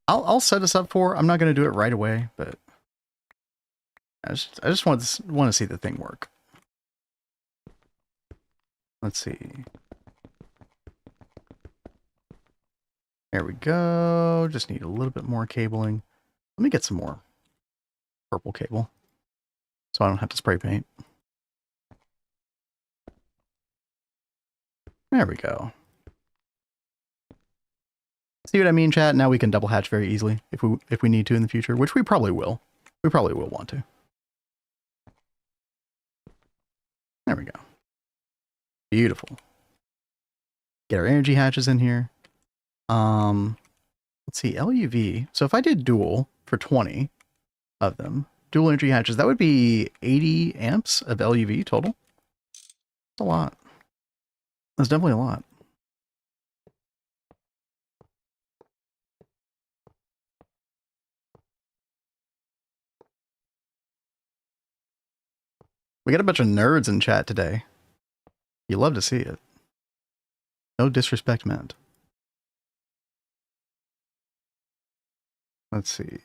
I'll set us up for. I'm not going to do it right away, but I just want to see the thing work. Let's see. There we go. Just need a little bit more cabling. Let me get some more purple cable so I don't have to spray paint. There we go. See what I mean, chat? Now we can double hatch very easily if we need to in the future, which we probably will. We probably will want to. There we go. Beautiful. Get our energy hatches in here. Let's see, LUV. So if I did dual for 20 of them, dual energy hatches, that would be 80 amps of LUV total. a lot. That's definitely a lot. We got a bunch of nerds in chat today. You love to see it. No disrespect meant. Let's see.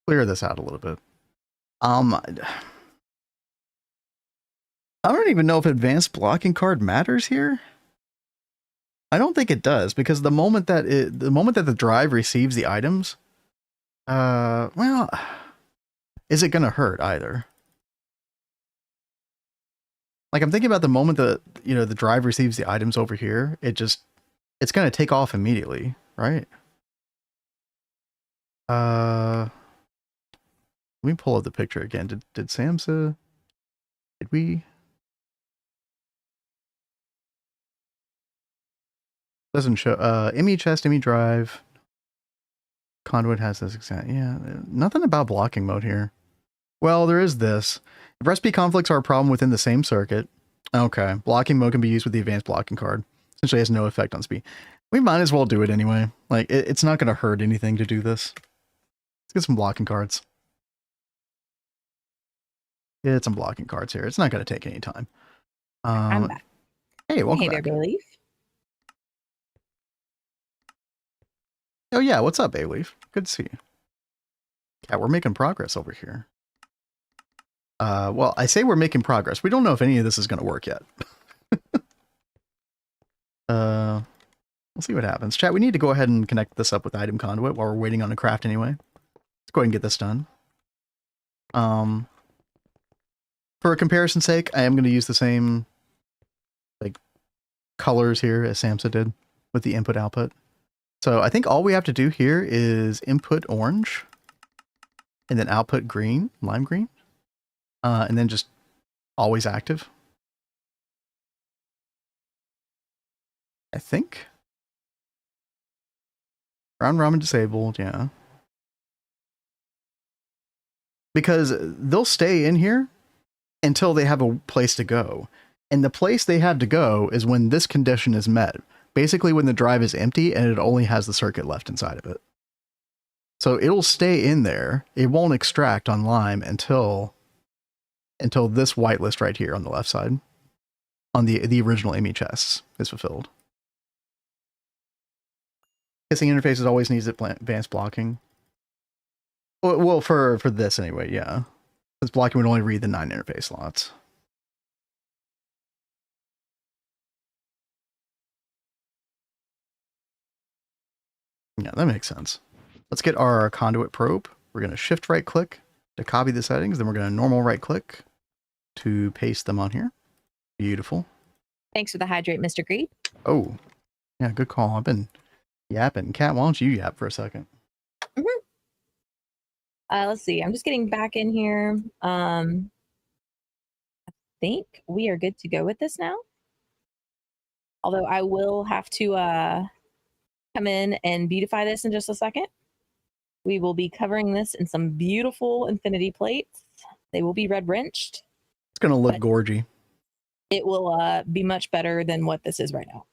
Clear this out a little bit. I don't even know if advanced blocking card matters here. I don't think it does, because the moment that the drive receives the items, well, is it gonna hurt either? Like, I'm thinking about the moment that, you know, the drive receives the items over here, it's gonna take off immediately, right? Let me pull up the picture again. Did Samsa, did we? Doesn't show, ME chest, ME drive. Conduit has this exact, yeah, nothing about blocking mode here. Well, there is this. If recipe conflicts are a problem within the same circuit, okay, blocking mode can be used with the advanced blocking card. Essentially has no effect on speed. We might as well do it anyway. Like, it's not going to hurt anything to do this. Let's get some blocking cards. Get some blocking cards here. It's not going to take any time. I'm back. Hey, welcome back. back. Hey there, Bayleaf. Oh yeah, what's up, Bayleaf? Good to see you. Yeah, we're making progress over here. Well, I say we're making progress. We don't know if any of this is going to work yet. We'll see what happens. Chat, we need to go ahead and connect this up with item conduit while we're waiting on a craft anyway. Let's go ahead and get this done. For a comparison's sake, I am going to use the same, like, colors here as Samsa did with the input output. So I think all we have to do here is input orange and then output green, lime green, and then just always active. I think. Round ramen disabled, yeah. Because they'll stay in here until they have a place to go. And the place they have to go is when this condition is met. Basically when the drive is empty and it only has the circuit left inside of it. So it'll stay in there. It won't extract on lime until this whitelist right here on the left side, on the original ME chests, is fulfilled. Kissing interfaces always needs advanced blocking. Well, for this anyway, yeah. Because blocking would only read the 9 interface slots. Yeah, that makes sense. Let's get our conduit probe. We're going to shift right click to copy the settings. Then we're going to normal right click to paste them on here. Beautiful. Thanks for the hydrate, Mr. Greed. Oh, yeah, good call. I've been yapping. Kat, why don't you yap for a second? Let's see. I'm just getting back in here. I think we are good to go with this now. Although I will have to come in and beautify this in just a second. We will be covering this in some beautiful infinity plates. They will be red wrenched. It's going to look gorgy. It will be much better than what this is right now.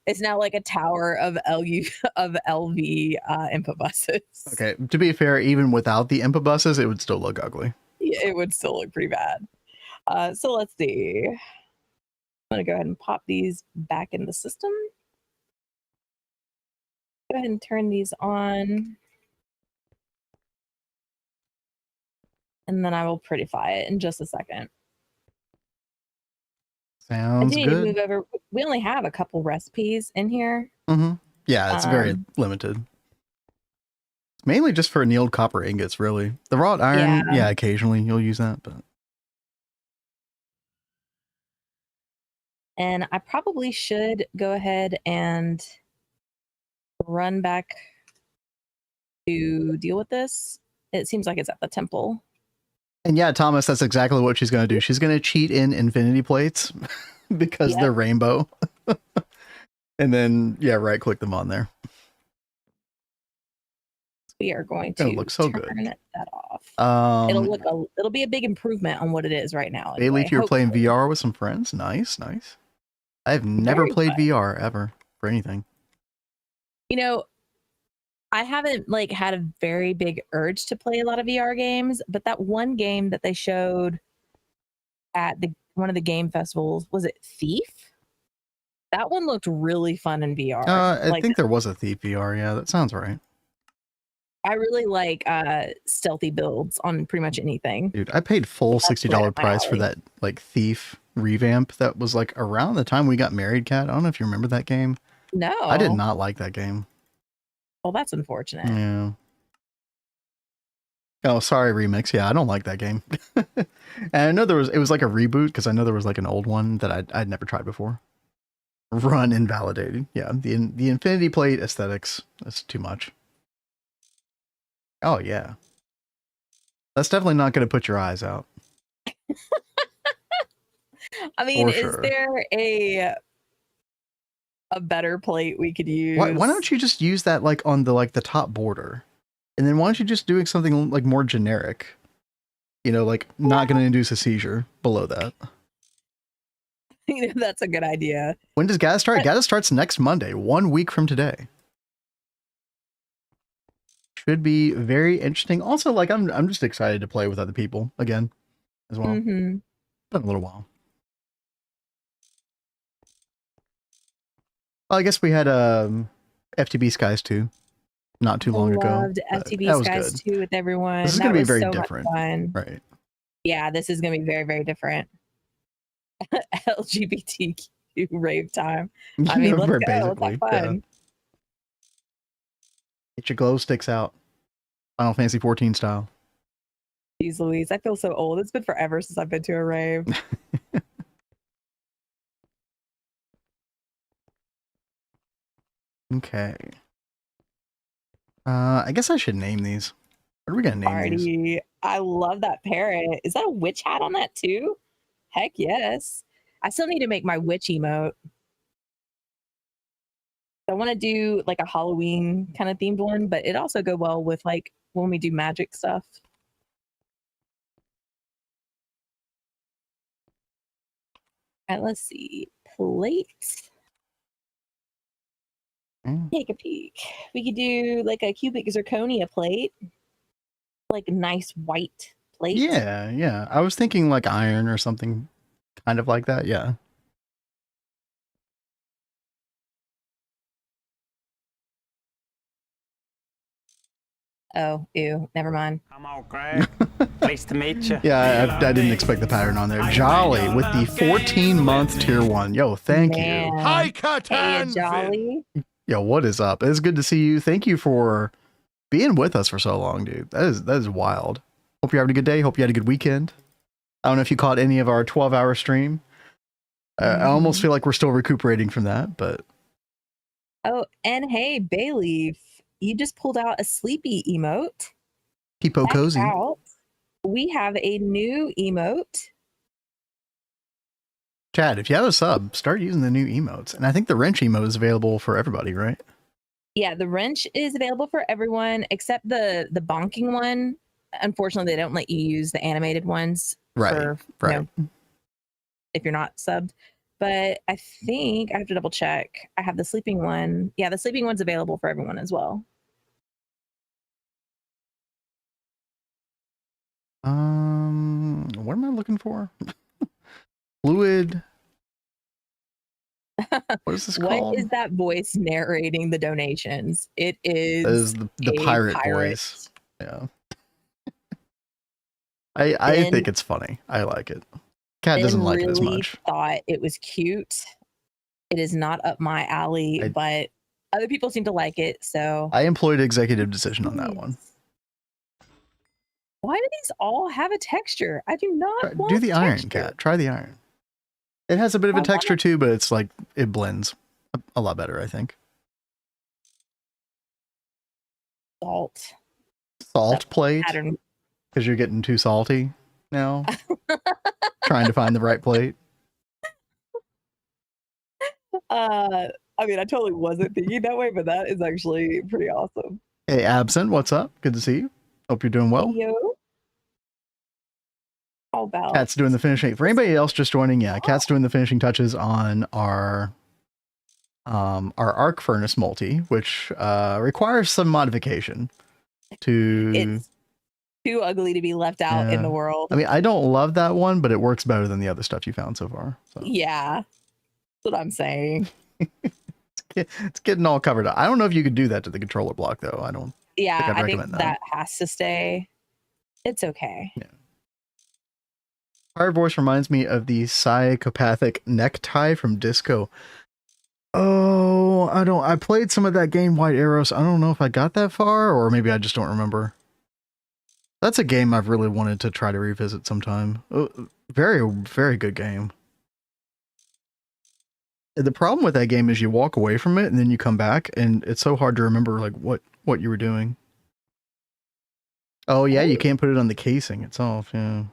It's now like a tower of LV input buses. Okay, to be fair, even without the input buses, it would still look ugly. Yeah, it would still look pretty bad. So let's see. I'm going to go ahead and pop these back in the system. Go ahead and turn these on. And then I will prettify it in just a second. Sounds I do good. need to move over. We only have a couple recipes in here. Mm-hmm. Yeah, it's very limited. It's mainly just for annealed copper ingots, really. The wrought iron, yeah, occasionally you'll use that, but. And I probably should go ahead and run back to deal with this. It seems like it's at the temple. And yeah, Thomas, that's exactly what she's going to do. She's going to cheat in infinity plates because they're rainbow. And then, yeah, right click them on there. We are going to look so turn good. that off. It'll It'll be a big improvement on what it is right now. Bailey, if you're playing VR with some friends, nice. I have never played VR ever for anything. You know, I haven't like had a very big urge to play a lot of VR games, but that one game that they showed at one of the game festivals, was it Thief? That one looked really fun in VR. I think there was a Thief VR. Yeah, that sounds right. I really like stealthy builds on pretty much anything. Dude, I paid full $60 price for that like Thief revamp that was like around the time we got married, Kat. I don't know if you remember that game. No. I did not like that game. Well, that's unfortunate. Yeah. Oh, sorry, Remix. Yeah, I don't like that game. And I know it was like a reboot because I know there was like an old one that I'd never tried before. Run invalidated. Yeah, the Infinity Plate aesthetics, that's too much. Oh, yeah. That's definitely not going to put your eyes out. I mean, is there a better plate we could use? Why don't you just use that like on the top border? And then why don't you just do something like more generic? You know, like not going to induce a seizure below that. That's a good idea. When does GATA start? GATA starts next Monday, 1 week from today. Should be very interesting. Also, like I'm just excited to play with other people again as well. Mm-hmm. Been a little while. Well, I guess we had FTB Skies 2 not too long ago. Loved FTB Skies 2 with everyone. This is going to be very different. Right. Yeah, this is going to be very, very different. LGBTQ rave time. I mean, let's go. Basically, let's have fun. Yeah. Get your glow sticks out. Final Fantasy 14 style. Jeez Louise, I feel so old. It's been forever since I've been to a rave. Okay. I guess I should name these. What are we gonna name these? I love that parrot. Is that a witch hat on that too? Heck yes. I still need to make my witch emote. I want to do like a Halloween kind of themed one, but it also go well with like when we do magic stuff. All right, let's see. Plate. Take a peek. We could do like a cubic zirconia plate, like nice white plate. Yeah. I was thinking like iron or something kind of like that. Yeah. Oh, ew. Never mind. I'm all Greg. Nice to meet you. Yeah, I didn't expect the pattern on there. Jolly with the 14-month tier 1. Yo, thank you. Hi, Catan. Hey, Jolly. Yo, what is up? It's good to see you. Thank you for being with us for so long, dude. That is wild. Hope you're having a good day. Hope you had a good weekend. I don't know if you caught any of our 12-hour stream. I almost feel like we're still recuperating from that, but. Oh, and hey, Bayleaf, you just pulled out a sleepy emote. Peepo Cozy. We have a new emote. Chad, if you have a sub, start using the new emotes. And I think the wrench emote is available for everybody, right? Yeah, the wrench is available for everyone except the bonking one. Unfortunately, they don't let you use the animated ones. Right. You know, if you're not subbed. But I think I have to double check. I have the sleeping one. Yeah, the sleeping one's available for everyone as well. What am I looking for? Fluid. What is this called? What is that voice narrating the donations? It is the pirate voice. Yeah. I think it's funny. I like it. Cat doesn't like it as much. Thought it was cute. It is not up my alley, but other people seem to like it. So I employed executive decision on that one. Why do these all have a texture? I do not want do the texture. Iron, Cat. Try the iron. It has a bit of a texture too, but it's like it blends a lot better, I think. Salt plate. Because you're getting too salty now. Trying to find the right plate. I mean, I totally wasn't thinking that way, but that is actually pretty awesome. Hey, Absent, what's up? Good to see you. Hope you're doing well. Yo. How about Cat's doing the finishing. For anybody else just joining, yeah, Cat's doing the finishing touches on our arc furnace multi, which requires some modification to. It's too ugly to be left out in the world. I mean, I don't love that one, but it works better than the other stuff you found so far. So. Yeah, that's what I'm saying. It's getting all covered up. I don't know if you could do that to the controller block, though. I don't. Yeah, I think recommend that has to stay. It's okay. Yeah. Fire voice reminds me of the psychopathic necktie from Disco. Oh, I played some of that game White Arrows. I don't know if I got that far, or maybe I just don't remember. That's a game I've really wanted to try to revisit sometime. Very, very good game. The problem with that game is you walk away from it and then you come back and it's so hard to remember like what you were doing. Oh yeah, you can't put it on the casing itself, yeah.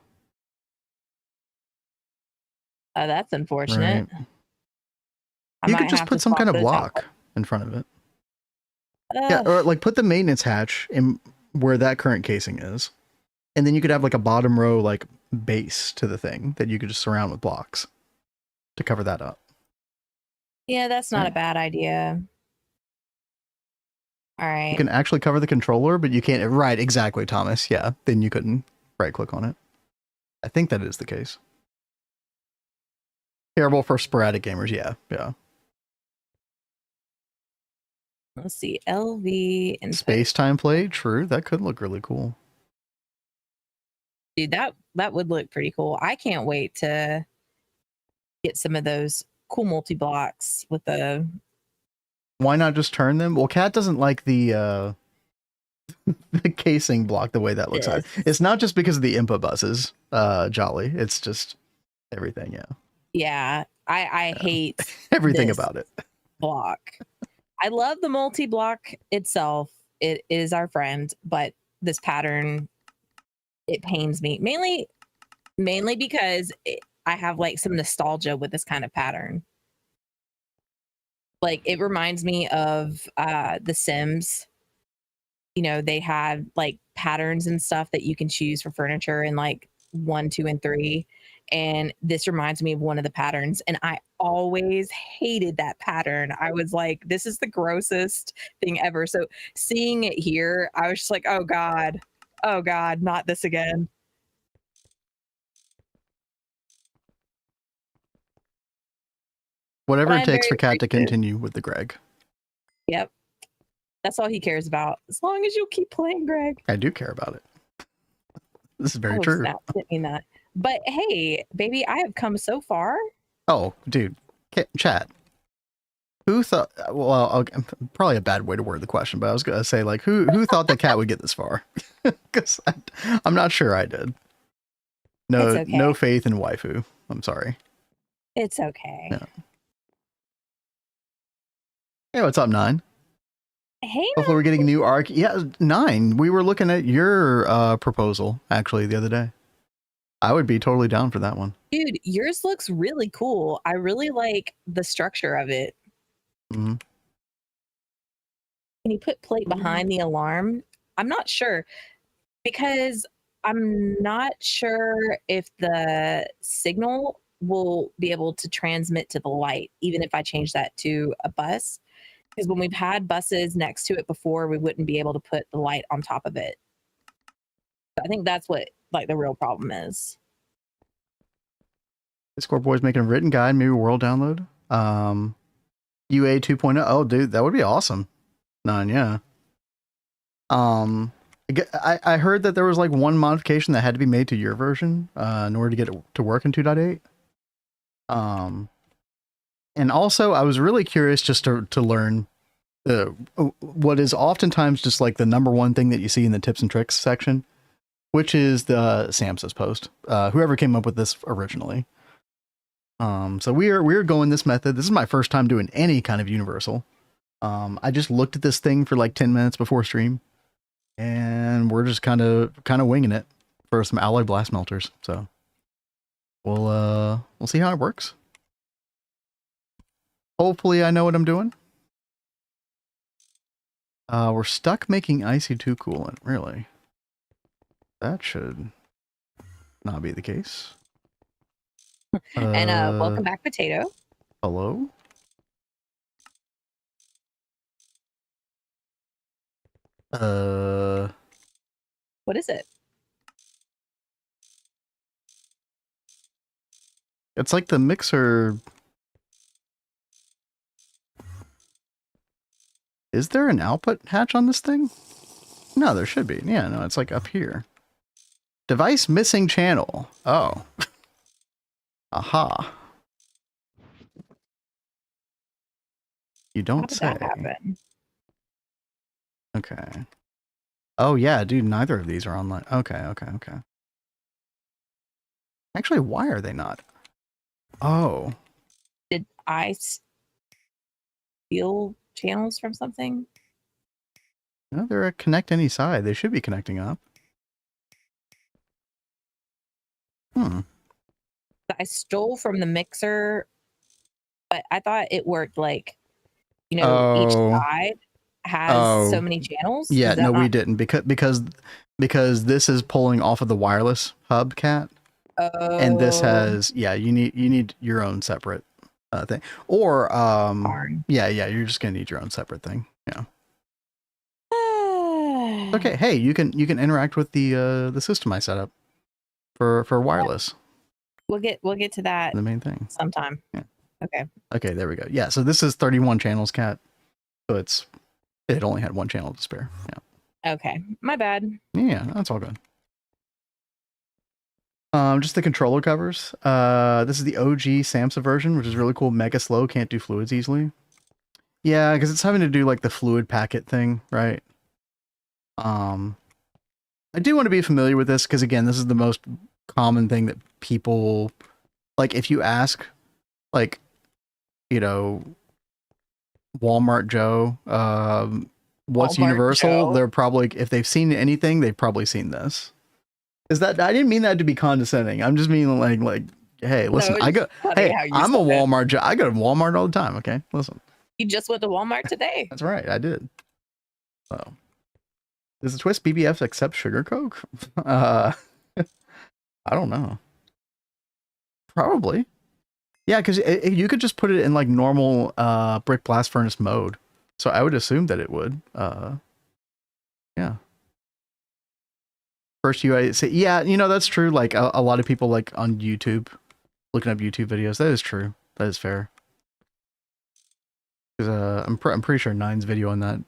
That's unfortunate. Right. You could just put some kind of block in front of it. Yeah, or like put the maintenance hatch in where that current casing is. And then you could have like a bottom row like base to the thing that you could just surround with blocks to cover that up. Yeah, that's not a bad idea. All right. You can actually cover the controller, but you can't. Right, exactly, Thomas. Yeah, then you couldn't right click on it. I think that is the case. Terrible for sporadic gamers. Yeah, yeah. Let's see, LV and Space-time play. True, that could look really cool. Dude, that would look pretty cool. I can't wait to get some of those cool multi-blocks with the. Why not just turn them? Well, Cat doesn't like the the casing block the way that looks like. It's not just because of the input buses, Jolly. It's just everything, yeah. Yeah, I hate everything about it. Block. I love the multi-block itself. It is our friend, but this pattern, it pains me mainly because I have like some nostalgia with this kind of pattern. Like it reminds me of The Sims. You know, they had like patterns and stuff that you can choose for furniture in like 1, 2, and 3. And this reminds me of one of the patterns. And I always hated that pattern. I was like, this is the grossest thing ever. So seeing it here, I was just like, oh God, not this again. Whatever it takes for Cat to continue with the Greg. Yep. That's all he cares about. As long as you keep playing, Greg. I do care about it. This is very true. Snap. Didn't mean that. But hey, baby, I have come so far. Oh, dude. Chat. Who thought, well, probably a bad way to word the question, but I was going to say, like, who thought that Cat would get this far? Because I'm not sure I did. No faith in waifu. I'm sorry. It's okay. Yeah. Hey, what's up, 9? Hey, hopefully we're getting a new arc. Yeah, 9. We were looking at your proposal, actually, the other day. I would be totally down for that one. Dude, yours looks really cool. I really like the structure of it. Mm-hmm. Can you put plate behind the alarm? I'm not sure because I'm not sure if the signal will be able to transmit to the light, even if I change that to a bus. Because when we've had buses next to it before, we wouldn't be able to put the light on top of it. I think that's what like the real problem is. Discord boys making a written guide, maybe world download. UA 2.0. Oh, dude, that would be awesome. 9, yeah. I heard that there was like one modification that had to be made to your version in order to get it to work in 2.8. And also, I was really curious just to learn what is oftentimes just like the number one thing that you see in the tips and tricks section, which is the Samsa's post. Whoever came up with this originally. So we're going this method. This is my first time doing any kind of universal. I just looked at this thing for like 10 minutes before stream, and we're just kind of winging it for some alloy blast melters. So we'll see how it works. Hopefully I know what I'm doing. We're stuck making IC2 coolant, really. That should not be the case. And welcome back, Potato. Hello? What is it? It's like the mixer. Is there an output hatch on this thing? No, there should be. Yeah, no, it's like up here. Device missing channel. Oh. Aha. You don't How did say. that happen? Okay. Oh yeah, dude, neither of these are online. Okay. Actually, why are they not? Oh. Did I steal channels from something? No, they're at connect any side. They should be connecting up. I stole from the mixer, but I thought it worked like, you know, each side has so many channels. Yeah, no, we didn't because this is pulling off of the wireless hub, Cat. Oh. And this has you need your own separate thing. Or yeah, you're just gonna need your own separate thing. Yeah. Okay, hey, you can interact with the system I set up for wireless. We'll get to that. The main thing. Sometime. Yeah. Okay. Okay, there we go. Yeah, so this is 31 channels, Cat. So it only had one channel to spare. Yeah. Okay. My bad. Yeah, that's all good. Just the controller covers. This is the OG SAMHSA version, which is really cool. Mega slow, can't do fluids easily. Yeah, because it's having to do like the fluid packet thing, right? I do want to be familiar with this because again, this is the most common thing that people like. If you ask, like, you know, Walmart Joe, what's Walmart universal? Joe. They're probably, if they've seen anything, they've probably seen this. Is that, I didn't mean that to be condescending. I'm just meaning like, hey, listen, I'm a Walmart Joe. I go to Walmart all the time. Okay, listen. You just went to Walmart today. That's right, I did. So, does the Twist BBF accept sugar Coke? I don't know. Probably. Yeah, because you could just put it in like normal brick blast furnace mode. So I would assume that it would. Yeah. First UI say, yeah, you know, that's true. Like a lot of people like on YouTube, looking up YouTube videos. That is true. That is fair. Because I'm pretty sure Nine's video on that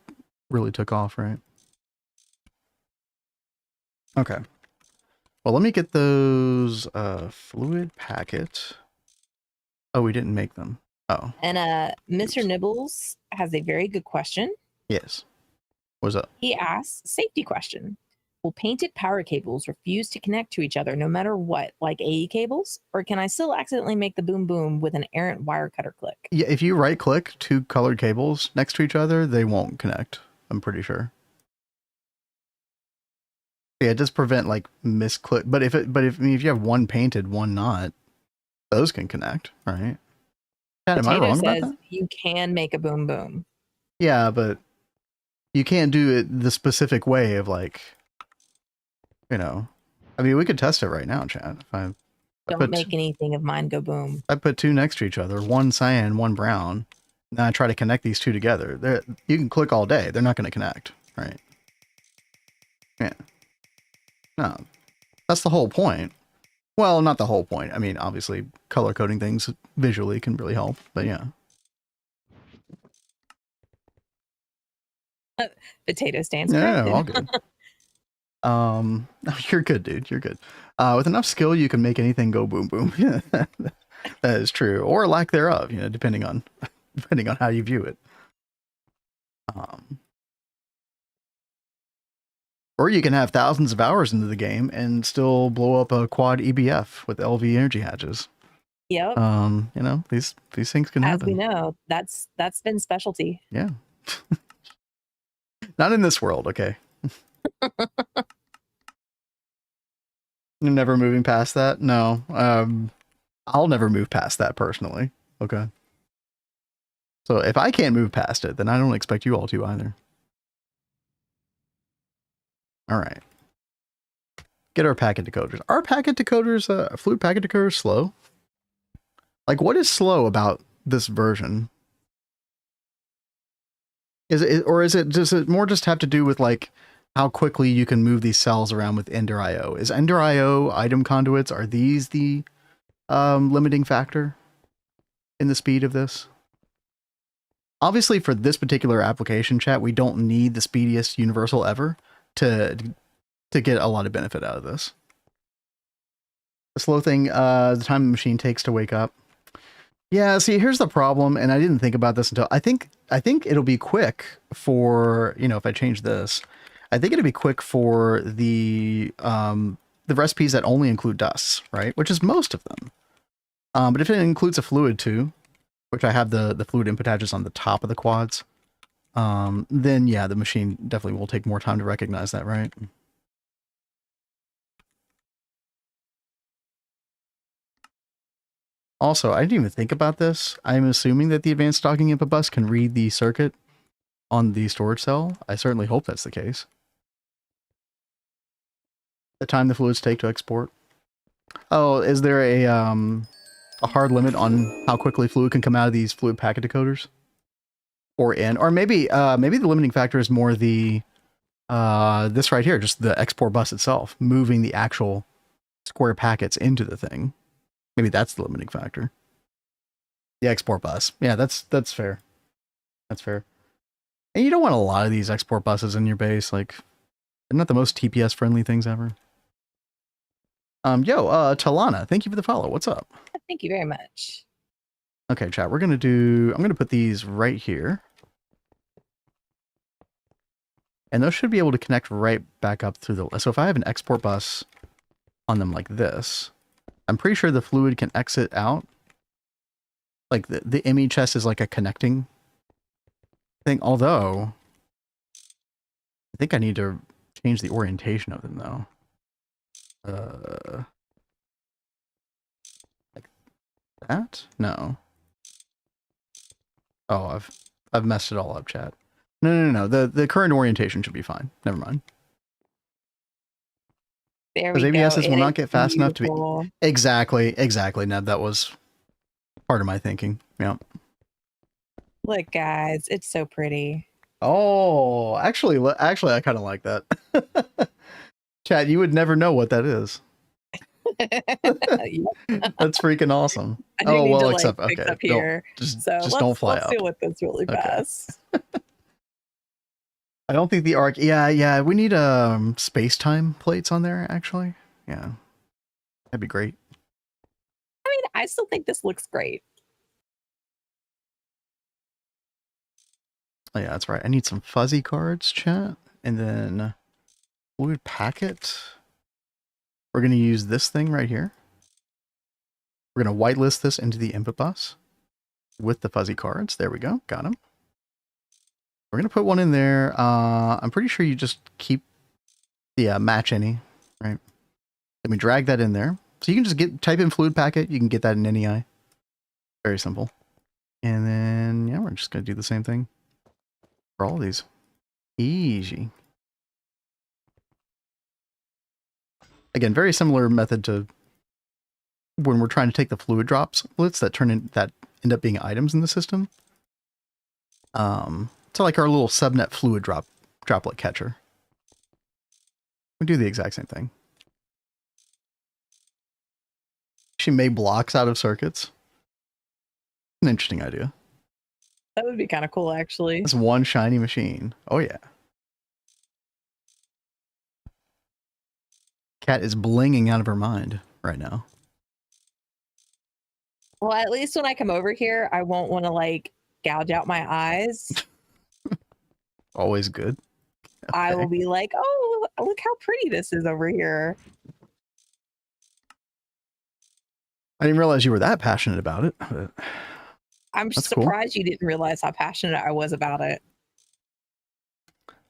really took off, right? Okay. Well, let me get those fluid packet. Oh, we didn't make them. Oh. And Mr. Nibbles has a very good question. Yes. What's up? He asks, safety question. Will painted power cables refuse to connect to each other no matter what, like AE cables? Or can I still accidentally make the boom boom with an errant wire cutter click? Yeah, if you right click two colored cables next to each other, they won't connect. I'm pretty sure. Yeah, it does prevent like misclick. But if you have one painted, one not, those can connect, right? Cat, am I wrong about that? You can make a boom boom. Yeah, but you can't do it the specific way of like, you know. I mean, we could test it right now, chat. Don't make anything of mine go boom. I put two next to each other, one cyan, one brown. And I try to connect these two together. You can click all day. They're not going to connect, right? Yeah. No, that's the whole point. Well, not the whole point. I mean, obviously, color coding things visually can really help, but yeah. Potato stands. Yeah, all good. You're good, dude. You're good. With enough skill, you can make anything go boom boom. Yeah, that is true, or lack thereof. You know, depending on how you view it. Or you can have thousands of hours into the game and still blow up a quad EBF with LV energy hatches. Yep. You know, these things can happen. As we know, that's been specialty. Yeah. Not in this world, okay. You're never moving past that? No. I'll never move past that personally. Okay. So if I can't move past it, then I don't expect you all to either. All right. Get our packet decoders. Are packet decoders, fluid packet decoders slow? Like, what is slow about this version? Does it more just have to do with like how quickly you can move these cells around with Ender IO? Is Ender IO item conduits, are these the limiting factor in the speed of this? Obviously, for this particular application, chat, we don't need the speediest universal ever to get a lot of benefit out of this. The slow thing, the time the machine takes to wake up. Yeah, see, here's the problem, and I didn't think about this until I think it'll be quick for, you know, if I change this, I think it'll be quick for the recipes that only include dusts, right? Which is most of them. But if it includes a fluid too, which I have the fluid input hatches on the top of the quads, then yeah, the machine definitely will take more time to recognize that, right? Also, I didn't even think about this. I'm assuming that the advanced docking input bus can read the circuit on the storage cell. I certainly hope that's the case. The time the fluids take to export. Oh, is there a hard limit on how quickly fluid can come out of these fluid packet decoders? Or maybe maybe the limiting factor is more the this right here, just the export bus itself, moving the actual square packets into the thing. Maybe that's the limiting factor. The export bus. Yeah, that's fair. That's fair. And you don't want a lot of these export buses in your base. Like, they're not the most TPS friendly things ever. Talana, thank you for the follow. What's up? Thank you very much. Okay, chat, I'm going to put these right here. And those should be able to connect right back up through the... So if I have an export bus on them like this, I'm pretty sure the fluid can exit out. Like the ME chest is like a connecting thing. Although, I think I need to change the orientation of them though. Like that? No. Oh, I've messed it all up, chat. No. The current orientation should be fine. Never mind. Because ABSs will not get fast enough to be... Exactly. No, that was part of my thinking. Yeah. Look, guys, it's so pretty. Oh, actually, I kind of like that. Chat, you would never know what that is. That's freaking awesome. Oh, well, except, okay. Up here. Just don't fly up. Let's deal with this really fast. I don't think the arc... Yeah, we need space-time plates on there, actually. Yeah. That'd be great. I mean, I still think this looks great. Oh, yeah, that's right. I need some fuzzy cards, chat. And then fluid packet. We're going to use this thing right here. We're going to whitelist this into the input bus with the fuzzy cards. There we go. Got them. We're going to put one in there. I'm pretty sure you just keep the match any, right? Let me drag that in there. So you can just type in fluid packet. You can get that in any eye. Very simple. And then, yeah, we're just going to do the same thing for all of these. Easy. Again, very similar method to when we're trying to take the fluid droplets that end up being items in the system. So like our little subnet fluid droplet catcher. We do the exact same thing. She made blocks out of circuits. An interesting idea. That would be kind of cool, actually. It's one shiny machine. Oh yeah. Cat is blinging out of her mind right now. Well, at least when I come over here, I won't want to like gouge out my eyes. Always good. Okay. I will be like, oh, look how pretty this is over here. I didn't realize you were that passionate about it. But I'm surprised you didn't realize how passionate I was about it.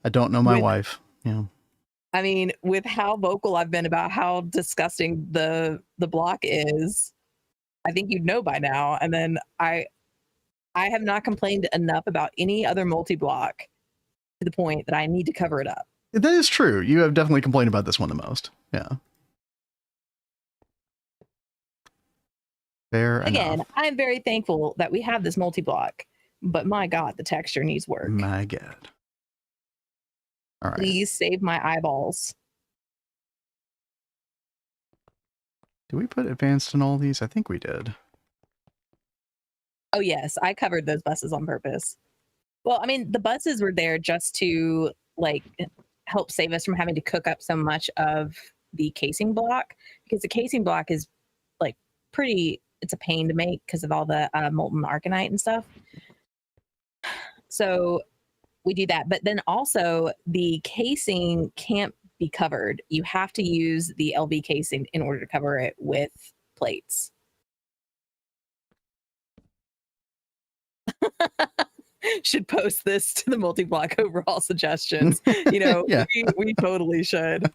I don't know my wife. Yeah. I mean, with how vocal I've been about how disgusting the block is, I think you'd know by now. And then I have not complained enough about any other multi-block to the point that I need to cover it up. That is true. You have definitely complained about this one the most. Yeah. Fair Again, enough. I'm very thankful that we have this multi-block, but my God, the texture needs work. My God. All right. Please save my eyeballs. Do we put advanced in all these? I think we did. Oh yes, I covered those buses on purpose. Well, I mean, the buses were there just to like help save us from having to cook up so much of the casing block, because the casing block is like pretty, it's a pain to make because of all the molten arcanite and stuff. So we do that, but then also the casing can't be covered. You have to use the LV casing in order to cover it with plates. Should post this to the multi-block overall suggestions. You know, Yeah. we totally should.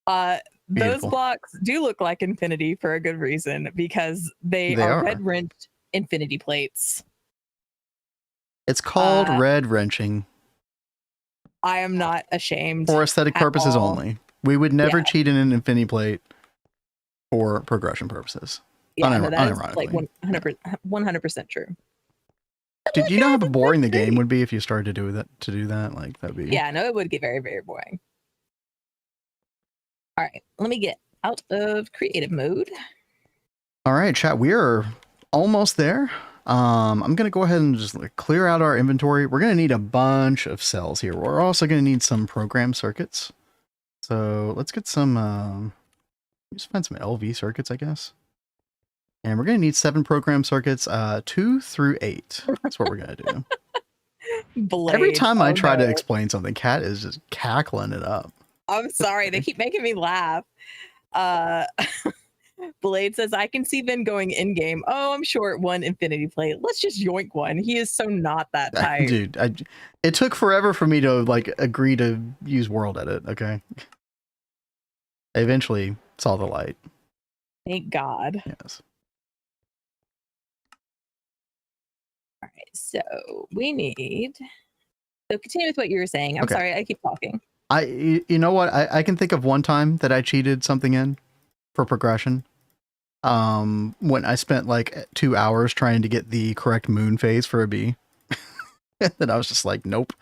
Those Beautiful. blocks do look like infinity for a good reason, because they are red wrenched infinity plates. It's called red wrenching. I am not ashamed. For aesthetic purposes all. only. We would never cheat in an infinity plate for progression purposes. Yeah, no, that is unironically. like 100% true. Did you know how boring the game would be if you started to do that? Like that'd be. Yeah, no, it would get very, very boring. All right, let me get out of creative mode. All right, chat. We are almost there. I'm gonna go ahead and just clear out our inventory. We're gonna need a bunch of cells here. We're also gonna need some program circuits. So let's get some. Just find some LV circuits, I guess. And we're gonna need 7 program circuits, 2 through 8. That's what we're gonna do. Blade. Every time I try to explain something, Kat is just cackling it up. I'm sorry, they keep making me laugh. Blade says, I can see Vin going in game. Oh, I'm short 1 infinity plate. Let's just yoink one. He is so not that type. Dude, it took forever for me to like agree to use world edit, okay? I eventually saw the light. Thank God. Yes. All right, so we need. So continue with what you were saying. I'm sorry, I keep talking. You know what? I can think of one time that I cheated something in for progression. When I spent like 2 hours trying to get the correct moon phase for a bee. Then I was just like, nope,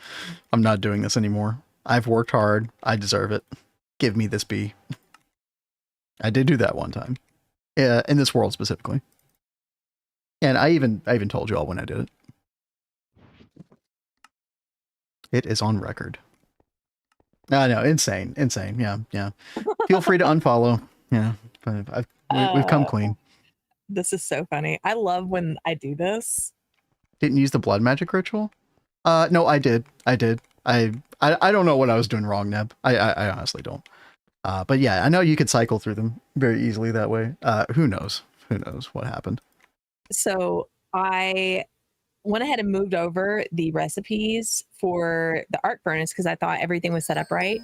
I'm not doing this anymore. I've worked hard. I deserve it. Give me this bee. I did do that one time. In this world specifically. And I even told you all when I did it. It is on record. No, insane. Yeah. Feel free to unfollow. Yeah, but we've come clean. This is so funny. I love when I do this. Didn't use the blood magic ritual? No, I did. I don't know what I was doing wrong, Neb. I honestly don't. But yeah, I know you could cycle through them very easily that way. Who knows? Who knows what happened? So I went ahead and moved over the recipes for the arc furnace because I thought everything was set up right.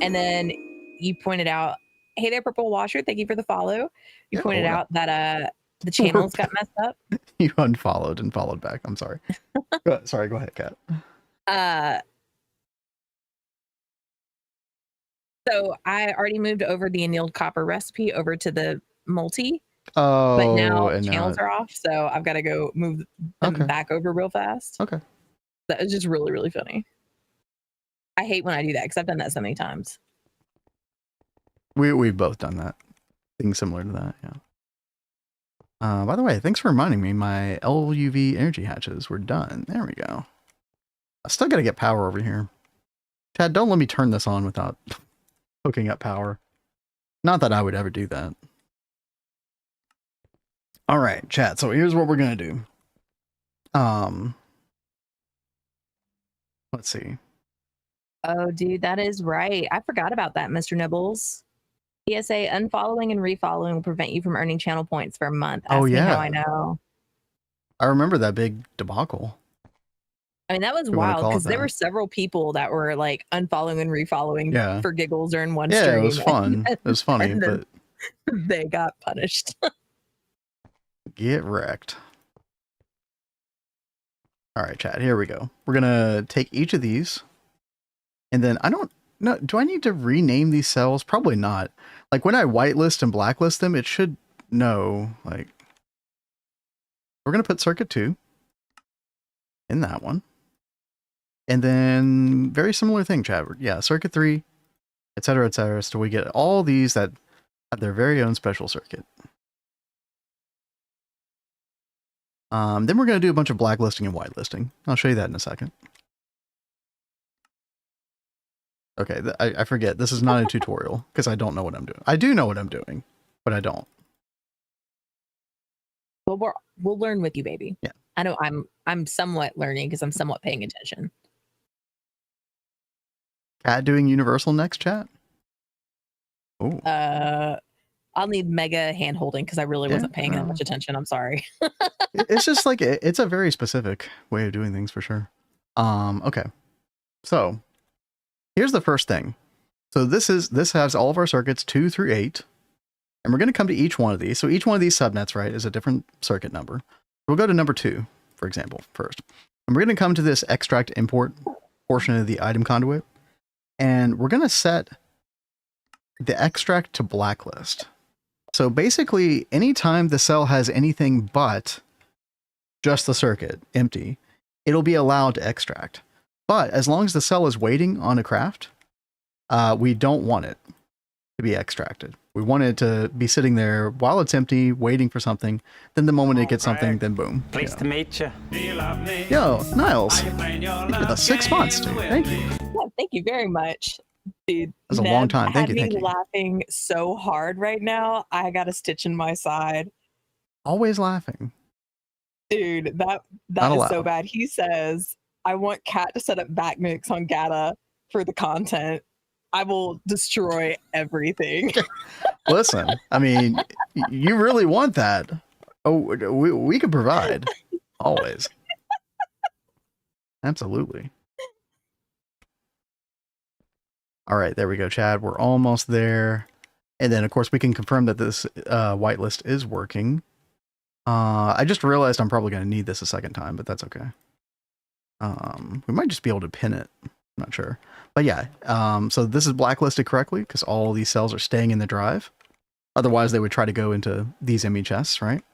And then you pointed out, hey there, Purple Washer, thank you for the follow. You pointed out that the channels got messed up. You unfollowed and followed back. I'm sorry. Sorry, go ahead, Kat. So I already moved over the annealed copper recipe over to the multi. Oh, but now channels are off, so I've got to go move them back over real fast. Okay. That was just really, really funny. I hate when I do that because I've done that so many times. We've both done that. Things similar to that, yeah. By the way, thanks for reminding me. My LUV energy hatches were done. There we go. I still got to get power over here. Chad, don't let me turn this on without hooking up power. Not that I would ever do that. All right, chat. So here's what we're going to do. Let's see. Oh, dude, that is right. I forgot about that, Mr. Nibbles. PSA, unfollowing and refollowing will prevent you from earning channel points for a month. Ask me how I know. I remember that big debacle. I mean, that was wild because there were several people that were like unfollowing and refollowing for giggles during one stream. Yeah, it was fun. It was funny, but they got punished. Get wrecked. All right, chat, here we go. We're going to take each of these. And then I don't no, do I need to rename these cells? Probably not. Like when I whitelist and blacklist them, it should know, like, we're going to put circuit 2 in that one. And then very similar thing, Chad. Yeah, circuit 3, et cetera, so we get all these that have their very own special circuit. Then we're going to do a bunch of blacklisting and whitelisting. I'll show you that in a second. Okay, I forget. This is not a tutorial because I don't know what I'm doing. I do know what I'm doing, but I don't. Well, we'll learn with you, baby. Yeah. I know I'm somewhat learning because I'm somewhat paying attention. Cat doing universal next, chat? Oh. I'll need mega hand holding because I really wasn't paying that much attention. I'm sorry. It's just like it's a very specific way of doing things for sure. Okay. So here's the first thing. So this has all of our circuits 2 through 8. And we're going to come to each one of these. So each one of these subnets, right, is a different circuit number. We'll go to number 2, for example, first. And we're going to come to this extract import portion of the item conduit. And we're going to set the extract to blacklist. So basically, anytime the cell has anything but just the circuit empty, it'll be allowed to extract. But as long as the cell is waiting on a craft, we don't want it to be extracted. We want it to be sitting there while it's empty, waiting for something. Then the moment it gets something, then boom. Pleased to meet you. Yo, Niles, for the 6 months, dude. Thank you. Yeah, thank you very much, dude. That's a long time. Thank you. Thank you. Laughing so hard right now. I got a stitch in my side. Always laughing. Dude, that is so bad. He says, I want Cat to set up backmix on Gata for the content. I will destroy everything. Listen, I mean, you really want that. Oh, we could provide. Always. Absolutely. All right, there we go, Chad. We're almost there. And then, of course, we can confirm that this whitelist is working. I just realized I'm probably going to need this a second time, but that's okay. We might just be able to pin it. I'm not sure. But yeah, so this is blacklisted correctly because all these cells are staying in the drive. Otherwise, they would try to go into these ME chests, right?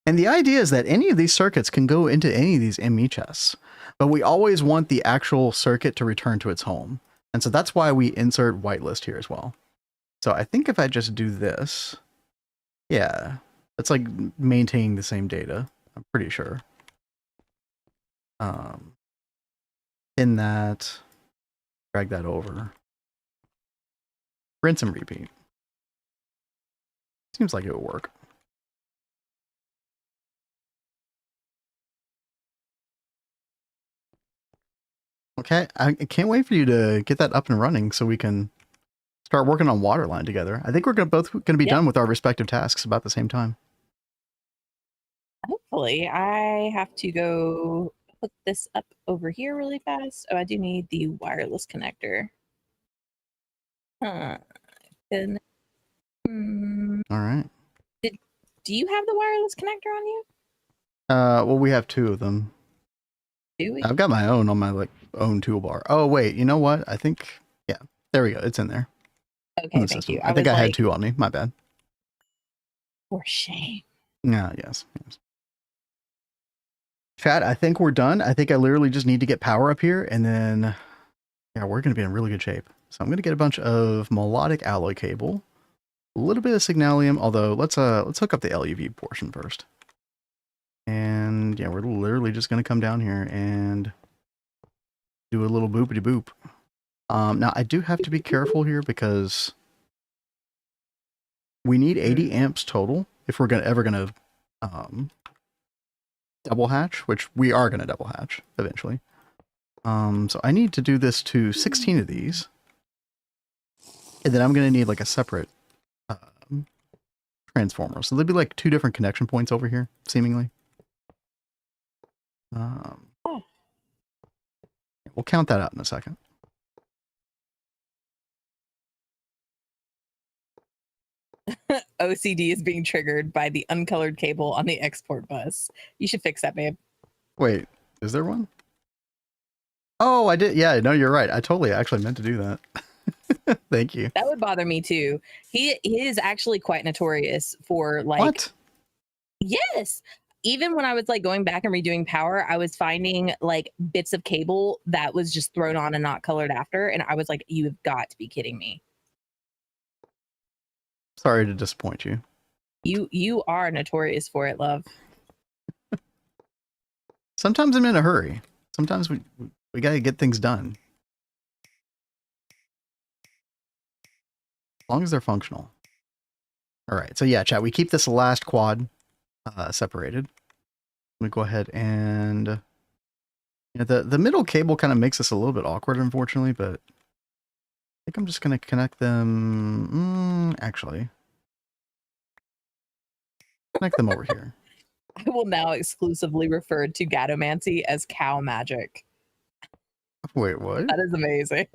And the idea is that any of these circuits can go into any of these ME chests, but we always want the actual circuit to return to its home. And so that's why we insert whitelist here as well. So I think if I just do this, yeah, it's like maintaining the same data. I'm pretty sure. In that, drag that over. Rinse and repeat. Seems like it would work. Okay, I can't wait for you to get that up and running so we can start working on Waterline together. I think we're both going to be done with our respective tasks about the same time. Hopefully. I have to go hook this up over here really fast. Oh, I do need the wireless connector. All right. Do you have the wireless connector on you? Well, we have 2 of them. Do we? I've got my own on my own toolbar. Oh wait, you know what? I think there we go. It's in there. Okay, thank you. I think I had 2 on me. My bad. For shame. Yeah. Yes. Chat, I think we're done. I think I literally just need to get power up here, and then we're going to be in really good shape. So I'm going to get a bunch of melodic alloy cable, a little bit of signalium. Although let's hook up the LUV portion first. And yeah, we're literally just going to come down here and do a little boopity boop. Now I do have to be careful here because we need 80 amps total if we're ever going to double hatch, which we are going to double hatch eventually. So I need to do this to 16 of these. And then I'm going to need like a separate transformer. So there'll be like 2 different connection points over here, seemingly. We'll count that out in a second. OCD is being triggered by the uncolored cable on the export bus. You should fix that, babe. Wait, is there one? Oh, I did. Yeah, no, you're right. I totally actually meant to do that. Thank you. That would bother me too. He is actually quite notorious for like What? Yes. Even when I was like going back and redoing power, I was finding like bits of cable that was just thrown on and not colored after. And I was like, you have got to be kidding me. Sorry to disappoint you. You are notorious for it, love. Sometimes I'm in a hurry. Sometimes we got to get things done. As long as they're functional. All right. So yeah, chat, we keep this last quad separated. Let me go ahead and the middle cable kind of makes this a little bit awkward, unfortunately, but I think I'm just going to connect them. Actually, connect them over here. I will now exclusively refer to Gatomancy as cow magic. Wait, what? That is amazing.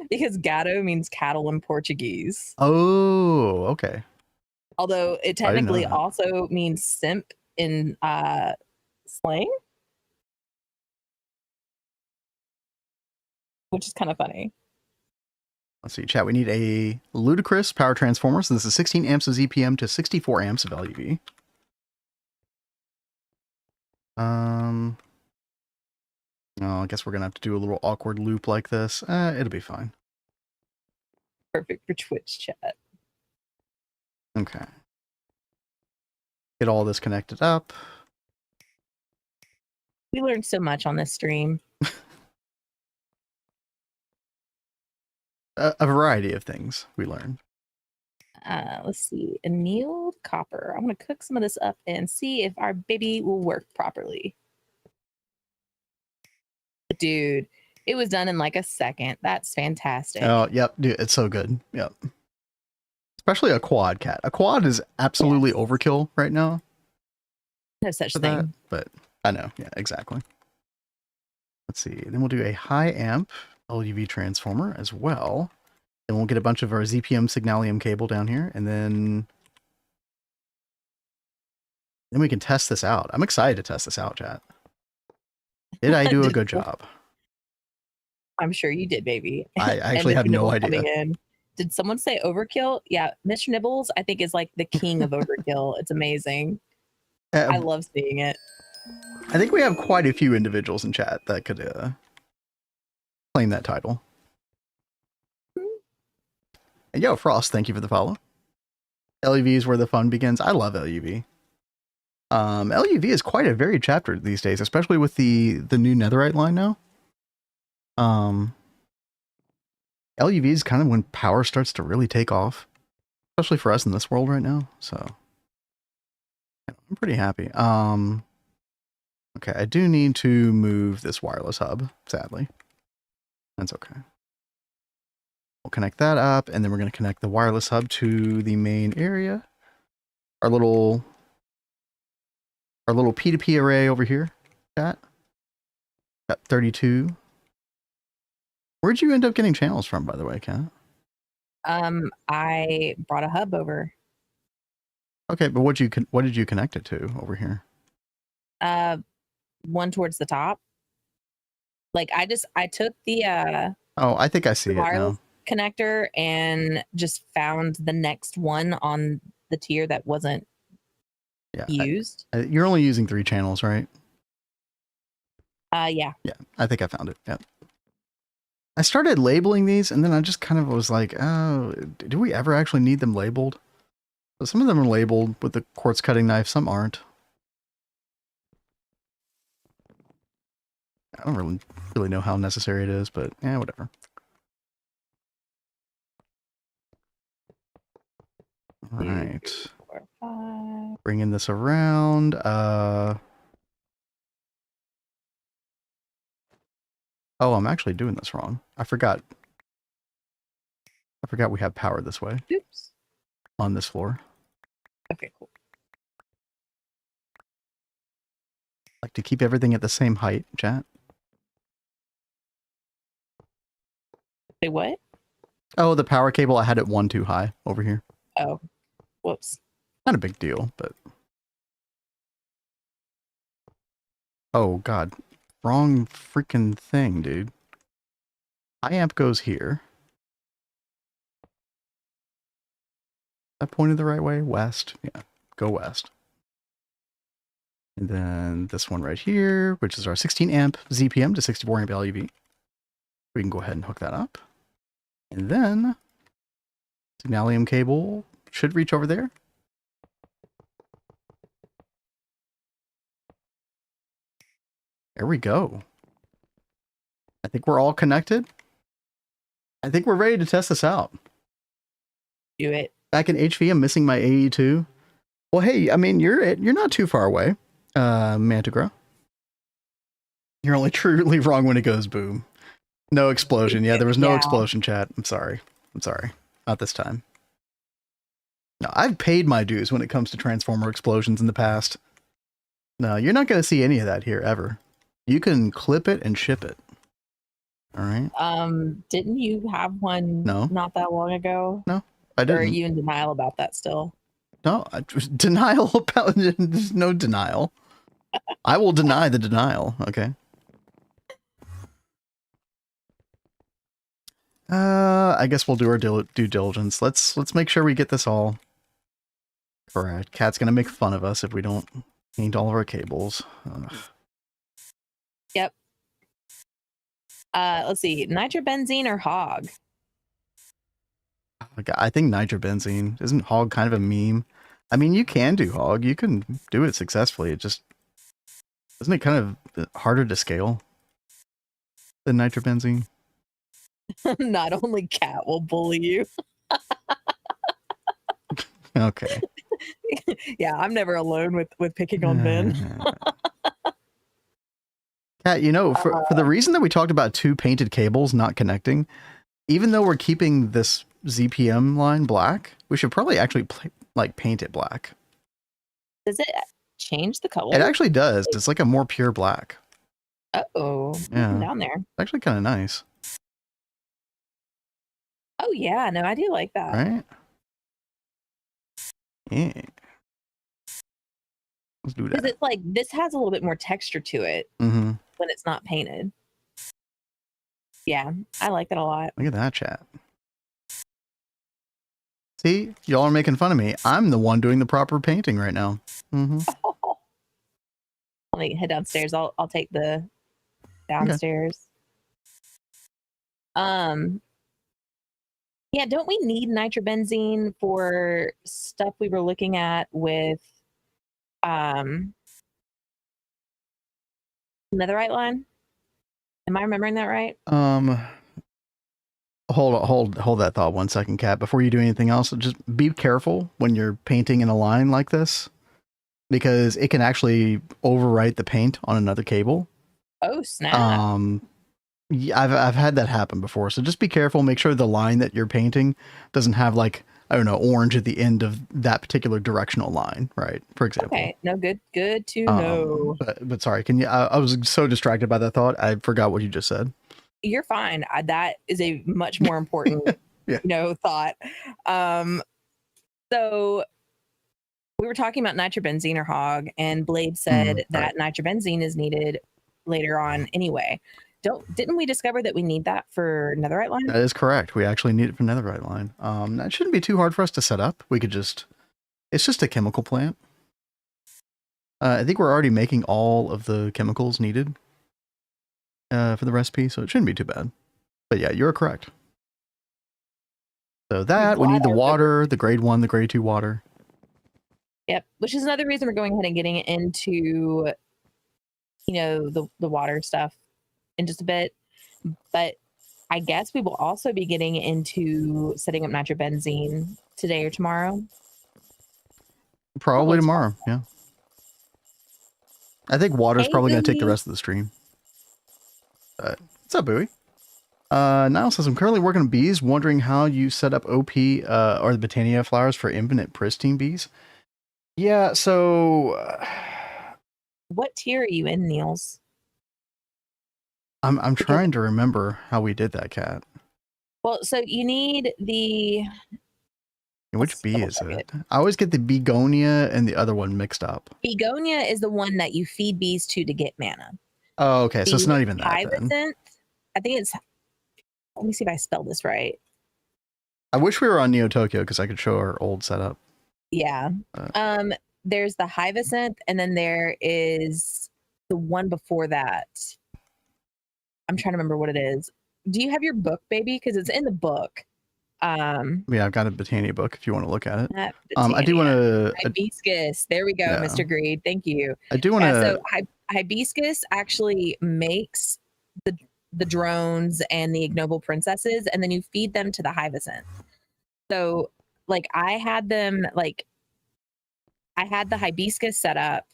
Because gato means cattle in Portuguese. Oh, okay. Although it technically also means simp in slang. Which is kind of funny. Let's see, chat. We need a ludicrous power transformer. So this is 16 amps of ZPM to 64 amps of LuV. Oh, I guess we're gonna have to do a little awkward loop like this. It'll be fine. Perfect for Twitch chat. Okay. Get all this connected up. We learned so much on this stream. A variety of things we learned. Let's see. Annealed copper. I'm going to cook some of this up and see if our baby will work properly. Dude, it was done in like a second. That's fantastic. Oh, yep. Dude, it's so good. Yep. Especially a quad, cat. A quad is absolutely overkill right now. No such for thing. that, but I know. Yeah, exactly. Let's see. Then we'll do a high amp LuV transformer as well. Then we'll get a bunch of our ZPM Signalium cable down here, and then we can test this out. I'm excited to test this out, chat. Did I do a good job? I'm sure you did, baby. I actually have no idea. Did someone say overkill? Yeah, Mr. Nibbles, I think, is like the king of overkill. It's amazing. I love seeing it. I think we have quite a few individuals in chat that could claim that title. And yo, Frost, thank you for the follow. LuV is where the fun begins. I love LuV. LuV is quite a varied chapter these days, especially with the new Netherite line now. LuV is kind of when power starts to really take off, especially for us in this world right now. So I'm pretty happy. Okay, I do need to move this wireless hub, sadly. That's okay. We'll connect that up, and then we're going to connect the wireless hub to the main area. Our little P2P array over here, chat. Got 32. Where'd you end up getting channels from, by the way, Kat? I brought a hub over. Okay, but what did you connect it to over here? One towards the top. Like I took the oh, I think I see it now. Connector and just found the next one on the tier that wasn't used. You're only using 3 channels, right? Yeah. Yeah, I think I found it. Yeah. I started labeling these, and then I just kind of was like, oh, do we ever actually need them labeled? So some of them are labeled with the quartz cutting knife, some aren't. I don't really know how necessary it is, but yeah, whatever. All right. 2, 3, 4, 5. Bringing this around. Oh, I'm actually doing this wrong. I forgot we have power this way. Oops. On this floor. Okay, cool. Like to keep everything at the same height, chat. Say what? Oh, the power cable, I had it 1 too high over here. Oh, whoops. Not a big deal, but... Oh, God. Wrong freaking thing, dude. High amp goes here. That pointed the right way? West. Yeah, go west. And then this one right here, which is our 16 amp ZPM to 64 amp LUV. We can go ahead and hook that up. And then signalium cable should reach over there. There we go. I think we're all connected. I think we're ready to test this out. Do it. Back in HV, I'm missing my AE2. Well, hey, I mean, you're not too far away, Mantigra. You're only truly wrong when it goes boom. No explosion. Yeah, there was no explosion, chat. I'm sorry. Not this time. No, I've paid my dues when it comes to Transformer explosions in the past. No, you're not going to see any of that here, ever. You can clip it and ship it. All right. Didn't you have one not that long ago? No, I didn't. Or are you in denial about that still? No, denial about there's no denial. I will deny the denial. Okay. I guess we'll do our due diligence. Let's make sure we get this all correct. Cat's gonna make fun of us if we don't paint all of our cables. Ugh. Yep. Let's see, nitrobenzene or hog? I think nitrobenzene. Isn't hog kind of a meme? I mean, you can do hog. You can do it successfully. It just isn't it kind of harder to scale than nitrobenzene? Not only Cat will bully you. Okay. Yeah, I'm never alone with picking on Ben. Cat, you know, for the reason that we talked about two painted cables not connecting, even though we're keeping this ZPM line black, we should probably actually paint it black. Does it change the color? It actually does. It's like a more pure black. Oh, yeah, down there. It's actually kind of nice. Oh yeah, no, I do like that. Right? Yeah. Let's do that. Because it's like this has a little bit more texture to it when it's not painted. Yeah, I like that a lot. Look at that, chat. See, y'all are making fun of me. I'm the one doing the proper painting right now. Let me head downstairs. I'll take the downstairs. Okay. Yeah, don't we need nitrobenzene for stuff we were looking at with Netherite Line? Am I remembering that right? Hold that thought 1 second, Kat. Before you do anything else, just be careful when you're painting in a line like this, because it can actually overwrite the paint on another cable. Oh snap! Yeah, I've had that happen before, so just be careful. Make sure the line that you're painting doesn't have, like, I don't know, orange at the end of that particular directional line, right? For example. Okay, no, good to know. But sorry, can you? I was so distracted by that thought, I forgot what you just said. You're fine. That is a much more important, thought. So we were talking about nitrobenzene or hog, and Blade said that nitrobenzene is needed later on anyway. Didn't we discover that we need that for Netherite Line? That is correct. We actually need it for Netherite Line. That shouldn't be too hard for us to set up. We could it's just a chemical plant. I think we're already making all of the chemicals needed for the recipe, so it shouldn't be too bad. But yeah, you're correct. So that, we need the water, the grade 1, the grade 2 water. Yep, which is another reason we're going ahead and getting into, the water stuff in just a bit. But I guess we will also be getting into setting up nitrobenzene today or tomorrow. Probably tomorrow, yeah. I think water's probably going to take the rest of the stream. What's up, Bowie? Niall says, I'm currently working on bees, wondering how you set up OP or the Botania flowers for infinite pristine bees. Yeah, so... what tier are you in, Niels? I'm trying to remember how we did that, Cat. Well, so you need the... Which bee is it? I always get the begonia and the other one mixed up. Begonia is the one that you feed bees to get mana. Oh, okay. So it's not even that then. I think it's... Let me see if I spelled this right. I wish we were on Neo Tokyo because I could show our old setup. Yeah. There's the Hyacinth, and then there is the one before that. I'm trying to remember what it is. Do you have your book, baby? Because it's in the book. Yeah, I've got a Botania book if you want to look at it. Botania. I do want to. Hibiscus. There we go, Yeah. Mr. Greed. Thank you. I do want to. So Hibiscus actually makes the drones and the ignoble princesses, and then you feed them to the Hyacinth. So, like, I had the Hibiscus set up,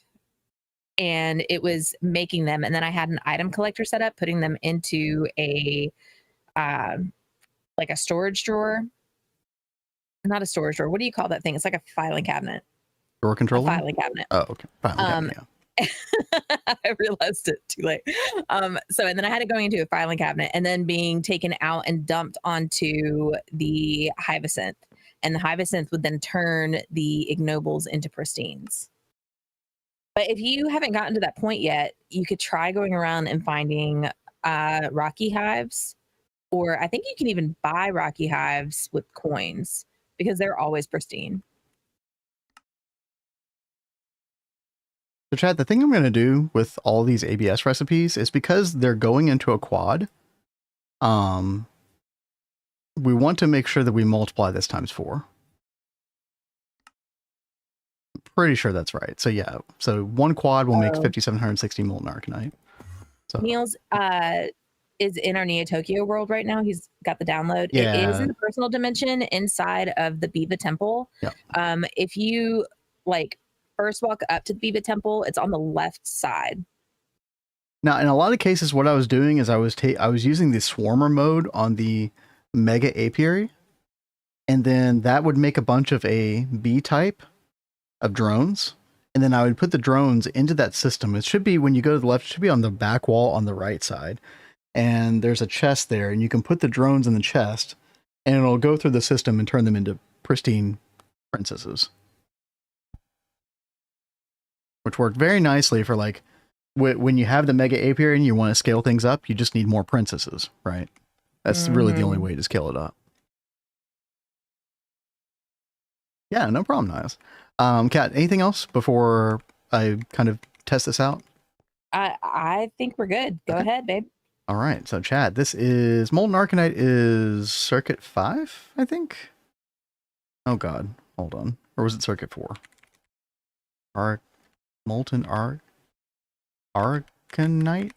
and it was making them, and then I had an item collector set up, putting them into a like a storage drawer. Not a storage drawer. What do you call that thing? It's like a filing cabinet. Drawer controller? A filing cabinet. Oh, okay. Filing cabinet, yeah. I realized it too late. So, and then I had it going into a filing cabinet and then being taken out and dumped onto the Hyacinth. And the Hyacinth would then turn the ignobles into pristines. But if you haven't gotten to that point yet, you could try going around and finding rocky hives. Or I think you can even buy rocky hives with coins because they're always pristine. So Chad, the thing I'm going to do with all these ABS recipes is because they're going into a quad, we want to make sure that we multiply this times 4. I'm pretty sure that's right. So yeah, so one quad will make 5,760 molten arcanite. So Niels is in our Neo Tokyo world right now. He's got the download. Yeah. It is in the personal dimension inside of the Biva Temple. Yep. If you like first walk up to the Biva Temple, it's on the left side. Now, in a lot of cases, what I was doing is I was using the swarmer mode on the mega apiary, and then that would make a bunch of A B type of drones, and then I would put the drones into that system. It should be, when you go to the left, it should be on the back wall on the right side, and there's a chest there, and you can put the drones in the chest, and it'll go through the system and turn them into pristine princesses, which worked very nicely for like when you have the mega apiary and you want to scale things up, you just need more princesses, right? That's really the only way to scale it up. Yeah, no problem, Niles. Kat, anything else before I kind of test this out? I think we're good. Go ahead, babe. All right, so Chad, this is Molten Arcanite is circuit 5, I think. Oh God, hold on. Or was it circuit 4? Molten Arcanite?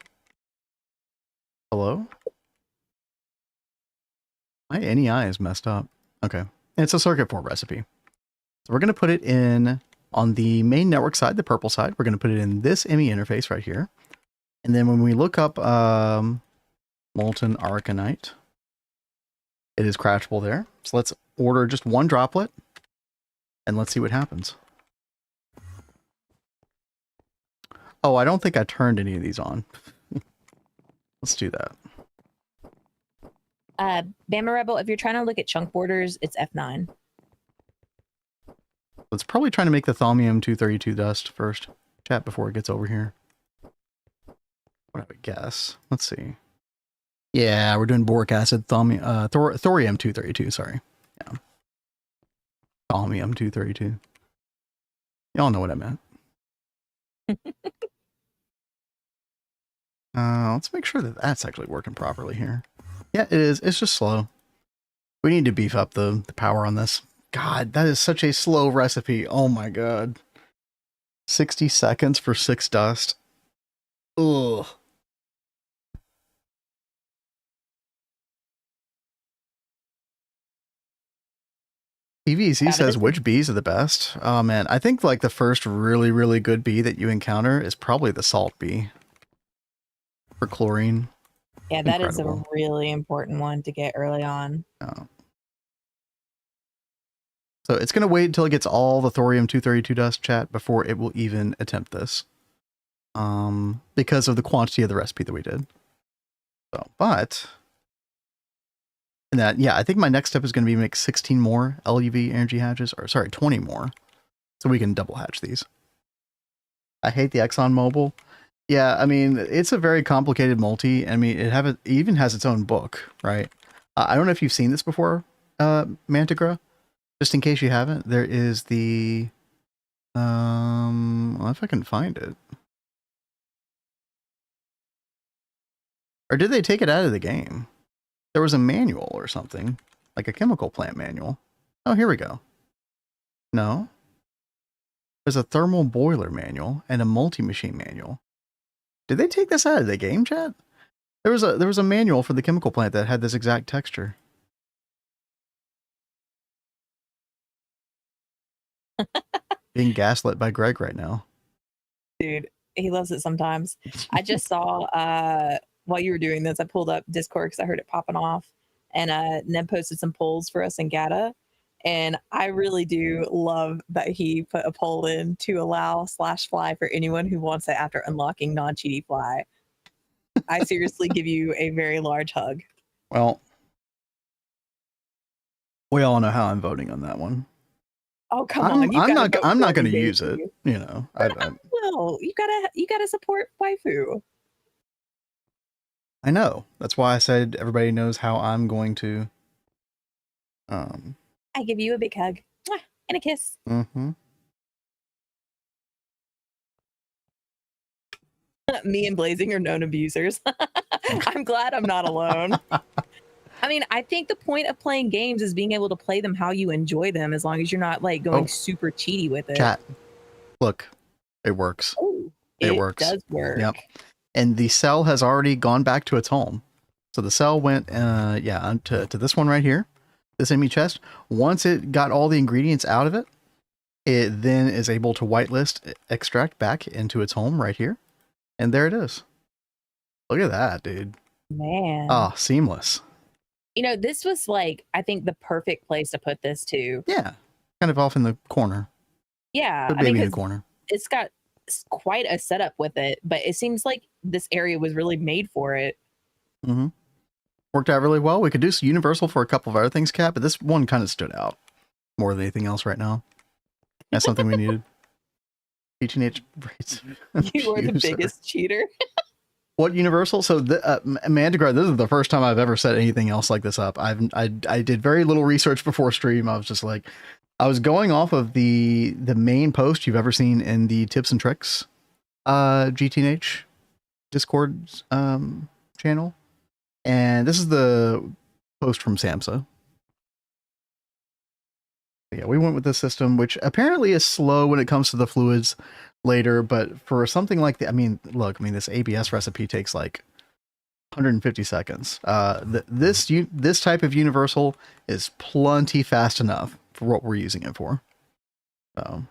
Hello? My NEI is messed up. Okay. It's a circuit 4 recipe. So we're going to put it in on the main network side, the purple side. We're going to put it in this ME interface right here. And then when we look up Molten Arcanite, it is crashable there. So let's order just one droplet and let's see what happens. Oh, I don't think I turned any of these on. Let's do that. Bama Rebel, if you're trying to look at chunk borders, it's F9. Let's probably try to make the Thaumium 232 dust first, chat, before it gets over here. What I would guess. Let's see. Yeah, we're doing boric acid, thorium 232, sorry. Yeah. Thaumium 232. Y'all know what I meant. Let's make sure that that's actually working properly here. Yeah, it is. It's just slow. We need to beef up the power on this. God, that is such a slow recipe. Oh my God. 60 seconds for 6 dust. Ugh. PVC says, which bees are the best? Oh man, I think like the first really, really good bee that you encounter is probably the salt bee. For chlorine. Yeah, that is a really important one to get early on. Oh. So it's going to wait until it gets all the thorium 232 dust, chat, before it will even attempt this. Because of the quantity of the recipe that we did. So, but... And that, yeah, I think my next step is going to be make 16 more LUV energy hatches, or sorry, 20 more. So we can double hatch these. I hate the ExxonMobil. Yeah, I mean, it's a very complicated multi. I mean, it even has its own book, right? I don't know if you've seen this before, Mantigra, just in case you haven't, there is the well, if I can find it. Or did they take it out of the game? There was a manual or something, like a chemical plant manual. Oh, here we go. No. There's a thermal boiler manual and a multi-machine manual. Did they take this out of the game, chat? There was a manual for the chemical plant that had this exact texture. Being gaslit by Greg right now. Dude, he loves it sometimes. I just saw while you were doing this, I pulled up Discord because I heard it popping off, and Ned posted some polls for us in GATA, and I really do love that he put a poll in to allow /fly for anyone who wants it after unlocking non-cheaty fly. I seriously give you a very large hug. Well, we all know how I'm voting on that one. Oh, come on! I'm not going to use it. You know, well, you gotta support waifu. I know. That's why I said everybody knows how I'm going to. I give you a big hug and a kiss. Mm-hmm. Me and Blazing are known abusers. I'm glad I'm not alone. I mean, I think the point of playing games is being able to play them how you enjoy them, as long as you're not like going super cheaty with it. Chat. Look, it works. Oh, it works. Does work. Yep. And the cell has already gone back to its home. So the cell went, to this one right here, this enemy chest. Once it got all the ingredients out of it, it then is able to whitelist, extract back into its home right here. And there it is. Look at that, dude. Man. Oh, seamless. You know, this was like, I think the perfect place to put this too. Yeah. Kind of off in the corner. Yeah. Maybe in the corner. It's got quite a setup with it, but it seems like this area was really made for it. Mm-hmm. Worked out really well. We could do universal for a couple of other things, Kat, but this one kind of stood out more than anything else right now. That's something we needed. GTNH braids. You are the biggest cheater. What universal? So, Mantigra, this is the first time I've ever set anything else like this up. I did very little research before stream. I was just like, I was going off of the main post you've ever seen in the tips and tricks GTNH Discord channel. And this is the post from Samsa. Yeah, we went with this system, which apparently is slow when it comes to the fluids later, but for something like the, look, this ABS recipe takes like 150 seconds. This type of universal is plenty fast enough for what we're using it for. So,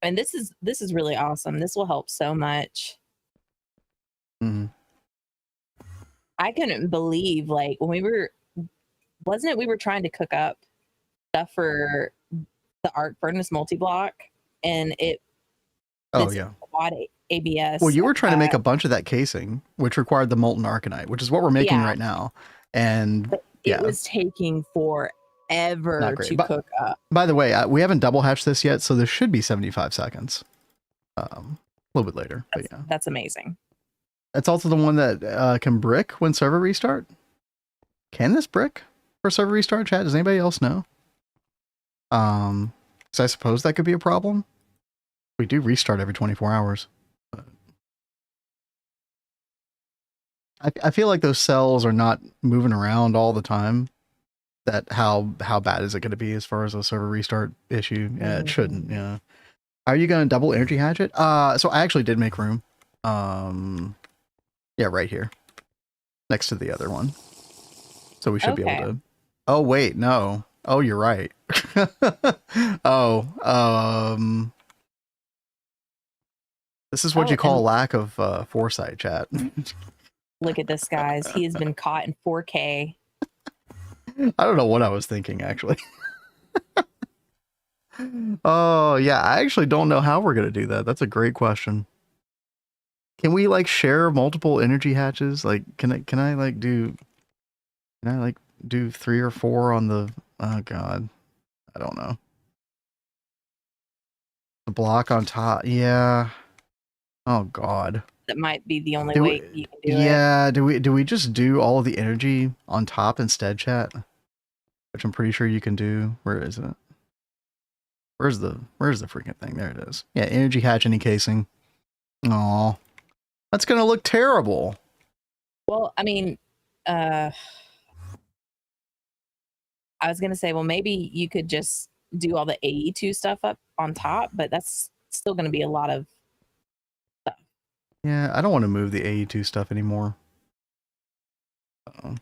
and this is really awesome. This will help so much. Mm-hmm. I couldn't believe, like, when we were trying to cook up stuff for the arc furnace multi-block, and quad ABS. Well, you were trying to make a bunch of that casing, which required the molten arcanite, which is what we're making right now. And it was taking forever to cook up. By the way, we haven't double hatched this yet, so this should be 75 seconds. A little bit later, but yeah. That's amazing. It's also the one that can brick when server restart. Can this brick for server restart, chat? Does anybody else know? So I suppose that could be a problem. We do restart every 24 hours. But I feel like those cells are not moving around all the time. That how bad is it going to be as far as a server restart issue? Yeah, it shouldn't. Yeah. Are you going to double energy hatch it? So I actually did make room. Yeah, right here, next to the other one. So we should be able to. Oh wait, no. Oh, you're right. This is what you call a lack of foresight, chat. Look at this, guys. He has been caught in 4K. I don't know what I was thinking, actually. Oh, yeah. I actually don't know how we're going to do that. That's a great question. Can we like share multiple energy hatches? Like, can I do 3 or 4 on the, oh God, I don't know. The block on top. Yeah. Oh God. That might be the only way you can do it. Yeah. Do we just do all of the energy on top instead, chat? which I'm pretty sure you can do. Where is it? Where's the freaking thing? There it is. Yeah, energy hatch any casing. Oh, that's gonna look terrible. Well, I mean, I was gonna say, well, maybe you could just do all the AE2 stuff up on top, but that's still gonna be a lot of stuff. Yeah, I don't want to move the AE2 stuff anymore. Uh-oh.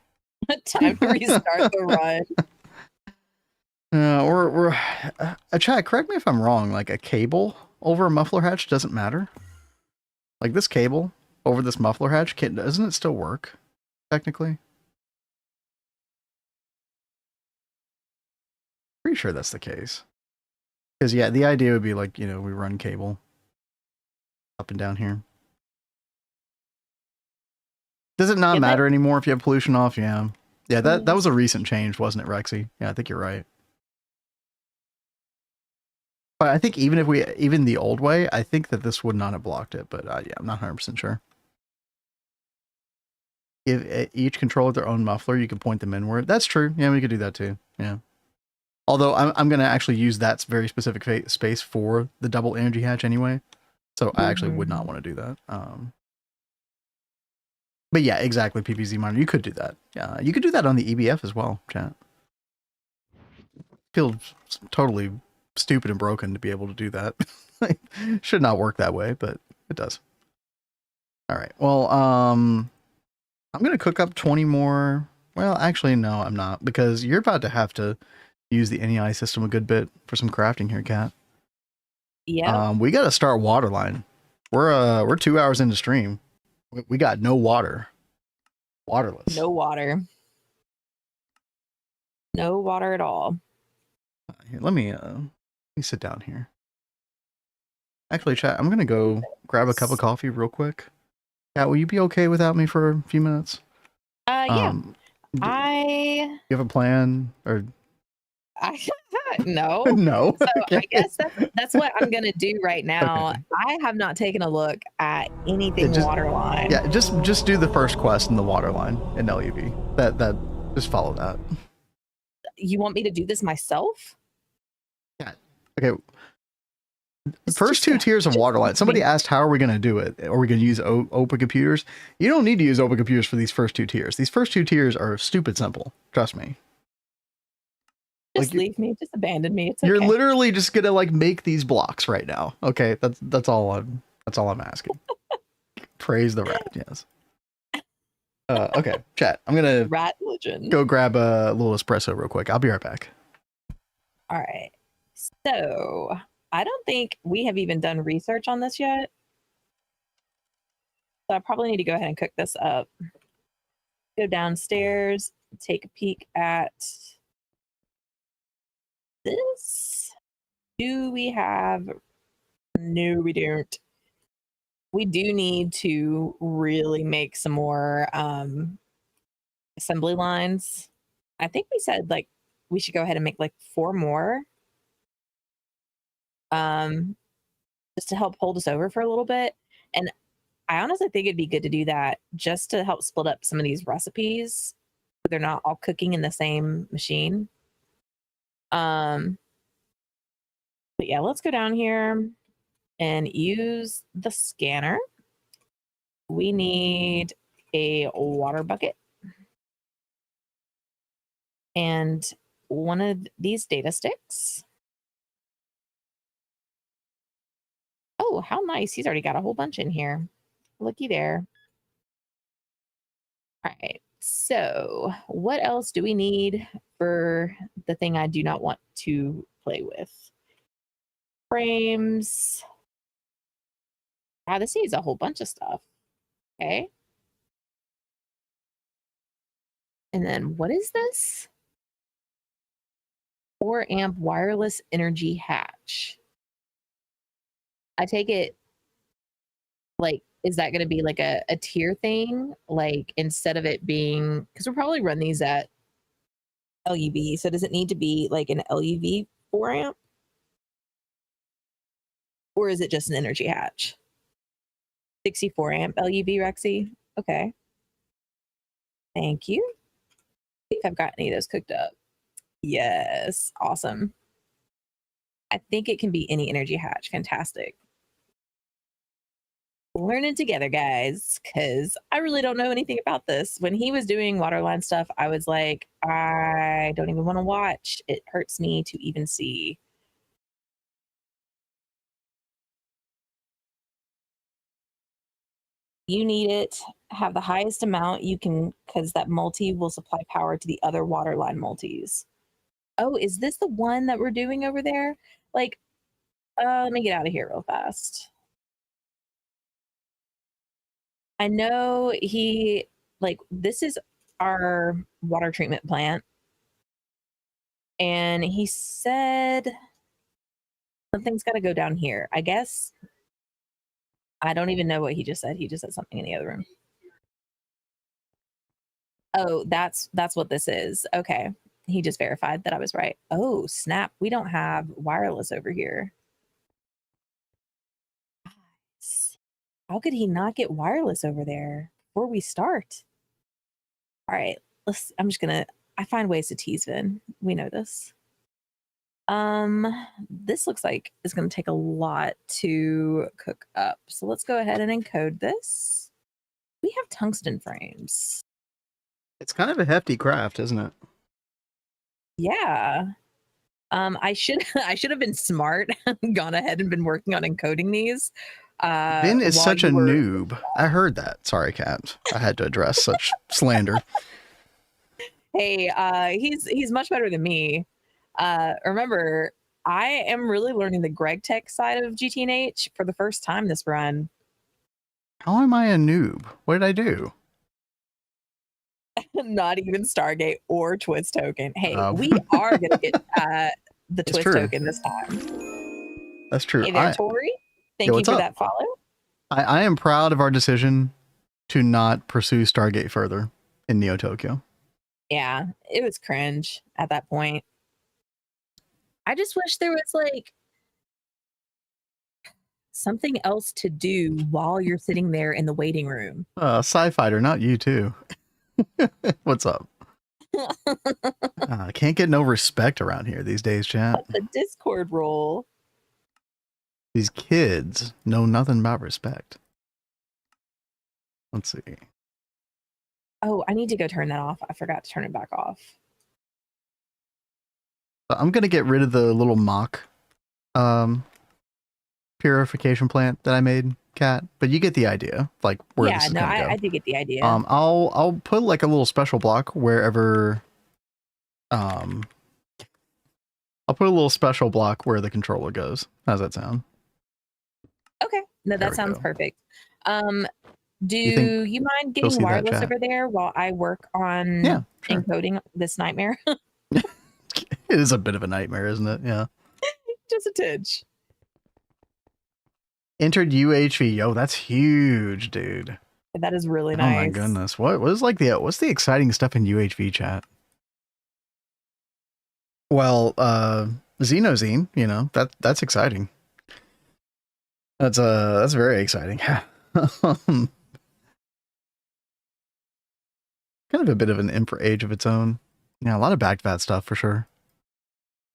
Time to restart the run. We're chat, correct me if I'm wrong, like a cable over a muffler hatch doesn't matter. Like this cable over this muffler hatch, doesn't it still work, technically? Pretty sure that's the case. Because yeah, the idea would be like, you know, we run cable up and down here. Does it not matter anymore if you have pollution off? Yeah. Yeah, that was a recent change, wasn't it, Rexy? Yeah, I think you're right. But I think even the old way, I think that this would not have blocked it. But yeah, I'm not 100% sure. If each controller their own muffler, you can point them inward. That's true. Yeah, we could do that too. Yeah. Although I'm going to actually use that very specific space for the double energy hatch anyway. So I actually would not want to do that. But yeah, exactly, PPZ monitor. You could do that. Yeah, you could do that on the EBF as well, chat. Feels totally stupid and broken to be able to do that. Should not work that way, but it does. All right. Well, I'm going to cook up 20 more. Well, actually, no, I'm not, because you're about to have to use the NEI system a good bit for some crafting here, Kat. Yeah. We got to start waterline. We're 2 hours into stream. We got no water. Waterless. No water. No water at all. Here, let me sit down here. Actually, chat, I'm gonna go grab a cup of coffee real quick. Kat, will you be okay without me for a few minutes? Yeah. You have a plan or? No. No. So Okay. I guess that's what I'm gonna do right now. Okay. I have not taken a look at anything waterline. Yeah, just do the first quest in the waterline in LUV. That just follow that. You want me to do this myself? Yeah. Okay. The first two tiers of waterline. Somebody asked, how are we going to do it? Are we going to use open computers? You don't need to use open computers for these first two tiers. These first two tiers are stupid simple. Trust me. Just leave me. Just abandon me. It's okay. You're literally just gonna like make these blocks right now. Okay, that's all I'm asking. Praise the rat. Yes. Okay, chat. I'm gonna rat legend. Go grab a little espresso real quick. I'll be right back. All right. So I don't think we have even done research on this yet. So I probably need to go ahead and cook this up. Go downstairs, take a peek at this. Do we have? No, we don't. We do need to really make some more assembly lines. I think we said like we should go ahead and make like 4 more. Just to help hold us over for a little bit. And I honestly think it'd be good to do that just to help split up some of these recipes. So they're not all cooking in the same machine. But yeah, let's go down here and use the scanner. We need a water bucket and one of these data sticks. Oh, how nice. He's already got a whole bunch in here. Looky there. All right. So what else do we need for the thing I do not want to play with? Frames. Wow, this needs a whole bunch of stuff. Okay. And then what is this? 4 amp wireless energy hatch. I take it like, is that going to be like a tier thing? Like instead of it being, because we'll probably run these at LUV. So does it need to be like an LUV 4 amp? Or is it just an energy hatch? 64 amp LUV, Rexy. Okay. Thank you. I think I've got any of those cooked up. Yes, awesome. I think it can be any energy hatch. Fantastic. Learning together, guys, because I really don't know anything about this. When he was doing waterline stuff, I was like, I don't even want to watch. It hurts me to even see. You need it. Have the highest amount you can, because that multi will supply power to the other waterline multis. Oh, is this the one that we're doing over there? Like, let me get out of here real fast. I know this is our water treatment plant. And he said something's got to go down here. I guess. I don't even know what he just said. He just said something in the other room. Oh, that's what this is. Okay. He just verified that I was right. Oh, snap. We don't have wireless over here. How could he not get wireless over there before we start? All right. I find ways to tease Vin. We know this. This looks like it's going to take a lot to cook up. So let's go ahead and encode this. We have tungsten frames. It's kind of a hefty craft, isn't it? Yeah. I should have been smart and gone ahead and been working on encoding these. Vin is such a noob. I heard that. Sorry, Cat. I had to address such slander. Hey, he's much better than me. Remember, I am really learning the Gregtech side of GTNH for the first time this run. How am I a noob? What did I do? Not even Stargate or Twist token. Hey, we are gonna get the Twist token this time. That's true. Hey there, Tori. Thank you for that follow. I am proud of our decision to not pursue Stargate further in Neo Tokyo. Yeah, it was cringe at that point. I just wish there was like something else to do while you're sitting there in the waiting room. Sci-Fighter, not you too. What's up? Can't get no respect around here these days, chat. The Discord role. These kids know nothing about respect. Let's see. Oh, I need to go turn that off. I forgot to turn it back off. I'm going to get rid of the little mock purification plant that I made, Cat, but you get the idea, like where this is going to go. I do get the idea. I'll put like a little special block wherever I'll put a little special block where the controller goes. How's that sound? Okay. No, that sounds perfect. Do you mind getting wireless over there while I work on encoding this nightmare? It is a bit of a nightmare, isn't it? Yeah. Just a tidge. Entered UHV. Yo, that's huge, dude. That is really nice. Oh my goodness. What's the exciting stuff in UHV, chat? Well, Xenozine, you know, that's exciting. That's very exciting. Kind of a bit of an infra age of its own. Yeah, a lot of backvat stuff for sure.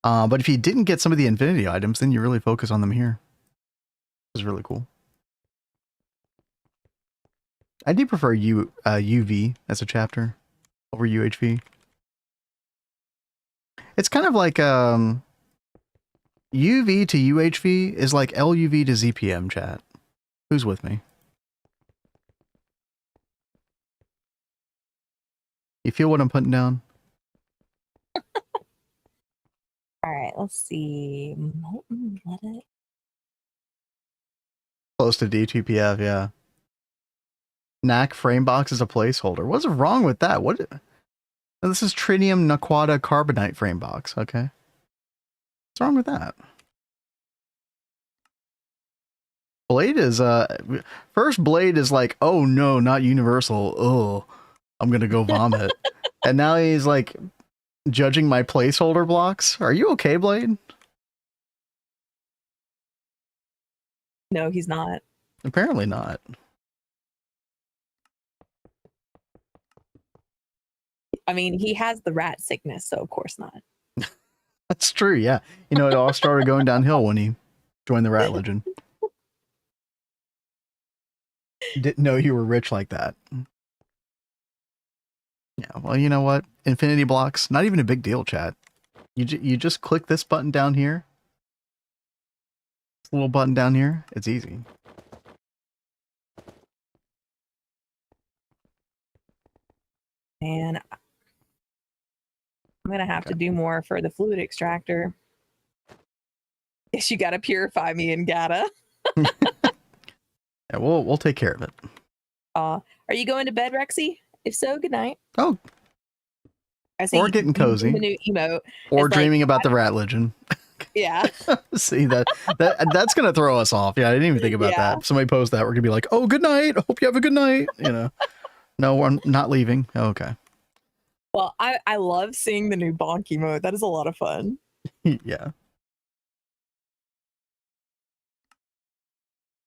But if you didn't get some of the Infinity items, then you really focus on them here. It's really cool. I do prefer UV as a chapter over UHV. It's kind of like UV to UHV is like LUV to ZPM, chat. Who's with me? You feel what I'm putting down? All right, let's see. Let it. Close to D2PF, yeah. NAC framebox is a placeholder. What's wrong with that? This is tritium naquata carbonite framebox, okay? What's wrong with that? Blade is, first Blade is like, oh no, not universal. Oh, I'm gonna go vomit. And now he's like judging my placeholder blocks. Are you okay, Blade? No, he's not. Apparently not. I mean, he has the rat sickness, so of course not. That's true, yeah. You know, it all started going downhill when he joined the Rat Legion. Didn't know you were rich like that. Yeah, well, you know what? Infinity blocks, not even a big deal, chat. You just click this button down here. This little button down here. It's easy. And I'm going to have to do more for the fluid extractor. Guess you got to purify me in Gata. Yeah, we'll take care of it. Are you going to bed, Rexy? If so, good night. Oh. I see Or getting cozy. The new emote. Or dreaming about the Rat Legion. Yeah. See, that's going to throw us off. Yeah, I didn't even think about that. If somebody posts that, we're going to be like, oh, good night. Hope you have a good night. You know. No, I'm not leaving. Oh, okay. Well, I love seeing the new bonk emote. That is a lot of fun. Yeah.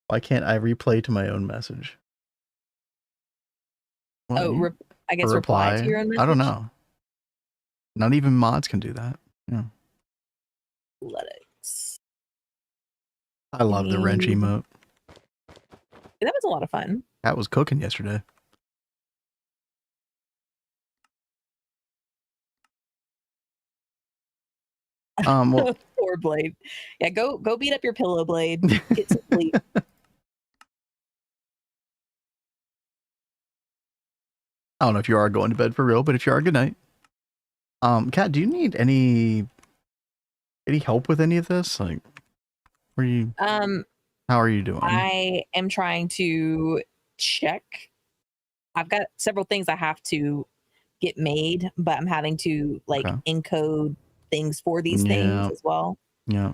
Why can't I replay to my own message? Oh, I guess reply to your own message? I don't know. Not even mods can do that. Yeah. Let's. I love the wrench emote. That was a lot of fun. That was cooking yesterday. Well, poor Blade. Yeah, go beat up your pillow, Blade. Get some sleep. I don't know if you are going to bed for real, but if you are, good night. Kat, do you need any help with any of this? Like, where you? How are you doing? I am trying to check. I've got several things I have to get made, but I'm having to like encode things for these things as well. Yeah.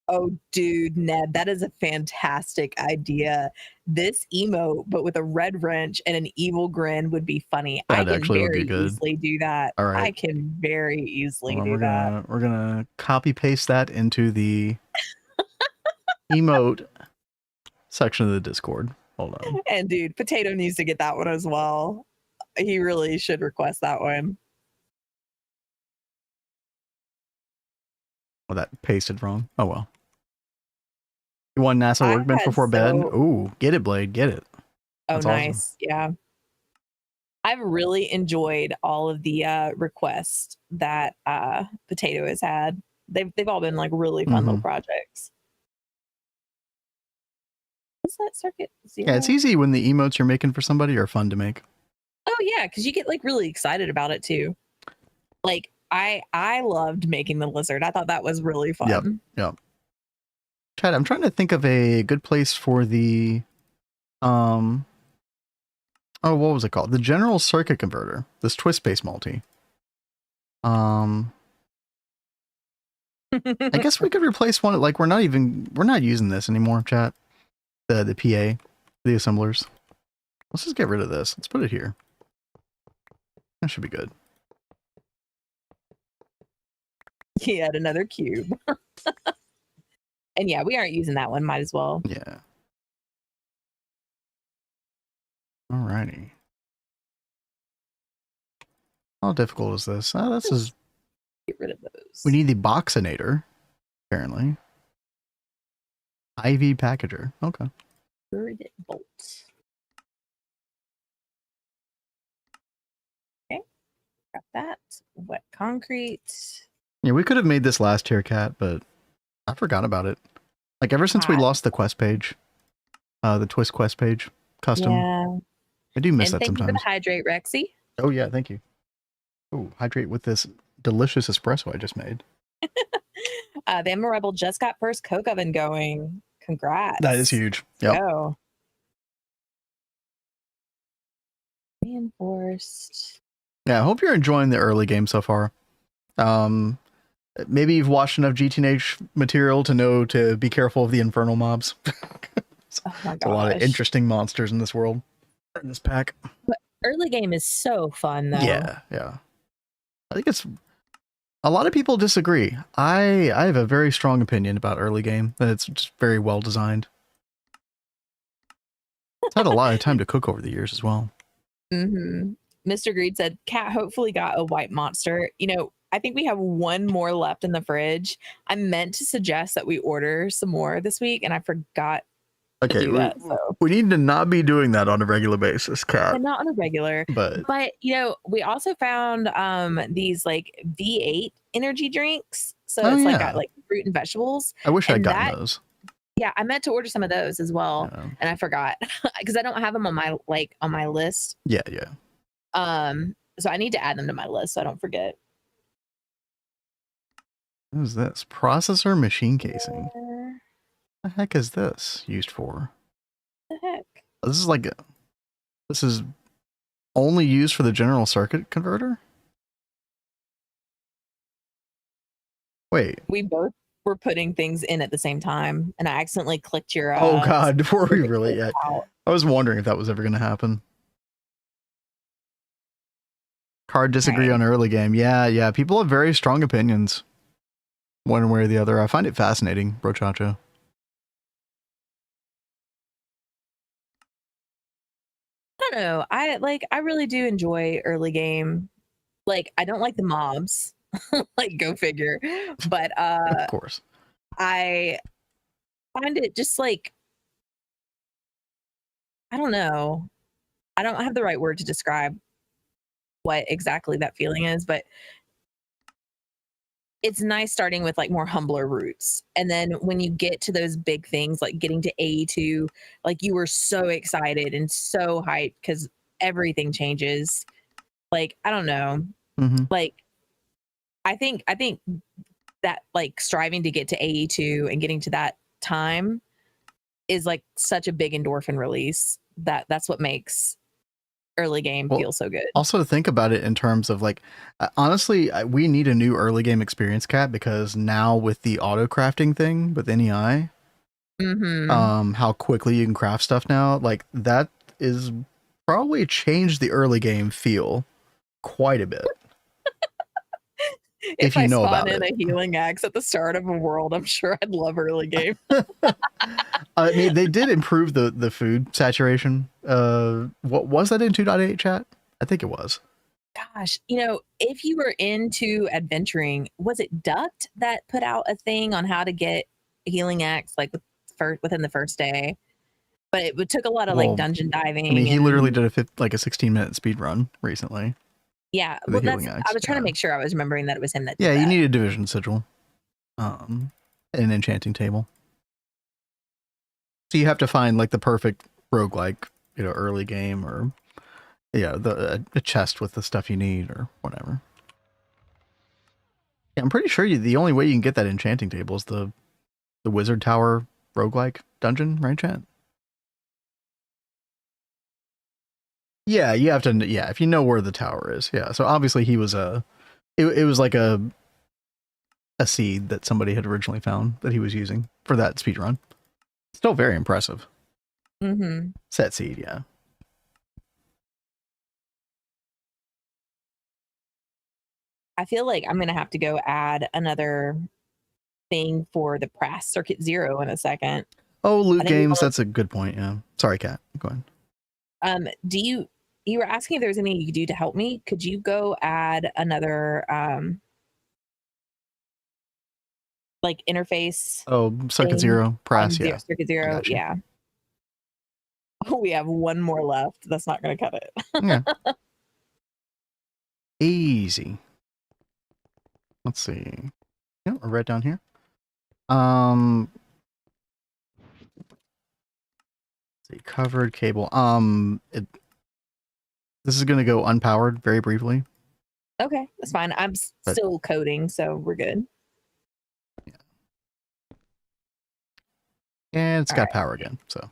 Oh, dude, Ned, that is a fantastic idea. This emote, but with a red wrench and an evil grin, would be funny. That I actually can would be very good. easily do that. All right. I can very easily do that. We're gonna copy paste that into the emote section of the Discord. Hold on. And dude, Potato needs to get that one as well. He really should request that one. Oh, that pasted wrong. Oh well. You want NASA workbench before bed? Ooh, get it, Blade. Get it. That's nice. Awesome. Yeah. I've really enjoyed all of the requests that Potato has had. They've all been like really fun little projects. What's that circuit? Zero? Yeah, it's easy when the emotes you're making for somebody are fun to make. Oh yeah, because you get like really excited about it too. Like I loved making the lizard. I thought that was really fun. Yep. Chad, I'm trying to think of a good place for the oh, what was it called? The general circuit converter. This twist-based multi. I guess we could replace one. Like we're not using this anymore, chat. The PA, the assemblers. Let's just get rid of this. Let's put it here. That should be good. He had another cube. And yeah, we aren't using that one. Might as well. Yeah. Alrighty. How difficult is this? Oh, this is. Get rid of those. We need the boxinator, apparently. IV packager. Okay. Third bolt. Okay. Got that. Wet concrete. Yeah, we could have made this last tier, Cat, but I forgot about it. Like ever since we lost the quest page, the twist quest page custom. Yeah. I do miss that sometimes. Thank you for the hydrate, Rexy. Oh yeah, thank you. Oh, hydrate with this delicious espresso I just made. The Emma Rebel just got first coke oven going. Congrats. That is huge. Yeah. Go. Reinforced. Yeah, I hope you're enjoying the early game so far. Maybe you've watched enough GTNH material to know to be careful of the infernal mobs. Oh my gosh. A lot of interesting monsters in this world, in this pack. But early game is so fun, though. Yeah. I think it's... A lot of people disagree. I have a very strong opinion about early game, that it's just very well designed. It's had a lot of time to cook over the years as well. Mm-hmm. Mr. Greed said, Cat hopefully got a white monster. You know, I think we have one more left in the fridge. I meant to suggest that we order some more this week, and I forgot to do that. So we need to not be doing that on a regular basis, Cat. not on a regular. But you know, we also found these like V8 energy drinks. So it's like got like fruit and vegetables. I wish I'd gotten those. Yeah, I meant to order some of those as well, and I forgot because I don't have them on my list. Yeah. So I need to add them to my list so I don't forget. What is this? Processor machine casing. The heck is this used for? The heck? This is only used for the general circuit converter? Wait. We both were putting things in at the same time, and I accidentally clicked your oh god, were we really yet? I was wondering if that was ever going to happen. Card disagree on early game. Yeah. People have very strong opinions. One way or the other. I find it fascinating, Brochacho. I don't know. I really do enjoy early game. Like, I don't like the mobs. Like, go figure. But of course. I find it just like, I don't know. I don't have the right word to describe what exactly that feeling is, but it's nice starting with like more humbler roots. And then when you get to those big things, like getting to AE2, like you were so excited and so hyped because everything changes. Like, I don't know. Like, I think that like striving to get to AE2 and getting to that time is like such a big endorphin release that's what makes early game feel so good. Also think about it in terms of like, honestly, we need a new early game experience, Cat, because now with the auto crafting thing with NEI, how quickly you can craft stuff now, like that is probably changed the early game feel quite a bit. If you know about it. A healing axe at the start of a world, I'm sure I'd love early game. I mean, they did improve the food saturation. What was that in 2.8, Chat? I think it was. Gosh, you know, if you were into adventuring, was it Duct that put out a thing on how to get a healing axe like within the first day? But it took a lot of like dungeon diving. I mean, he literally did a 16-minute speed run recently. Yeah, well, I was trying to make sure I was remembering that it was him that did that. You need a division sigil, and an enchanting table. So you have to find like the perfect roguelike, early game, or a chest with the stuff you need or whatever. Yeah, I'm pretty sure the only way you can get that enchanting table is the Wizard Tower roguelike dungeon, right, Chat? Yeah, you have to. Yeah, if you know where the tower is. Yeah, so obviously he was it was like a seed that somebody had originally found that he was using for that speed run. Still very impressive. Set seed, yeah. I feel like I'm gonna have to go add another thing for the Prass Circuit Zero in a second. Oh, loot games. That's a good point. Yeah. Sorry, Kat. Go ahead. You were asking if there was anything you could do to help me. Could you go add another like interface? Oh, Circuit Zero, Prass, yeah. Circuit Zero, yeah. Oh, we have one more left. That's not going to cut it. Yeah. Easy. Let's see. Yeah, right down here. Let's see, covered cable. This is going to go unpowered very briefly. Okay, that's fine. I'm still coding, so we're good. Yeah. And it's got power again, so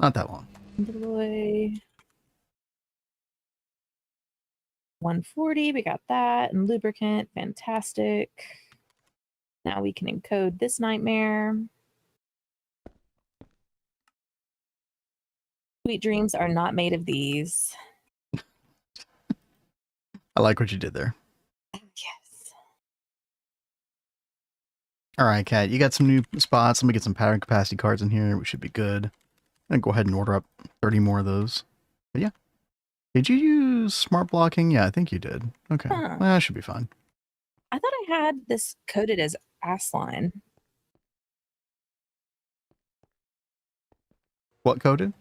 not that long. Deploy 140, we got that. And lubricant, fantastic. Now we can encode this nightmare. Sweet dreams are not made of these. I like what you did there. Yes. All right, Kat, you got some new spots. Let me get some pattern capacity cards in here. We should be good. And go ahead and order up 30 more of those. But yeah. Did you use smart blocking? Yeah, I think you did. Okay. Huh. Well, that should be fine. I thought I had this coded as line. What coded?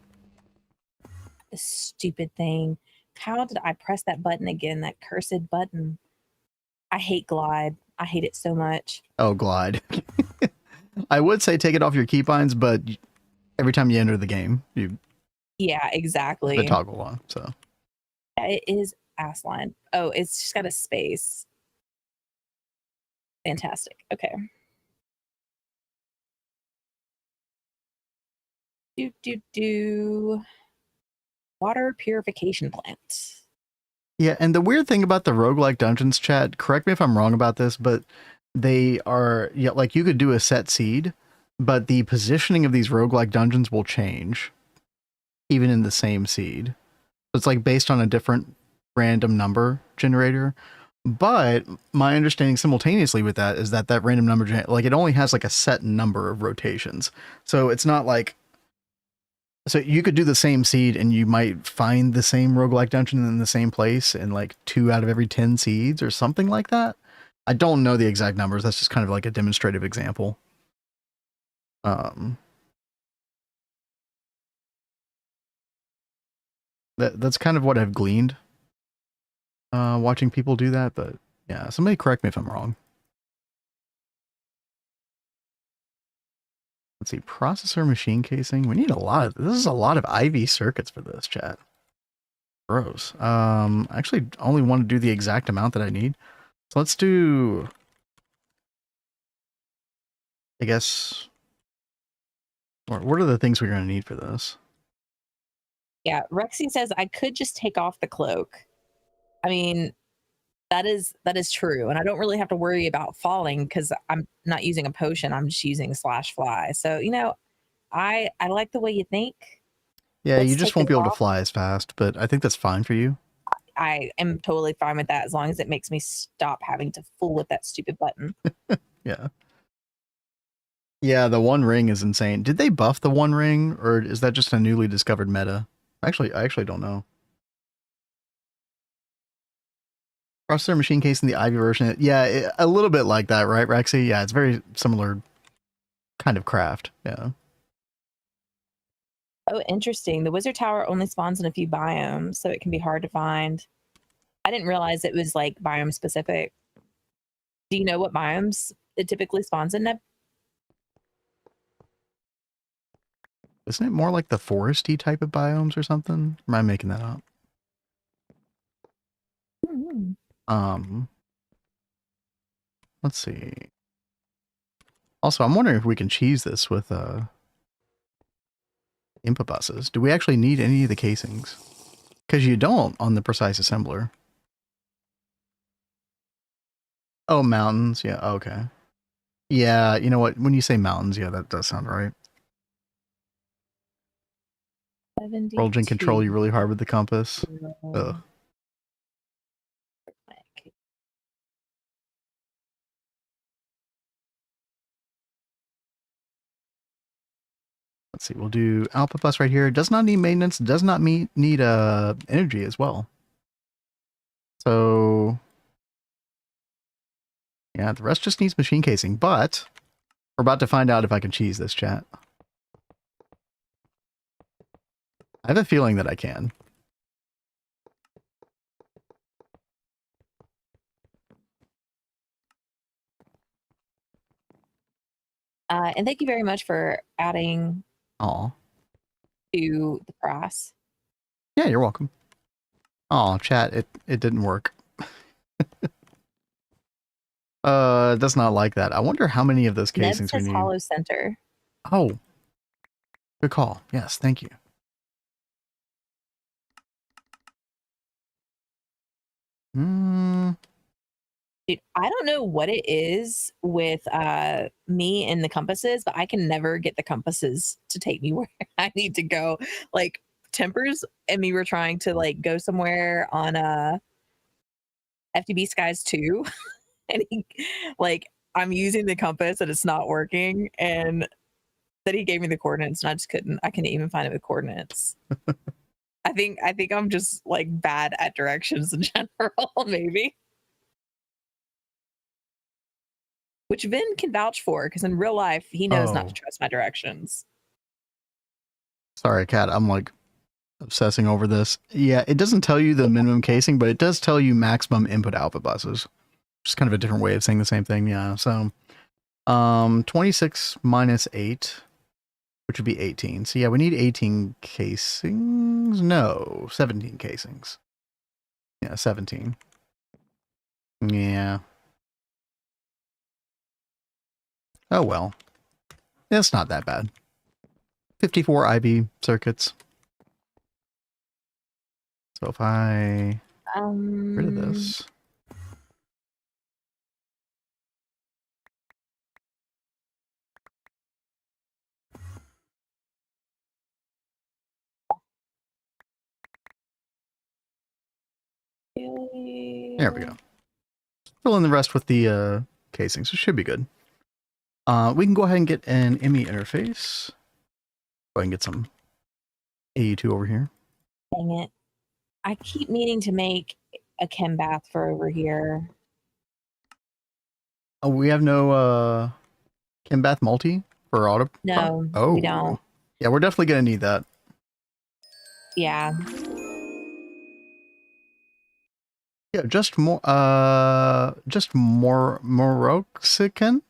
This stupid thing. How did I press that button again? That cursed button. I hate glide. I hate it so much. Oh, glide. I would say take it off your keybinds, but every time you enter the game, you exactly. the toggle on. So it is line. Oh, it's just got a space. Fantastic. Okay. Water purification plant. Yeah, and the weird thing about the roguelike dungeons, chat, correct me if I'm wrong about this, but they are, yeah, like you could do a set seed, but the positioning of these roguelike dungeons will change even in the same seed. So it's like based on a different random number generator. But my understanding simultaneously with that is that that random number, like it only has like a set number of rotations. So it's not like, so you could do the same seed and you might find the same roguelike dungeon in the same place in like 2 out of every 10 seeds or something like that. I don't know the exact numbers. That's just kind of like a demonstrative example. That's kind of what I've gleaned watching people do that, but yeah, somebody correct me if I'm wrong. Let's see, processor machine casing. We need a lot of, this is a lot of IV circuits for this, chat. Gross. I actually only want to do the exact amount that I need. So let's do, I guess, what are the things we're going to need for this? Yeah, Rexy says I could just take off the cloak. I mean, that is true, and I don't really have to worry about falling because I'm not using a potion. I'm just using /fly. So you know, I like the way you think. Yeah, you just won't be able to fly as fast, but I think that's fine for you. I am totally fine with that as long as it makes me stop having to fool with that stupid button. Yeah. Yeah, the One Ring is insane. Did they buff the One Ring, or is that just a newly discovered meta? I actually don't know. Processor machine case in the Ivy version. Yeah, a little bit like that, right, Rexy? Yeah, it's very similar kind of craft. Yeah. Oh, interesting. The Wizard Tower only spawns in a few biomes, so it can be hard to find. I didn't realize it was like biome specific. Do you know what biomes it typically spawns in? Isn't it more like the foresty type of biomes or something? Or am I making that up? Let's see. Also, I'm wondering if we can cheese this with Impa buses. Do we actually need any of the casings? Because you don't on the precise assembler. Oh, mountains. Yeah, okay. Yeah, you know what? When you say mountains, yeah, that does sound right. Roll can control you really hard with the compass. Ugh. Let's see, we'll do output bus right here. Does not need maintenance, does not need energy as well. So yeah, the rest just needs machine casing, but we're about to find out if I can cheese this, chat. I have a feeling that I can. And thank you very much for adding to the price. Yeah, you're welcome. Oh, chat, it didn't work. It does not like that. I wonder how many of those casings we need. Hollow center. Oh, good call. Yes, thank you. Dude, I don't know what it is with me and the compasses, but I can never get the compasses to take me where I need to go. Like Tempers and me were trying to like go somewhere on FTB Skies 2 and he, like I'm using the compass and it's not working, and then he gave me the coordinates and I couldn't even find it with coordinates. I think I'm just like bad at directions in general, maybe. Which Vin can vouch for, because in real life he knows not to trust my directions. Sorry, Kat. I'm like obsessing over this. Yeah, it doesn't tell you the minimum casing, but it does tell you maximum input output buses. Just kind of a different way of saying the same thing. Yeah. So, 26 minus 8, which would be 18. So yeah, we need 18 casings. No, 17 casings. Yeah, 17. Yeah. Oh well. It's not that bad. 54 IB circuits. So if I get rid of this. There we go. Fill in the rest with the casings. It should be good. We can go ahead and get an ME interface. Go ahead and get some AE2 over here. Dang it. I keep meaning to make a chem bath for over here. Oh, we have no chem bath multi for auto? No, we don't. Yeah, we're definitely going to need that. Yeah. Yeah, just more Moroxican.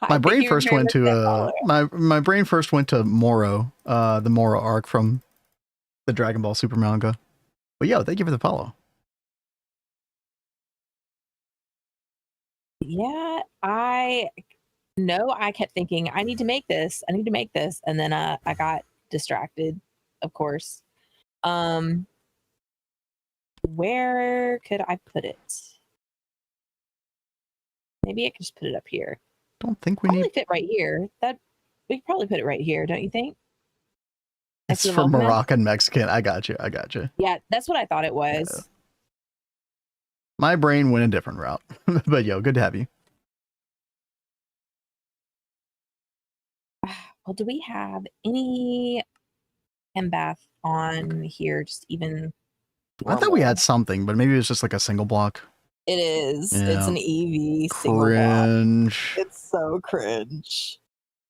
My brain first went to my brain first went to Moro, the Moro arc from the Dragon Ball Super manga. But yo, thank you for the follow. Yeah, I kept thinking I need to make this, and then I got distracted, of course. Where could I put it? Maybe I could just put it up here. Don't think we probably need fit right here. That we could probably put it right here, don't you think? It's for Moroccan Mexican. I got you. Yeah, that's what I thought it was. Yeah. My brain went a different route. But yo, good to have you. Well, do we have any chem bath on here? Just even I thought we had something, but maybe it was just like a single block. It is. Yeah. It's an EV single cringe. block. It's so cringe.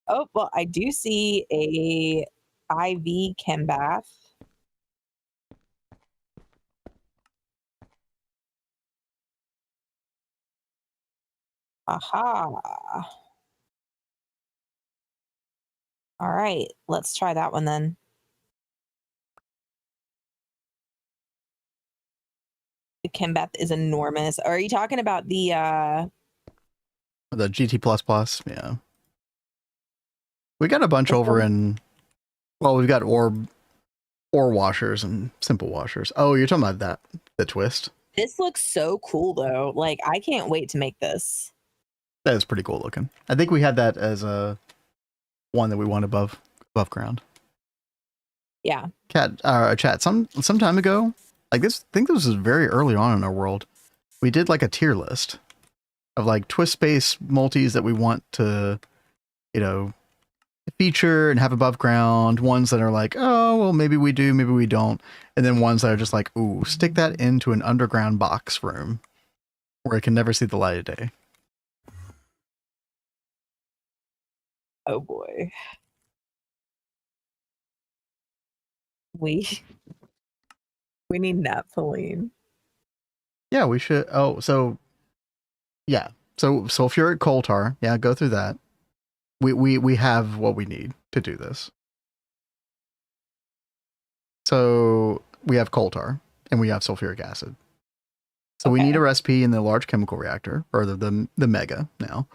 Oh, well, I do see a IV chem bath. Aha. All right, let's try that one then. The chem bath is enormous. Are you talking about the GT++? Yeah. We got a bunch over in, well, we've got ore washers and simple washers. Oh, you're talking about that, the twist? This looks so cool though. Like, I can't wait to make this. That is pretty cool looking. I think we had that as a one that we want above ground. Yeah. Chat, some time ago, like this, I think this was very early on in our world. We did like a tier list of like twist space multis that we want to, you know, feature and have above ground, ones that are like, oh, well, maybe we do, maybe we don't. And then ones that are just like, ooh, stick that into an underground box room where it can never see the light of day. Oh boy. We need naphthalene. Yeah, we should. Oh, so yeah. So if you're at coal tar, yeah, go through that. We have what we need to do this. So we have coal tar and we have sulfuric acid. So we need a recipe in the large chemical reactor, or the mega now.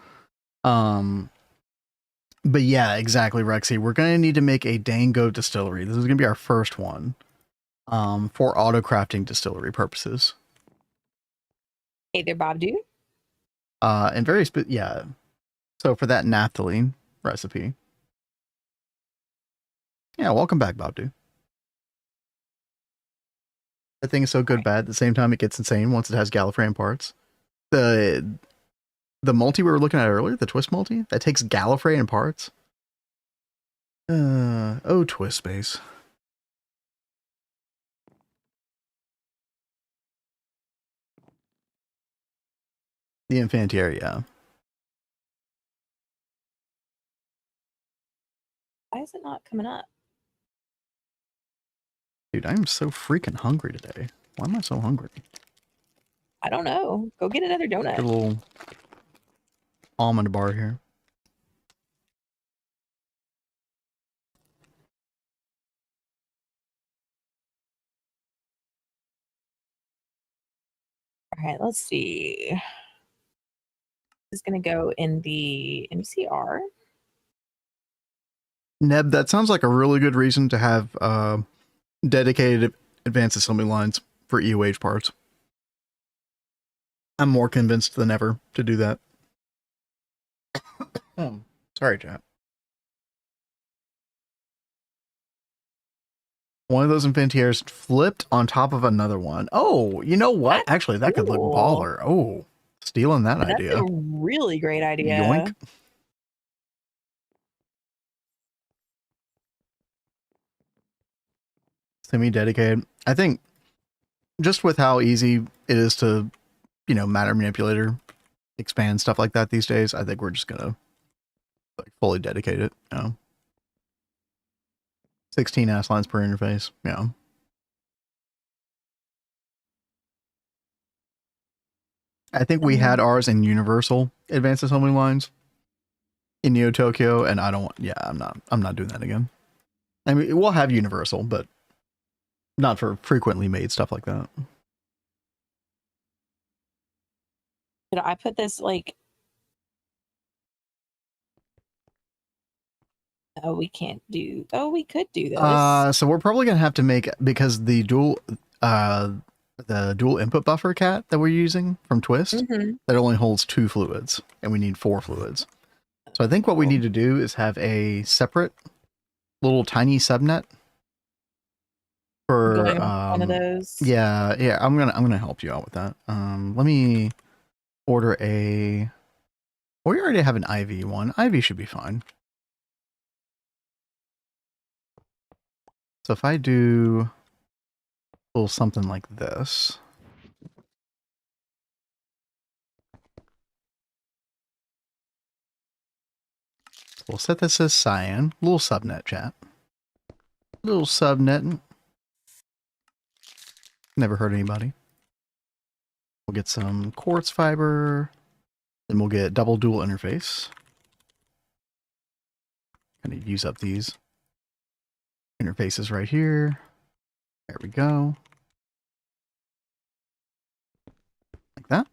But yeah, exactly, Rexy. We're gonna need to make a Dango distillery. This is gonna be our first one. For auto crafting distillery purposes. Hey there, Bob dude. And yeah. So for that naphthalene recipe. Yeah, welcome back, Bob dude. That thing is so good bad. At the same time, it gets insane once it has Gallifreyan parts. The multi we were looking at earlier, the twist multi, that takes Gallifreyan parts. Oh, twist space. The Infantier, yeah. Why is it not coming up? Dude, I'm so freaking hungry today. Why am I so hungry? I don't know. Go get another donut. Get a little almond bar here. All right, let's see. This is going to go in the MCR. Neb, that sounds like a really good reason to have dedicated advanced assembly lines for EOH parts. I'm more convinced than ever to do that. Sorry, chat. One of those Infantiers flipped on top of another one. Oh, you know what? That's Actually, that could look cool. baller. Oh, stealing that idea. That's a really great idea. Yoink. Semi-dedicated. I think just with how easy it is to, you know, matter manipulator, expand stuff like that these days, I think we're just gonna like fully dedicate it. You know, 16 AS lines per interface. Yeah. I think we had ours in universal advanced assembly lines in Neo Tokyo, and I don't. Yeah, I'm not doing that again. I mean, we'll have universal, but not for frequently made stuff like that. Did I put this like? Oh, we can't do. Oh, we could do this. So we're probably gonna have to make, because the dual input buffer cat that we're using from Twist, that only holds 2 fluids, and we need 4 fluids. So I think what we need to do is have a separate little tiny subnet for one of those. Yeah, I'm gonna help you out with that. Let me order a. Well, we already have an IV one. IV should be fine. So if I do a little something like this. We'll set this as cyan. Little subnet, chat. Little subnet. Never hurt anybody. We'll get some quartz fiber. Then we'll get double dual interface. Gonna use up these interfaces right here. There we go. Like that.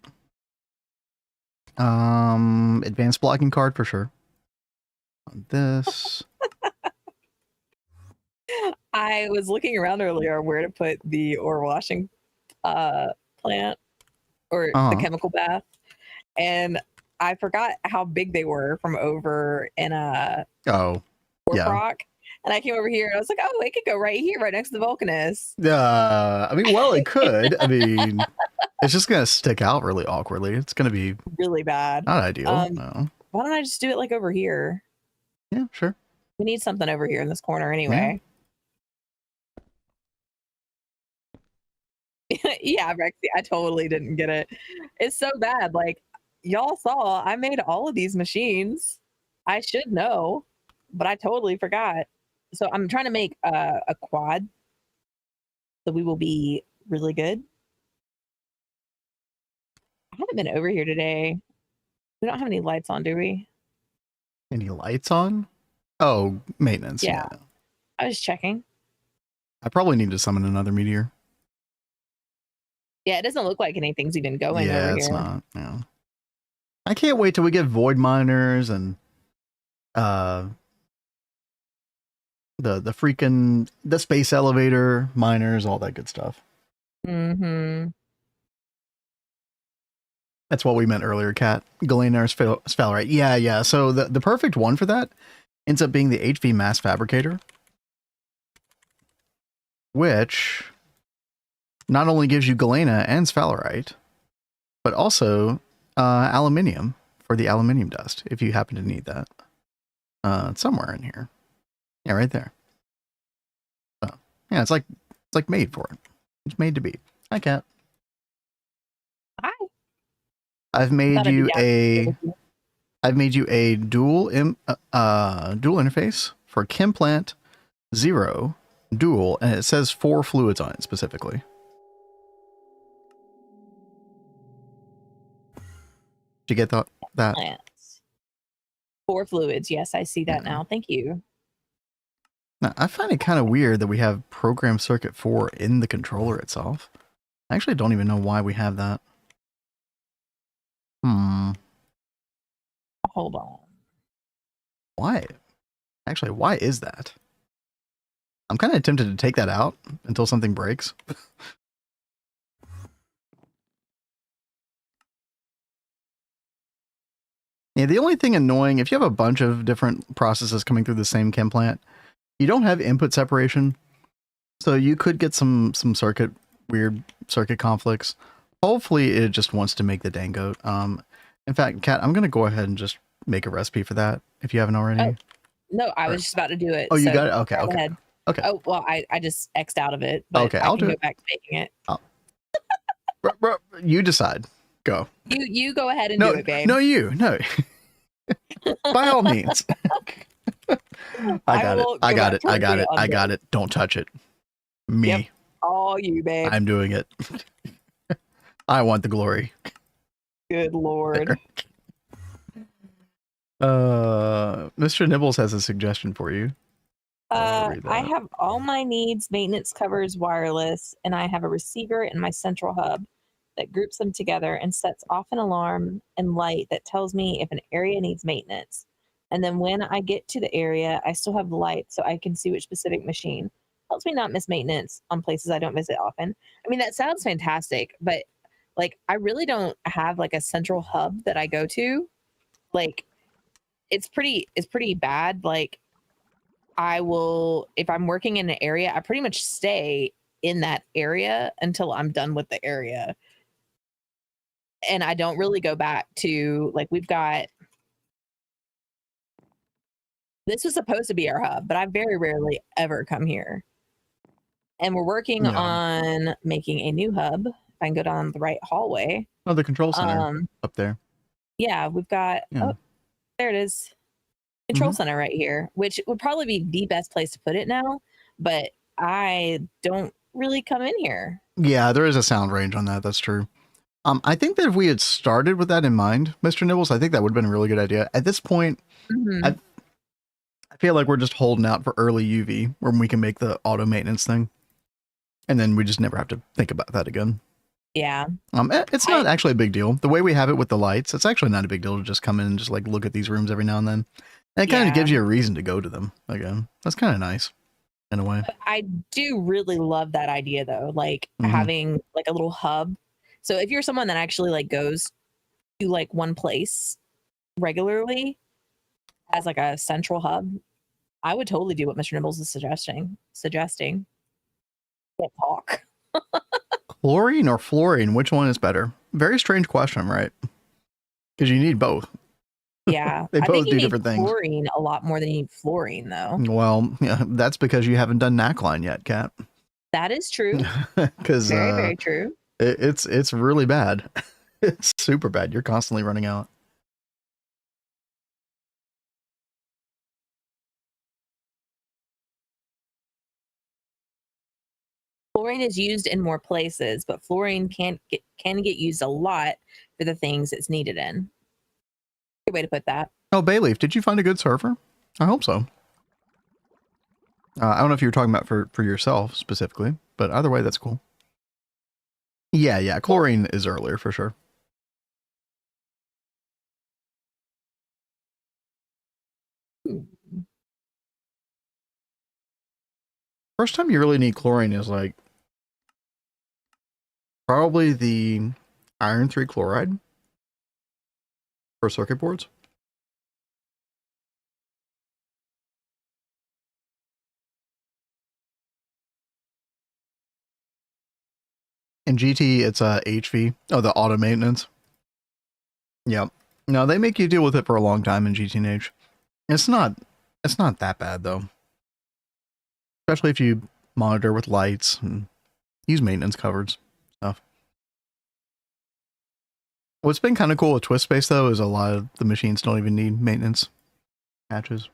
Advanced blocking card for sure. On this. I was looking around earlier where to put the ore washing plant or the chemical bath, and I forgot how big they were from over in Rock. And I came over here and I was like, oh, it could go right here, right next to the Vulcanus. I mean, well, it could. I mean, it's just gonna stick out really awkwardly. It's gonna be really bad. Not ideal. No. Why don't I just do it like over here? Yeah, sure. We need something over here in this corner anyway. Yeah, Rexy, I totally didn't get it. It's so bad. Like, y'all saw, I made all of these machines. I should know, but I totally forgot. So I'm trying to make a quad, so we will be really good. I haven't been over here today. We don't have any lights on, do we? Any lights on? Oh, maintenance. Yeah. I was checking. I probably need to summon another meteor. Yeah, it doesn't look like anything's even going over here. Yeah, it's not. Yeah. I can't wait till we get void miners and the freaking the space elevator miners, all that good stuff. Mm-hmm. That's what we meant earlier, Kat. Galena or sphalerite. Yeah. So the perfect one for that ends up being the HV mass fabricator, which not only gives you galena and sphalerite, but also aluminium for the aluminium dust, if you happen to need that. It's somewhere in here. Yeah, right there. So, yeah, it's like made for it. It's made to be. Hi, Kat. Hi. I've made Thought I'd be you down to a with you. dual interface for Chemplant 0 dual, and it says 4 fluids on it specifically. Did you get that? Plants. 4 fluids. Yes, I see that Yeah. now. Thank you. Now, I find it kind of weird that we have program circuit 4 in the controller itself. I actually don't even know why we have that. Hold on. Why? Actually, why is that? I'm kind of tempted to take that out until something breaks. Yeah, the only thing annoying, if you have a bunch of different processes coming through the same chem plant, you don't have input separation. So you could get some weird circuit conflicts. Hopefully it just wants to make the dango. In fact, Kat, I'm going to go ahead and just make a recipe for that if you haven't already. Oh, no, I was just about to do it. Oh, you so got it? Okay, go okay. ahead. Okay. Oh, well, I just X'd out of it, but Okay, I I'll can do go it. back to making it. Bro, you decide. Go. You go ahead and do it, babe. No, you. No. By all means. I got it. I got it. I got it. I got it. Don't touch it. Me. Yep. All you, babe. I'm doing it. I want the glory. Good Lord. Mr. Nibbles has a suggestion for you. I have all my needs, maintenance covers wireless, and I have a receiver in my central hub that groups them together and sets off an alarm and light that tells me if an area needs maintenance. And then when I get to the area, I still have the light so I can see which specific machine. Helps me not miss maintenance on places I don't visit often. I mean, that sounds fantastic, but like I really don't have like a central hub that I go to. Like it's pretty bad. Like I will, if I'm working in an area, I pretty much stay in that area until I'm done with the area. And I don't really go back to, like, we've got, this was supposed to be our hub, but I very rarely ever come here. And we're working on making a new hub. If I can go down the right hallway. Oh, the control center up there. Yeah, we've got, oh, there it is. Control center right here, which would probably be the best place to put it now, but I don't really come in here. Yeah, there is a sound range on that. That's true. I think that if we had started with that in mind, Mr. Nibbles, I think that would have been a really good idea. At this point, I feel like we're just holding out for early UV when we can make the auto maintenance thing. And then we just never have to think about that again. Yeah. It's not actually a big deal. The way we have it with the lights, it's actually not a big deal to just come in and just like look at these rooms every now and then. And it kind of gives you a reason to go to them again. That's kind of nice in a way. I do really love that idea though, like having like a little hub. So if you're someone that actually like goes to like one place regularly as like a central hub, I would totally do what Mr. Nibbles is suggesting. Can't talk. Chlorine or fluorine, which one is better? Very strange question, right? Because you need both. Yeah. They I both think you do need different things. Chlorine a lot more than you need fluorine though. Well, yeah, that's because you haven't done NAC line yet, Kat. That is true. Because very, very true. It's really bad. It's super bad. You're constantly running out. Fluorine is used in more places, but fluorine can get used a lot for the things it's needed in. Good way to put that. Oh, Bayleaf, did you find a good server? I hope so. I don't know if you were talking about for yourself specifically, but either way, that's cool. Yeah, chlorine is earlier for sure. First time you really need chlorine is like probably the iron 3 chloride for circuit boards. In GT, it's HV. Oh, the auto maintenance. Yep. No, they make you deal with it for a long time in GTNH. It's not that bad though. Especially if you monitor with lights and use maintenance covers stuff. What's been kind of cool with Twist Space though is a lot of the machines don't even need maintenance hatches.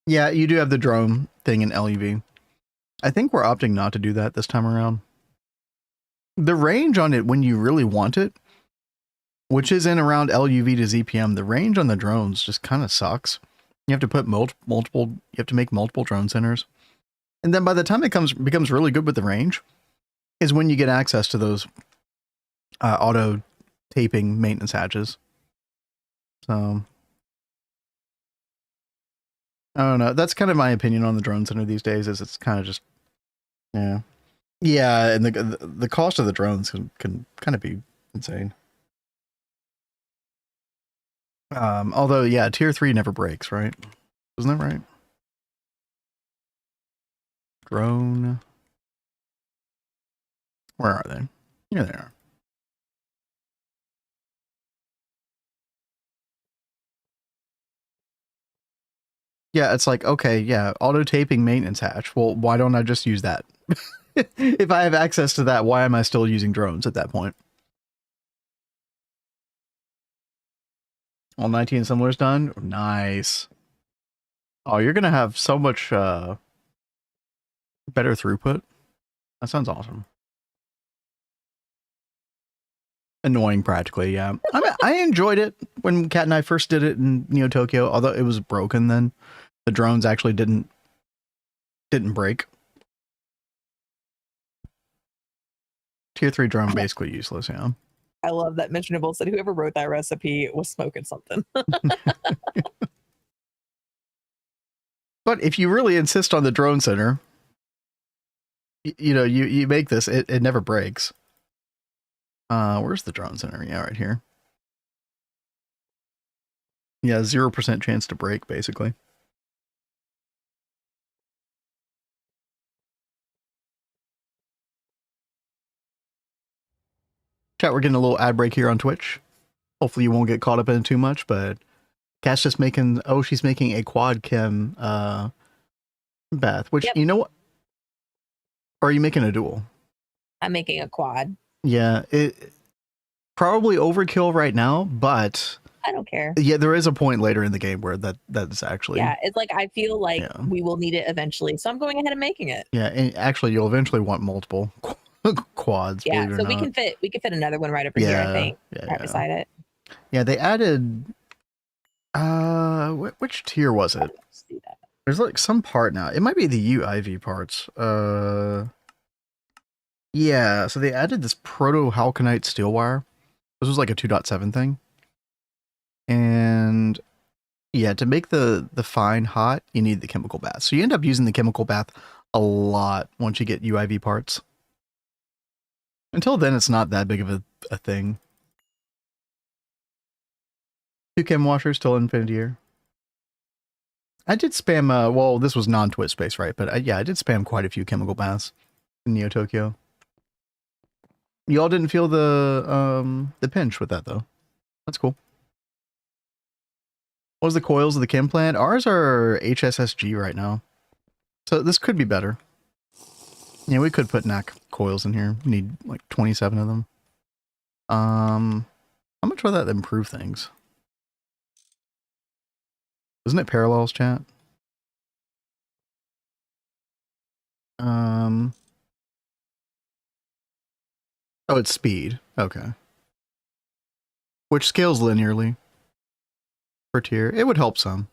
Yeah, you do have the drone thing in LUV. I think we're opting not to do that this time around. The range on it when you really want it, which is in around LUV to ZPM, the range on the drones just kind of sucks. You have to put multiple, you have to make multiple drone centers. And then by the time it becomes really good with the range is when you get access to those auto taping maintenance hatches. So I don't know. That's kind of my opinion on the drone center these days. Is it's kind of just yeah, and the cost of the drones can kind of be insane. Although yeah, tier 3 never breaks, right? Isn't that right? Drone. Where are they? Here they are. Yeah, it's like, okay, yeah, auto taping maintenance hatch. Well, why don't I just use that? If I have access to that, why am I still using drones at that point? All 19 assemblers done? Nice. Oh, you're going to have so much better throughput. That sounds awesome. Annoying practically, yeah. I mean, I enjoyed it when Kat and I first did it in Neo Tokyo, although it was broken then. The drones actually didn't break. Tier 3 drone basically useless, yeah. I love that Mentionable said whoever wrote that recipe was smoking something. But if you really insist on the drone center, you know, you make this, it never breaks. Where's the drone center? Yeah, right here. Yeah, 0% chance to break, basically. Chat, we're getting a little ad break here on Twitch. Hopefully you won't get caught up in it too much, but Kat's just making, oh, she's making a quad chem bath, which, you know what? Or are you making a dual? I'm making a quad. Yeah, it probably overkill right now, but I don't care. Yeah, there is a point later in the game where that's actually... Yeah, it's like I feel like we will need it eventually, so I'm going ahead and making it. Yeah, and actually you'll eventually want multiple quads. Yeah, so we can fit another one right over here, I think, right beside it. Yeah, they added which tier was it? See that. There's like some part now. It might be the UIV parts. Yeah, so they added this proto-halconite steel wire. This was like a 2.7 thing. And yeah, to make the fine hot, you need the chemical bath. So you end up using the chemical bath a lot once you get UIV parts. Until then, it's not that big of a thing. 2 chem washers till infinity year. I did spam, well, this was non-twist space, right? But yeah, I did spam quite a few chemical baths in Neo Tokyo. Y'all didn't feel the pinch with that, though. That's cool. What was the coils of the chem plant? Ours are HSSG right now. So this could be better. Yeah, we could put NAC coils in here. We need like 27 of them. How much would that improve things? Isn't it parallels, chat? Oh, it's speed. Okay. Which scales linearly per tier. It would help some.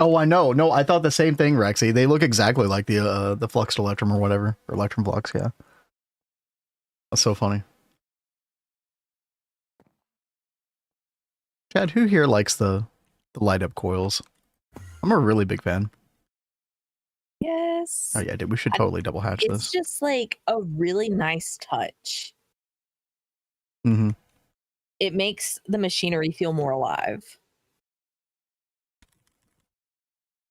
Oh, I know. No, I thought the same thing, Rexy. They look exactly like the Fluxed Electrum or whatever. Or Electrum Flux, yeah. That's so funny. Chad, who here likes the light up coils? I'm a really big fan. Yes. Oh yeah, we should totally double hatch this. It's just like a really nice touch. Mm-hmm. It makes the machinery feel more alive.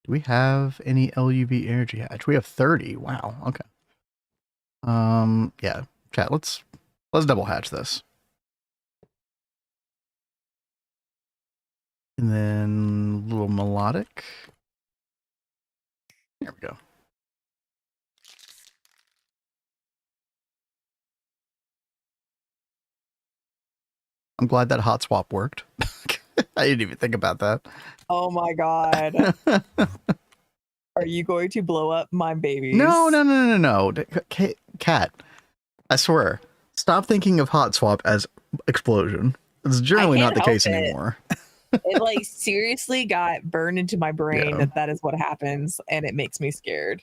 Do we have any LUV energy hatch? We have 30. Wow. Okay. Yeah. Chat, let's double hatch this. And then a little melodic. There we go. I'm glad that hot swap worked. I didn't even think about that. Oh my god. Are you going to blow up my babies? No. Cat, I swear. Stop thinking of hot swap as explosion. It's generally not the case anymore. It like seriously got burned into my brain that is what happens, and it makes me scared.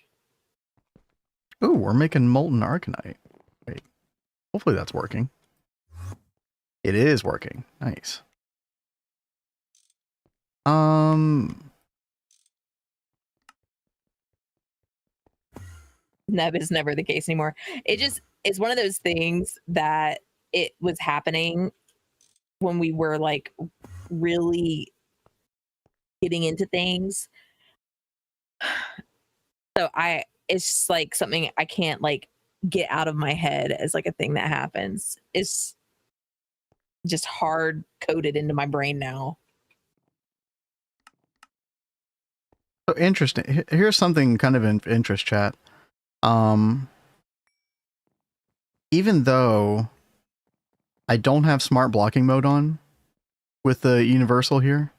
Ooh, we're making molten arcanite. Wait, hopefully that's working. It is working. Nice. That is never the case anymore. It just is one of those things that it was happening when we were like really getting into things. So it's just like something I can't like get out of my head as like a thing that happens. It's just hard coded into my brain now. So interesting. Here's something kind of in interest, chat. Even though I don't have smart blocking mode on with the universal here,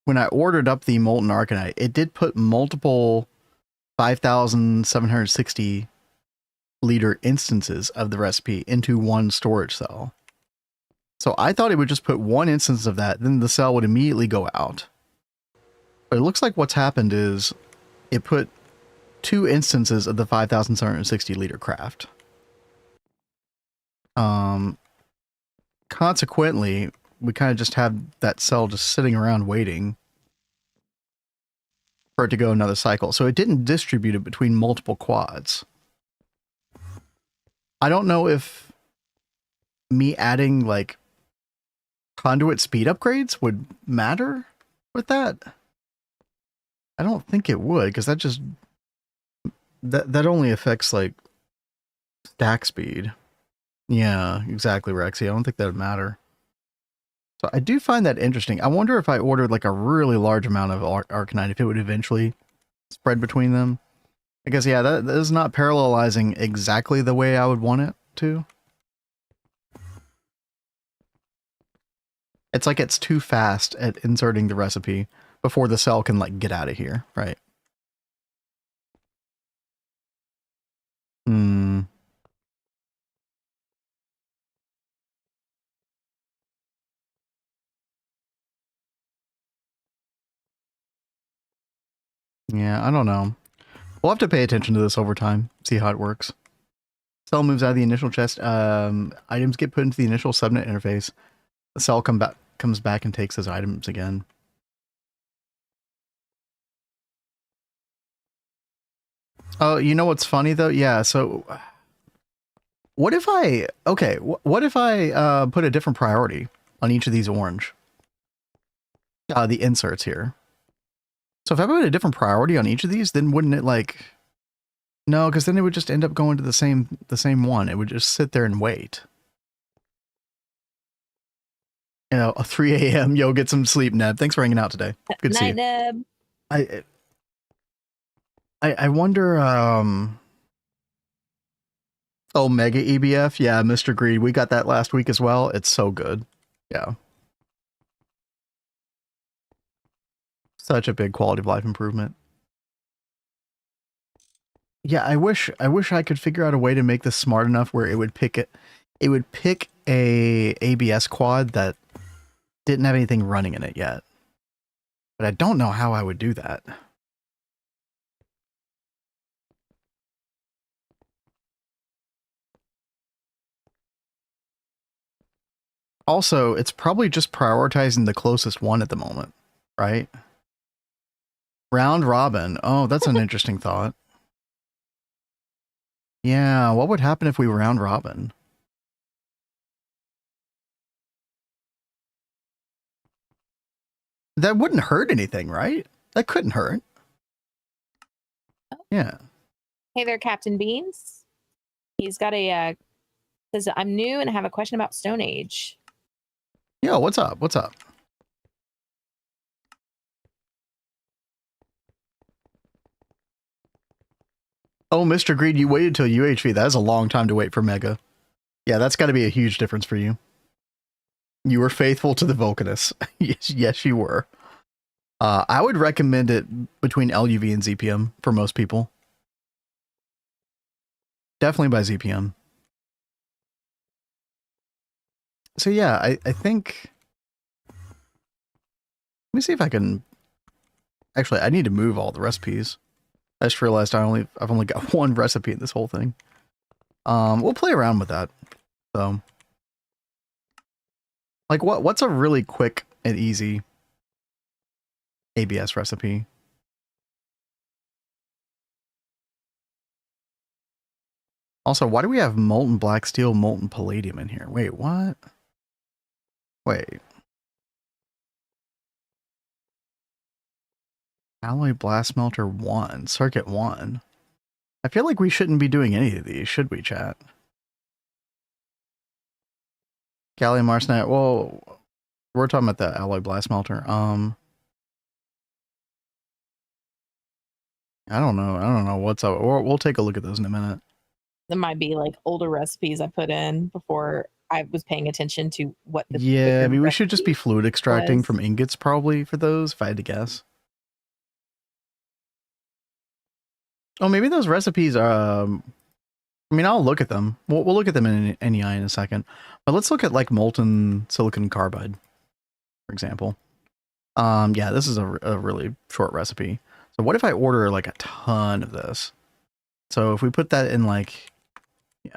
when I ordered up the molten arcanite, it did put multiple 5,760 liter instances of the recipe into one storage cell. So I thought it would just put one instance of that, then the cell would immediately go out. But it looks like what's happened is it put 2 instances of the 5,760 liter craft. Consequently, we kind of just have that cell just sitting around waiting for it to go another cycle. So it didn't distribute it between multiple quads. I don't know if me adding like conduit speed upgrades would matter with that. I don't think it would, because that just that only affects like stack speed. Yeah, exactly, Rexy. I don't think that would matter. So I do find that interesting. I wonder if I ordered like a really large amount of arcanite, if it would eventually spread between them. I guess, yeah, that is not parallelizing exactly the way I would want it to. It's like it's too fast at inserting the recipe before the cell can like get out of here, right? Yeah, I don't know. We'll have to pay attention to this over time, see how it works. Cell moves out of the initial chest. Items get put into the initial subnet interface. The cell comes back and takes those items again. Oh, you know what's funny though? Yeah, so what if I what if I put a different priority on each of these orange? The inserts here. So if I put a different priority on each of these, then wouldn't it like... No, because then it would just end up going to the same one. It would just sit there and wait. You know, 3 a.m. Yo, get some sleep, Neb. Thanks for hanging out today. Good to see you. Neb. I wonder, oh, Mega EBF? Yeah, Mr. Greed. We got that last week as well. It's so good. Yeah. Such a big quality of life improvement. Yeah, I wish I could figure out a way to make this smart enough where it would pick a ABS quad that didn't have anything running in it yet. But I don't know how I would do that. Also, it's probably just prioritizing the closest one at the moment, right? Round robin. Oh, that's an interesting thought. Yeah, what would happen if we round robin? That wouldn't hurt anything, right? That couldn't hurt. Yeah. Hey there, Captain Beans. He's got a says, I'm new and I have a question about Stone Age. Yo, what's up? What's up? Oh, Mr. Greed, you waited till UHV. That is a long time to wait for Mega. Yeah, that's got to be a huge difference for you. You were faithful to the Vulcanus. Yes, you were. I would recommend it between LUV and ZPM for most people. Definitely by ZPM. So yeah, I think... Let me see if I can... Actually, I need to move all the recipes. I just realized I've only got one recipe in this whole thing. We'll play around with that. So... Like, what's a really quick and easy ABS recipe? Also, why do we have molten black steel, molten palladium in here? Wait, what? Wait. Alloy blast melter 1, circuit 1. I feel like we shouldn't be doing any of these, should we, chat? Gallium arsenide. Well, we're talking about the alloy blast melter. I don't know what's up. We'll take a look at those in a minute. There might be like older recipes I put in before I was paying attention to what the Yeah, I mean, we should just be recipe fluid extracting was. from ingots probably for those, if I had to guess. Oh, maybe those recipes are... I mean, I'll look at them. We'll look at them in NEI in a second. But let's look at like molten silicon carbide, for example. Yeah, this is a really short recipe. So what if I order like a ton of this? So if we put that in like, yeah,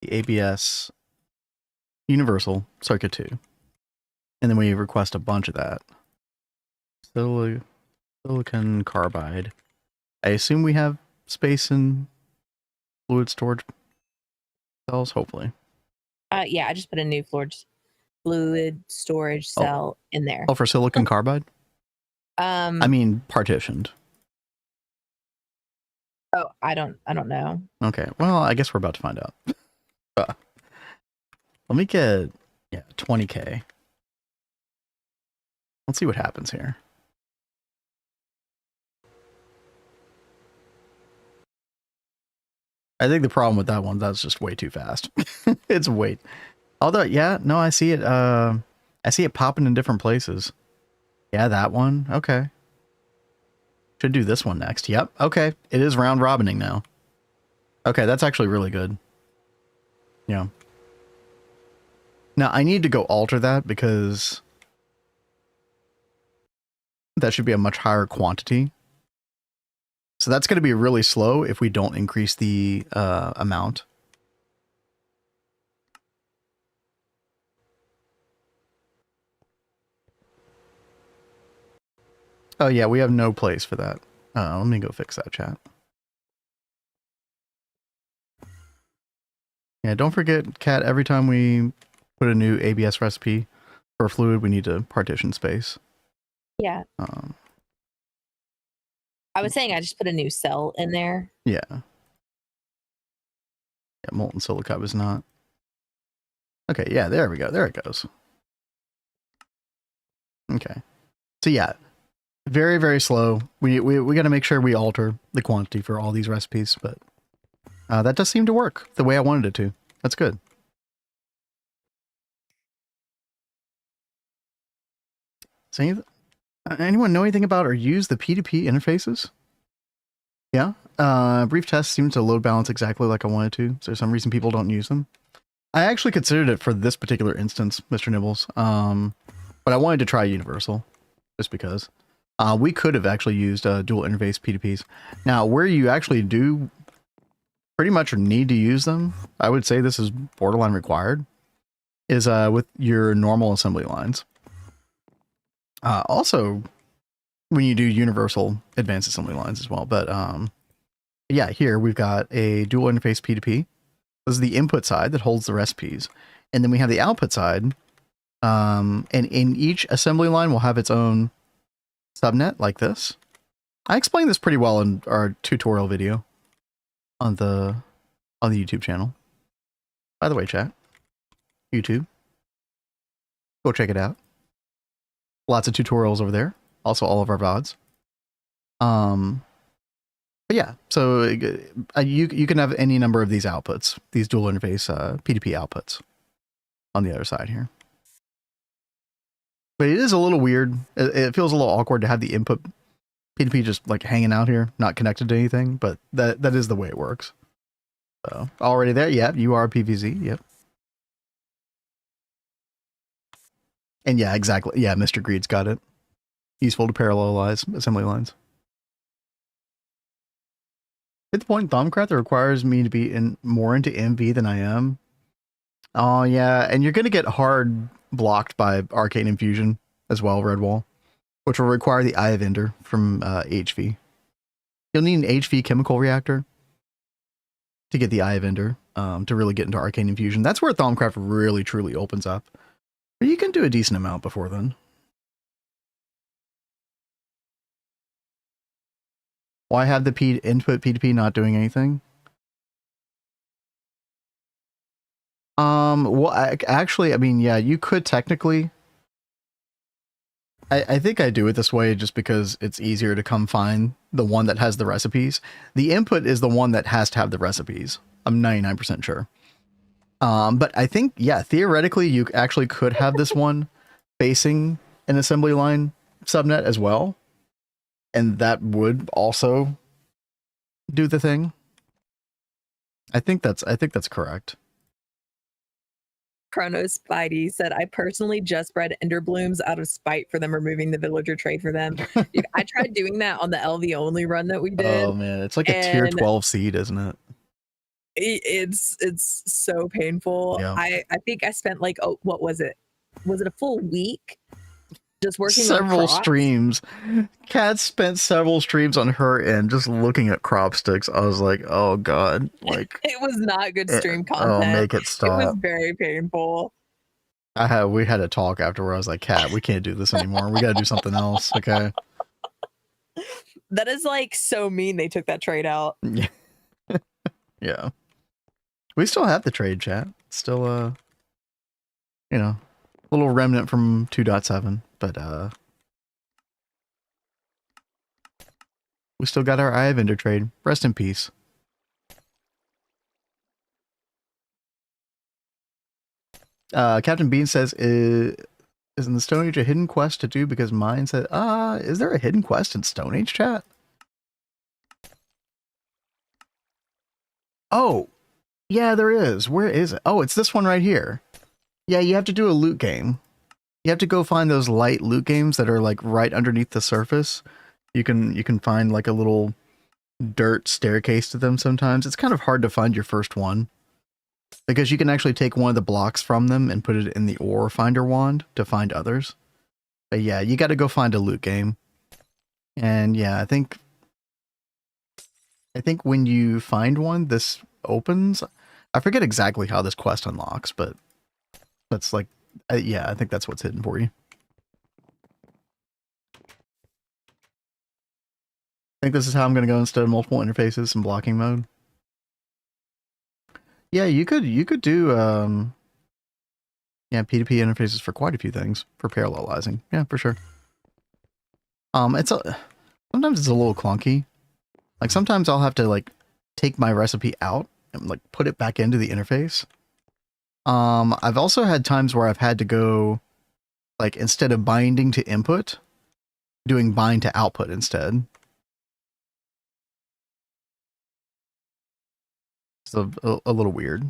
the ABS universal circuit 2, and then we request a bunch of that. Silicon carbide. I assume we have space in fluid storage cells, hopefully. Yeah, I just put a new fluid storage cell in there. Oh, for silicon carbide? I mean, partitioned. Oh, I don't know. Okay, well, I guess we're about to find out. Let me get, 20K. Let's see what happens here. I think the problem with that one, that's just way too fast. It's way... Although, yeah, no, I see it, I see it popping in different places. Yeah, that one. Okay. Should do this one next. Yep. Okay. It is round robining now. Okay, that's actually really good. Yeah. Now, I need to go alter that because that should be a much higher quantity. So that's going to be really slow if we don't increase the amount. Oh yeah, we have no place for that. Let me go fix that, chat. Yeah, don't forget, Kat, every time we put a new ABS recipe for fluid, we need to partition space. Yeah. I was saying I just put a new cell in there. Yeah. Yeah, molten silica is not. Okay, yeah, there we go. There it goes. Okay. So yeah, very, very slow. We got to make sure we alter the quantity for all these recipes, but that does seem to work the way I wanted it to. That's good. So anyone know anything about or use the P2P interfaces? Yeah. Brief test seems to load balance exactly like I wanted to. Is there some reason people don't use them? I actually considered it for this particular instance, Mr. Nibbles. But I wanted to try universal just because. We could have actually used dual interface P2Ps. Now, where you actually do pretty much need to use them, I would say this is borderline required, is with your normal assembly lines. Also, when you do universal advanced assembly lines as well. But yeah, here we've got a dual interface P2P. This is the input side that holds the recipes. And then we have the output side. And in each assembly line will have its own subnet like this. I explained this pretty well in our tutorial video on the YouTube channel. By the way, chat, YouTube, go check it out. Lots of tutorials over there. Also, all of our VODs. But yeah, so you can have any number of these outputs, these dual interface P2P outputs. on the other side here. But it is a little weird. It feels a little awkward to have the input P2P just like hanging out here, not connected to anything, but that is the way it works. So already there, yep, you are PVZ, yep. And yeah, exactly. Yeah, Mr. Greed's got it. Useful to parallelize assembly lines. At the point Thumbcraft that requires me to be more into MV than I am. Oh yeah, and you're gonna get hard blocked by Arcane Infusion as well, Redwall, which will require the Eye of Ender from HV. You'll need an HV chemical reactor to get the Eye of Ender to really get into Arcane Infusion. That's where Thumbcraft really truly opens up. But you can do a decent amount before then. Why have the input P2P not doing anything? Well, actually, I mean, yeah, you could technically. I think I do it this way just because it's easier to come find the one that has the recipes. The input is the one that has to have the recipes. I'm 99% sure. But I think, yeah, theoretically, you actually could have this one facing an assembly line subnet as well. And that would also do the thing. I think that's correct. Chronos Spidey said, I personally just bred Ender Blooms out of spite for them removing the villager trade for them. Dude, I tried doing that on the LV only run that we did. Oh man, it's like a tier 12 seed, isn't it? It's so painful. Yeah. I think I spent like, oh, what was it? Was it a full week? Just working several on streams. Kat spent several streams on her end just looking at crop sticks. I was like, oh god, like it was not good stream content. Oh, make it stop. It was very painful. We had a talk afterward. I was like, Kat, we can't do this anymore. We got to do something else. Okay. That is like so mean. They took that trade out. Yeah. Yeah. We still have the trade, chat. It's still you know, a little remnant from 2.7, but we still got our Eye of Ender trade. Rest in peace. Captain Bean says, is in the Stone Age a hidden quest to do? Because mine said, is there a hidden quest in Stone Age, chat? Oh, yeah, there is. Where is it? Oh, it's this one right here. Yeah, you have to do a loot game. You have to go find those light loot games that are like right underneath the surface. You can find like a little dirt staircase to them sometimes. It's kind of hard to find your first one because you can actually take one of the blocks from them and put it in the ore finder wand to find others. But yeah, you got to go find a loot game. And yeah, I think when you find one, this opens. I forget exactly how this quest unlocks, but that's like, yeah, I think that's what's hidden for you. I think this is how I'm going to go instead of multiple interfaces and blocking mode. Yeah, you could do yeah, P2P interfaces for quite a few things for parallelizing. Yeah, for sure. Sometimes it's a little clunky. Like sometimes I'll have to like take my recipe out and like put it back into the interface. I've also had times where I've had to go like instead of binding to input, doing bind to output instead. It's a little weird.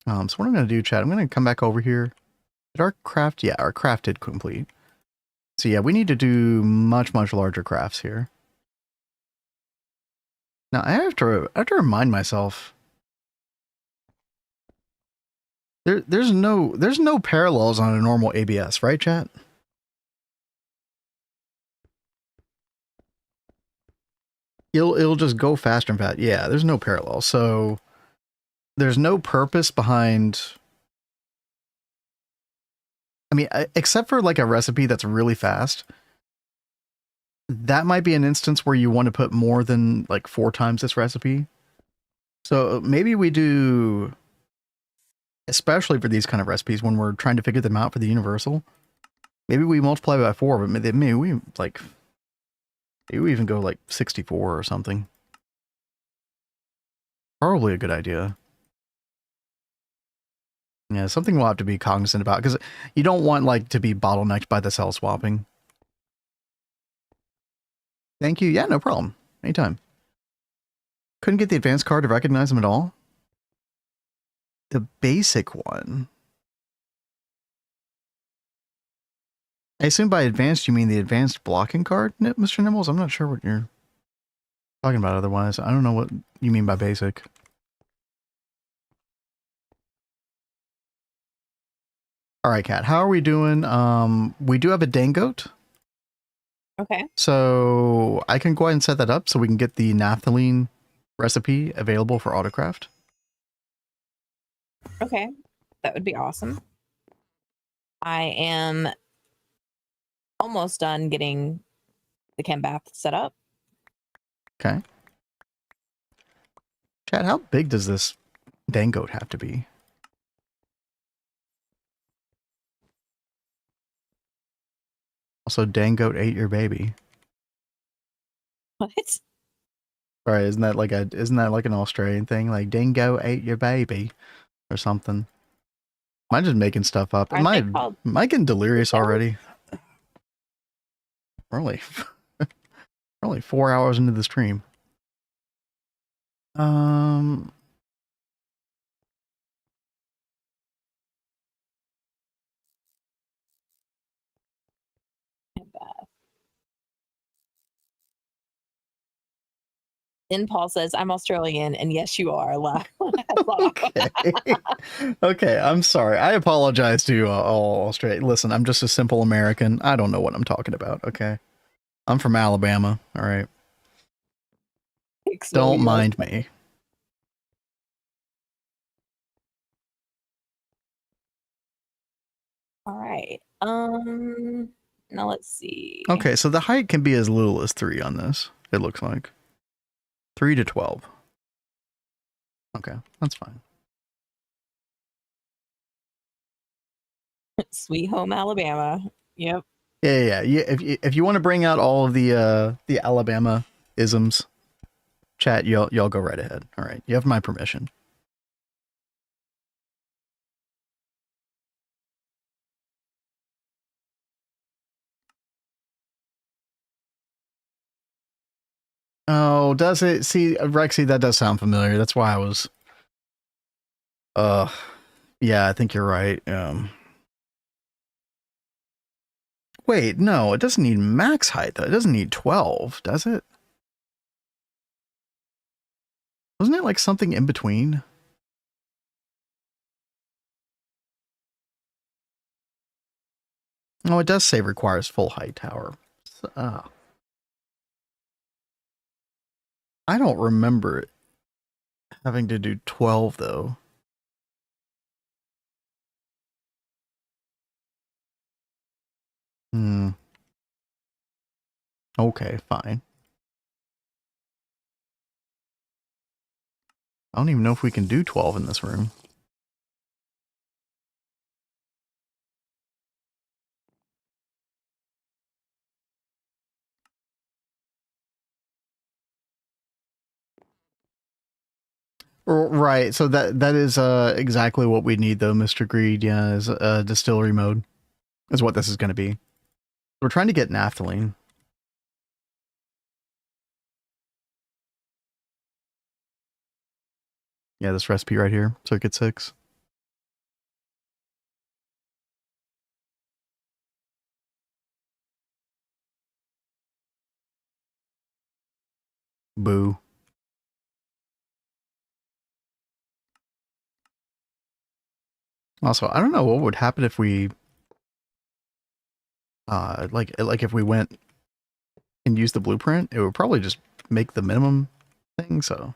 So what I'm going to do, chat, I'm going to come back over here. Did our craft? Yeah, our craft did complete. So yeah, we need to do much, much larger crafts here. Now I have to remind myself. There's no parallels on a normal ABS, right, chat? It'll just go faster and fast. Yeah, there's no parallel. So there's no purpose behind. I mean, except for like a recipe that's really fast. That might be an instance where you want to put more than like 4 times this recipe. So maybe we do, especially for these kind of recipes when we're trying to figure them out for the universal, maybe we multiply by 4, but maybe we like, maybe we even go like 64 or something. Probably a good idea. Yeah, something we'll have to be cognizant about, because you don't want, like, to be bottlenecked by the cell swapping. Thank you. Yeah, no problem. Anytime. Couldn't get the advanced card to recognize them at all? The basic one. I assume by advanced you mean the advanced blocking card, Mr. Nibbles? I'm not sure what you're talking about otherwise. I don't know what you mean by basic. All right, Kat, how are we doing? We do have a dangote. Okay. So I can go ahead and set that up so we can get the naphthalene recipe available for autocraft. Okay. That would be awesome. I am almost done getting the chem bath set up. Okay. Chad, how big does this dangote have to be? Also, dangote ate your baby. What? Sorry, isn't that like an Australian thing? Like dingo ate your baby or something. Am I just making stuff up? Am I getting delirious already? We're only 4 hours into the stream. Paul says, I'm Australian, and yes, you are. Okay. Okay, I'm sorry. I apologize to all Australian. Listen, I'm just a simple American. I don't know what I'm talking about, okay? I'm from Alabama, all right? Don't mind me. All right. Now let's see. Okay, so the height can be as little as 3 on this, it looks like. 3 to 12. Okay, that's fine. Sweet home Alabama. Yep. Yeah. If you want to bring out all of the Alabama isms, chat, y'all go right ahead. All right, you have my permission. Oh, does it? See, Rexy, that does sound familiar. That's why I was. Yeah, I think you're right. Wait, no, it doesn't need max height though. It doesn't need 12, does it? Wasn't it like something in between? Oh, it does say requires full height tower. I don't remember it having to do 12 though. Okay, fine. I don't even know if we can do 12 in this room. Right, so that is exactly what we need though, Mr. Greed. Yeah, is distillery mode is what this is going to be. We're trying to get naphthalene. Yeah, this recipe right here, circuit 6. Boo. Also, I don't know what would happen if we like if we went and used the blueprint. It would probably just make the minimum thing, so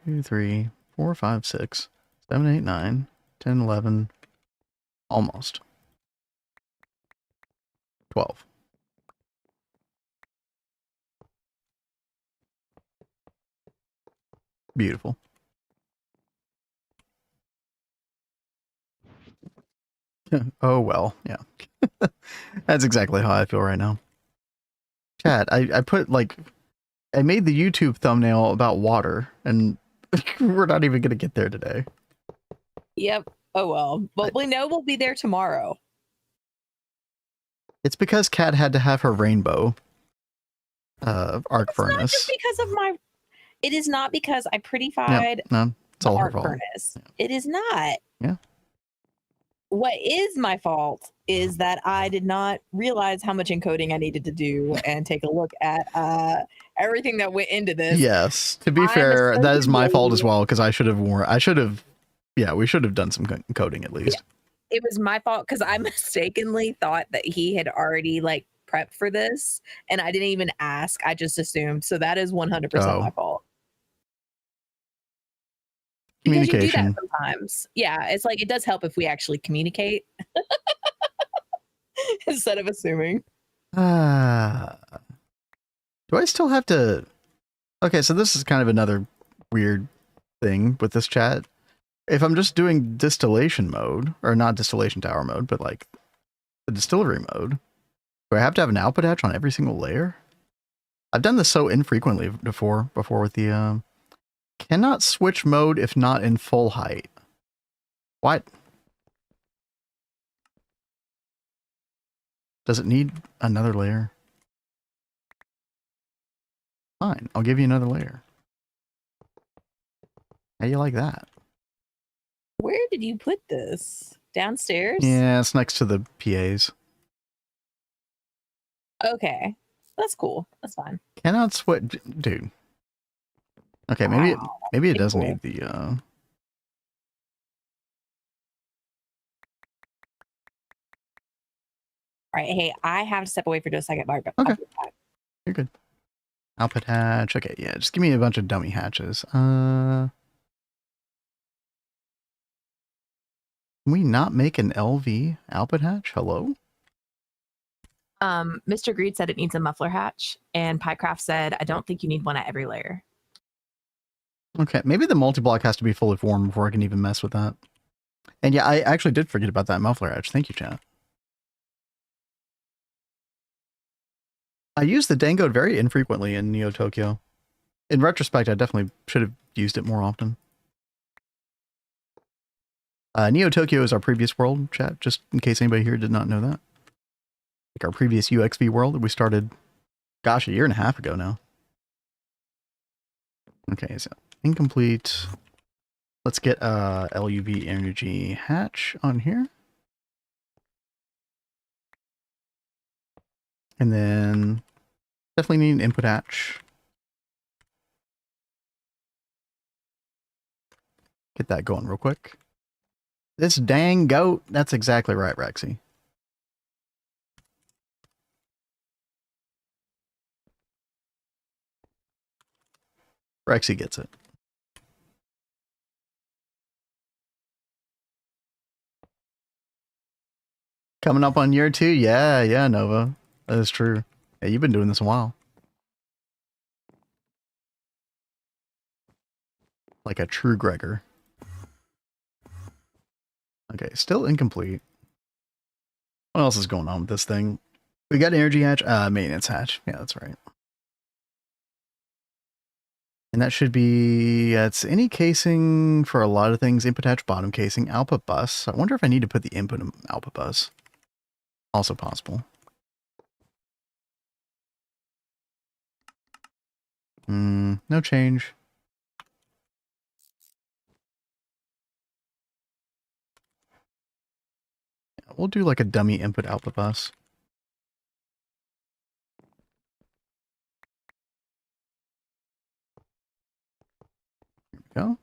2, 3, 4, 5, 6, 7, 8, 9, 10, 11, almost 12. Beautiful. Oh well, yeah. That's exactly how I feel right now. Chat, I put like I made the YouTube thumbnail about water, and we're not even gonna get there today. Yep. Oh well. But we know we'll be there tomorrow. It's because Kat had to have her rainbow arc furnace. Not just because of my. It is not because I prettified no, it's all her arc fault. furnace. Yeah. It is not. Yeah. What is my fault is that I did not realize how much encoding I needed to do and take a look at everything that went into this. Yes. To be fair, that is my fault as well, because we should have done some encoding at least. Yeah. It was my fault because I mistakenly thought that he had already like prepped for this, and I didn't even ask. I just assumed. So that is 100% my fault. Communication. Because you do that sometimes. Yeah, it's like it does help if we actually communicate instead of assuming. Do I still have to? Okay, so this is kind of another weird thing with this chat. If I'm just doing distillation mode, or not distillation tower mode, but like the distillery mode, do I have to have an output hatch on every single layer? I've done this so infrequently before with the cannot switch mode if not in full height. What? Does it need another layer? Fine, I'll give you another layer. How do you like that? Where did you put this? Downstairs? Yeah, it's next to the PAs. Okay. That's cool. That's fine. Cannot switch, dude. Okay, maybe it does need the All right, hey, I have to step away for just a second, Mark. Okay. You're good. Output hatch. Okay, yeah, just give me a bunch of dummy hatches. Can we not make an LV output hatch? Hello? Mr. Greed said it needs a muffler hatch, and Piecraft said, I don't think you need one at every layer. Okay, maybe the multi-block has to be fully formed before I can even mess with that. And yeah, I actually did forget about that muffler hatch. Thank you, chat. I use the Dangode very infrequently in Neo Tokyo. In retrospect, I definitely should have used it more often. Neo Tokyo is our previous world, chat, just in case anybody here did not know that. Like our previous UXV world that we started, gosh, 1.5 years ago now. Okay, so incomplete. Let's get LUV energy hatch on here. And then definitely need an input hatch. Get that going real quick. This dang goat. That's exactly right, Rexy. Rexy gets it. Coming up on year 2? Yeah, Nova. That is true. Yeah, you've been doing this a while. Like a true Gregor. Okay, still incomplete. What else is going on with this thing? We got energy hatch, maintenance hatch. Yeah, that's right. And that should be, it's any casing for a lot of things. Input hatch, bottom casing, output bus. I wonder if I need to put the input and output bus. Also possible. No change. Yeah, we'll do like a dummy input output bus. Here we go.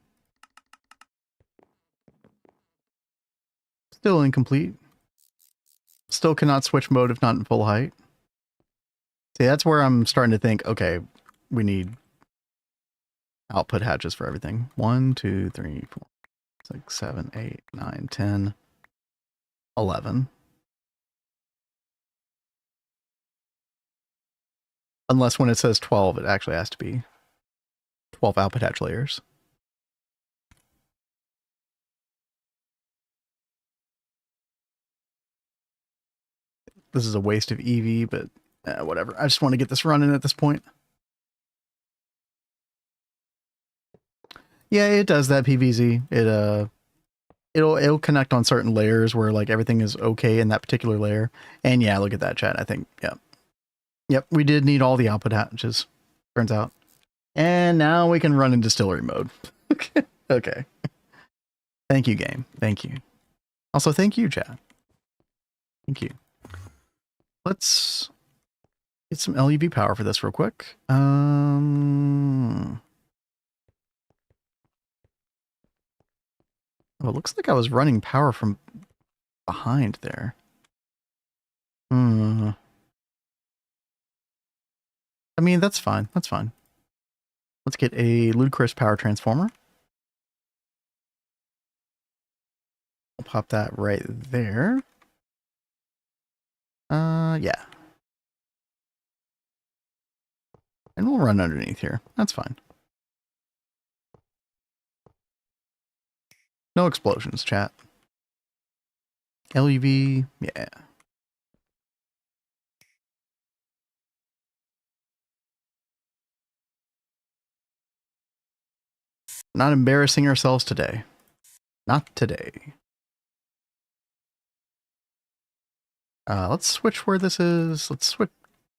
Still incomplete. Still cannot switch mode if not in full height. See, that's where I'm starting to think, okay, we need output hatches for everything. 1, 2, 3, 4, 6, 7, 8, 9, 10, 11. Unless when it says 12, it actually has to be 12 output hatch layers. This is a waste of EV, but whatever. I just want to get this running at this point. Yeah, it does that PVZ. It'll connect on certain layers where like everything is okay in that particular layer. And yeah, look at that, chat. I think, yep, we did need all the output hatches, turns out. And now we can run in distillery mode. Okay. Thank you, game. Thank you. Also, thank you, chat. Thank you. Let's get some LUV power for this real quick. Oh, it looks like I was running power from behind there. I mean, that's fine. That's fine. Let's get a ludicrous power transformer. I'll pop that right there. Yeah. And we'll run underneath here. That's fine. No explosions, chat. LUV, yeah. Not embarrassing ourselves today. Not today. Let's switch where this is. Let's switch.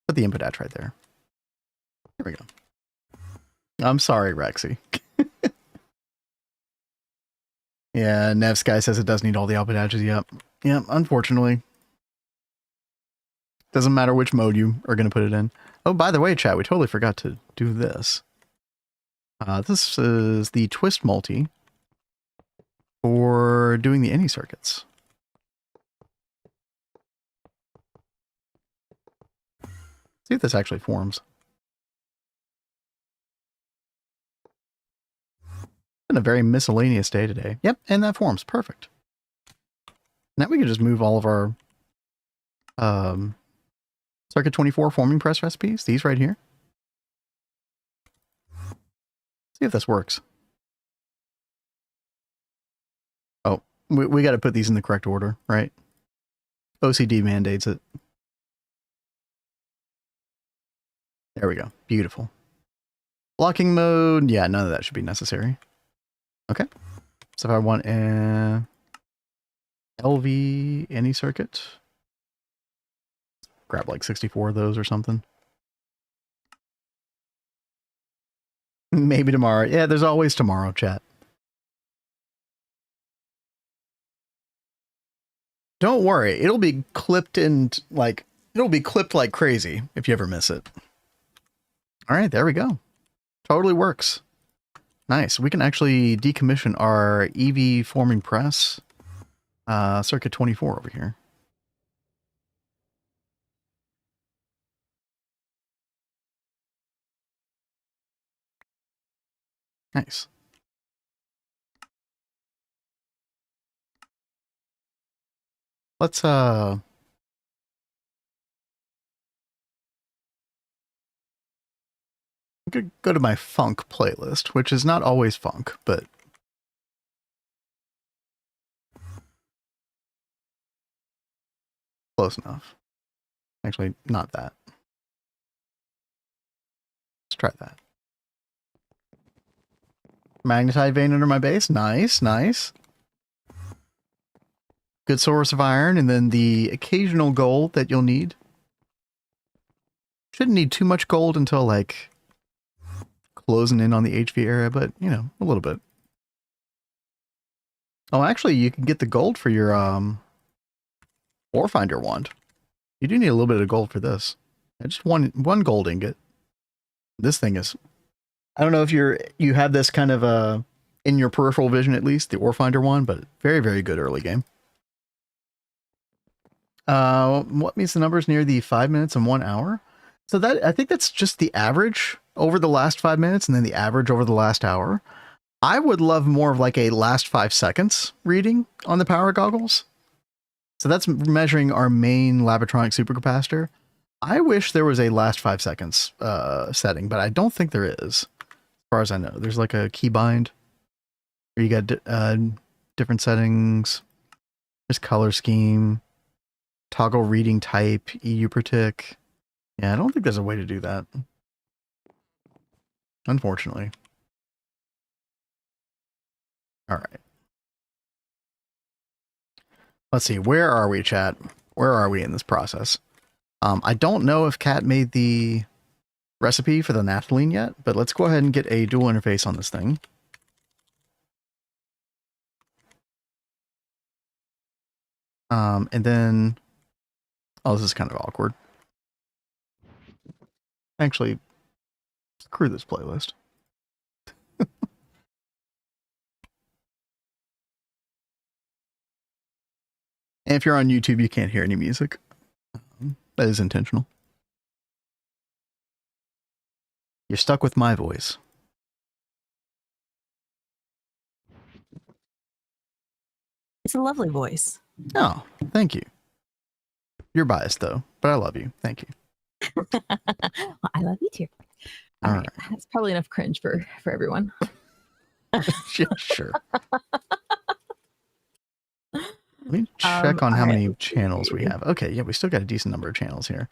Put the input hatch right there. There we go. I'm sorry, Rexy. Yeah, Nevsky says it does need all the output hatches. Yep. Yep, unfortunately. Doesn't matter which mode you are going to put it in. Oh, by the way, chat, we totally forgot to do this. This is the twist multi for doing the any circuits. See if this actually forms. Been a very miscellaneous day today. Yep, and that forms. Perfect. Now we can just move all of our Circuit 24 forming press recipes, these right here. See if this works. Oh, we got to put these in the correct order, right? OCD mandates it. There we go. Beautiful. Blocking mode. Yeah, none of that should be necessary. Okay. So if I want a LV any circuit, grab like 64 of those or something. Maybe tomorrow. Yeah, there's always tomorrow, chat. Don't worry. It'll be clipped in like, it'll be clipped like crazy if you ever miss it. All right, there we go. Totally works. Nice. We can actually decommission our EV forming press, circuit 24 over here. Nice. Let's go to my funk playlist, which is not always funk, but close enough. Actually, not that. Let's try that. Magnetite vein under my base. Nice, nice. Good source of iron, and then the occasional gold that you'll need. Shouldn't need too much gold until like closing in on the HV area, but you know, a little bit. Oh, actually, you can get the gold for your Ore-Finder wand. You do need a little bit of gold for this. Just one gold ingot. This thing is, I don't know if you have this kind of in your peripheral vision at least, the Ore-Finder one, but very, very good early game. What means the numbers near the 5 minutes and 1 hour? So that, I think that's just the average over the last 5 minutes and then the average over the last hour. I would love more of like a last 5 seconds reading on the power goggles. So that's measuring our main Labotronic supercapacitor. I wish there was a last 5 seconds setting, but I don't think there is. As far as I know, there's like a keybind where you got different settings. There's color scheme, toggle reading type, EU per tick. Yeah, I don't think there's a way to do that. Unfortunately. All right. Let's see. Where are we, chat? Where are we in this process? I don't know if Kat made the recipe for the naphthalene yet, but let's go ahead and get a dual interface on this thing. And then, oh, this is kind of awkward. Actually, screw this playlist. And if you're on YouTube, you can't hear any music. That is intentional. You're stuck with my voice. It's a lovely voice. Oh, thank you. You're biased, though, but I love you. Thank you. Well, I love you too. All right. That's probably enough cringe for everyone. Sure. Let me check on how many channels we have. Okay, yeah, we still got a decent number of channels here.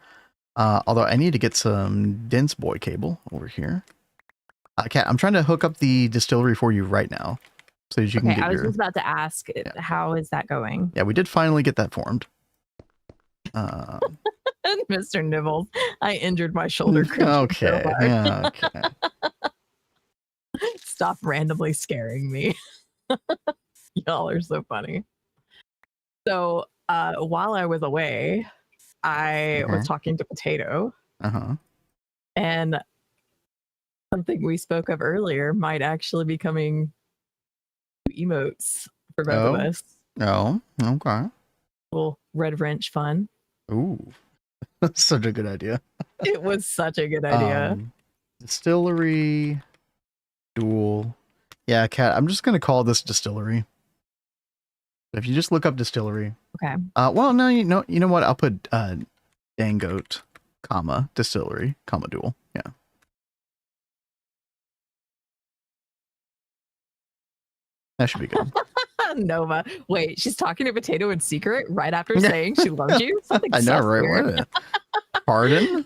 Although I need to get some dense boy cable over here. Kat, I'm trying to hook up the distillery for you right now, so that you can get I was just about to ask, how is that going? Yeah, we did finally get that formed. Mr. Nibbles, I injured my shoulder. Okay, yeah, okay. Stop randomly scaring me. Y'all are so funny. So while I was away, I was talking to Potato. And something we spoke of earlier might actually be coming emotes for both of us. Oh, okay. Little red wrench fun. Ooh, that's such a good idea. It was such a good idea. Distillery, dual. Yeah, Kat, I'm just going to call this distillery. If you just look up distillery. Okay. Well, no, you know what? I'll put Dangote, comma, distillery, comma, dual. Yeah. That should be good. Nova. Wait, she's talking to Potato in secret right after saying she loves you? Something I know, right? weird. Pardon?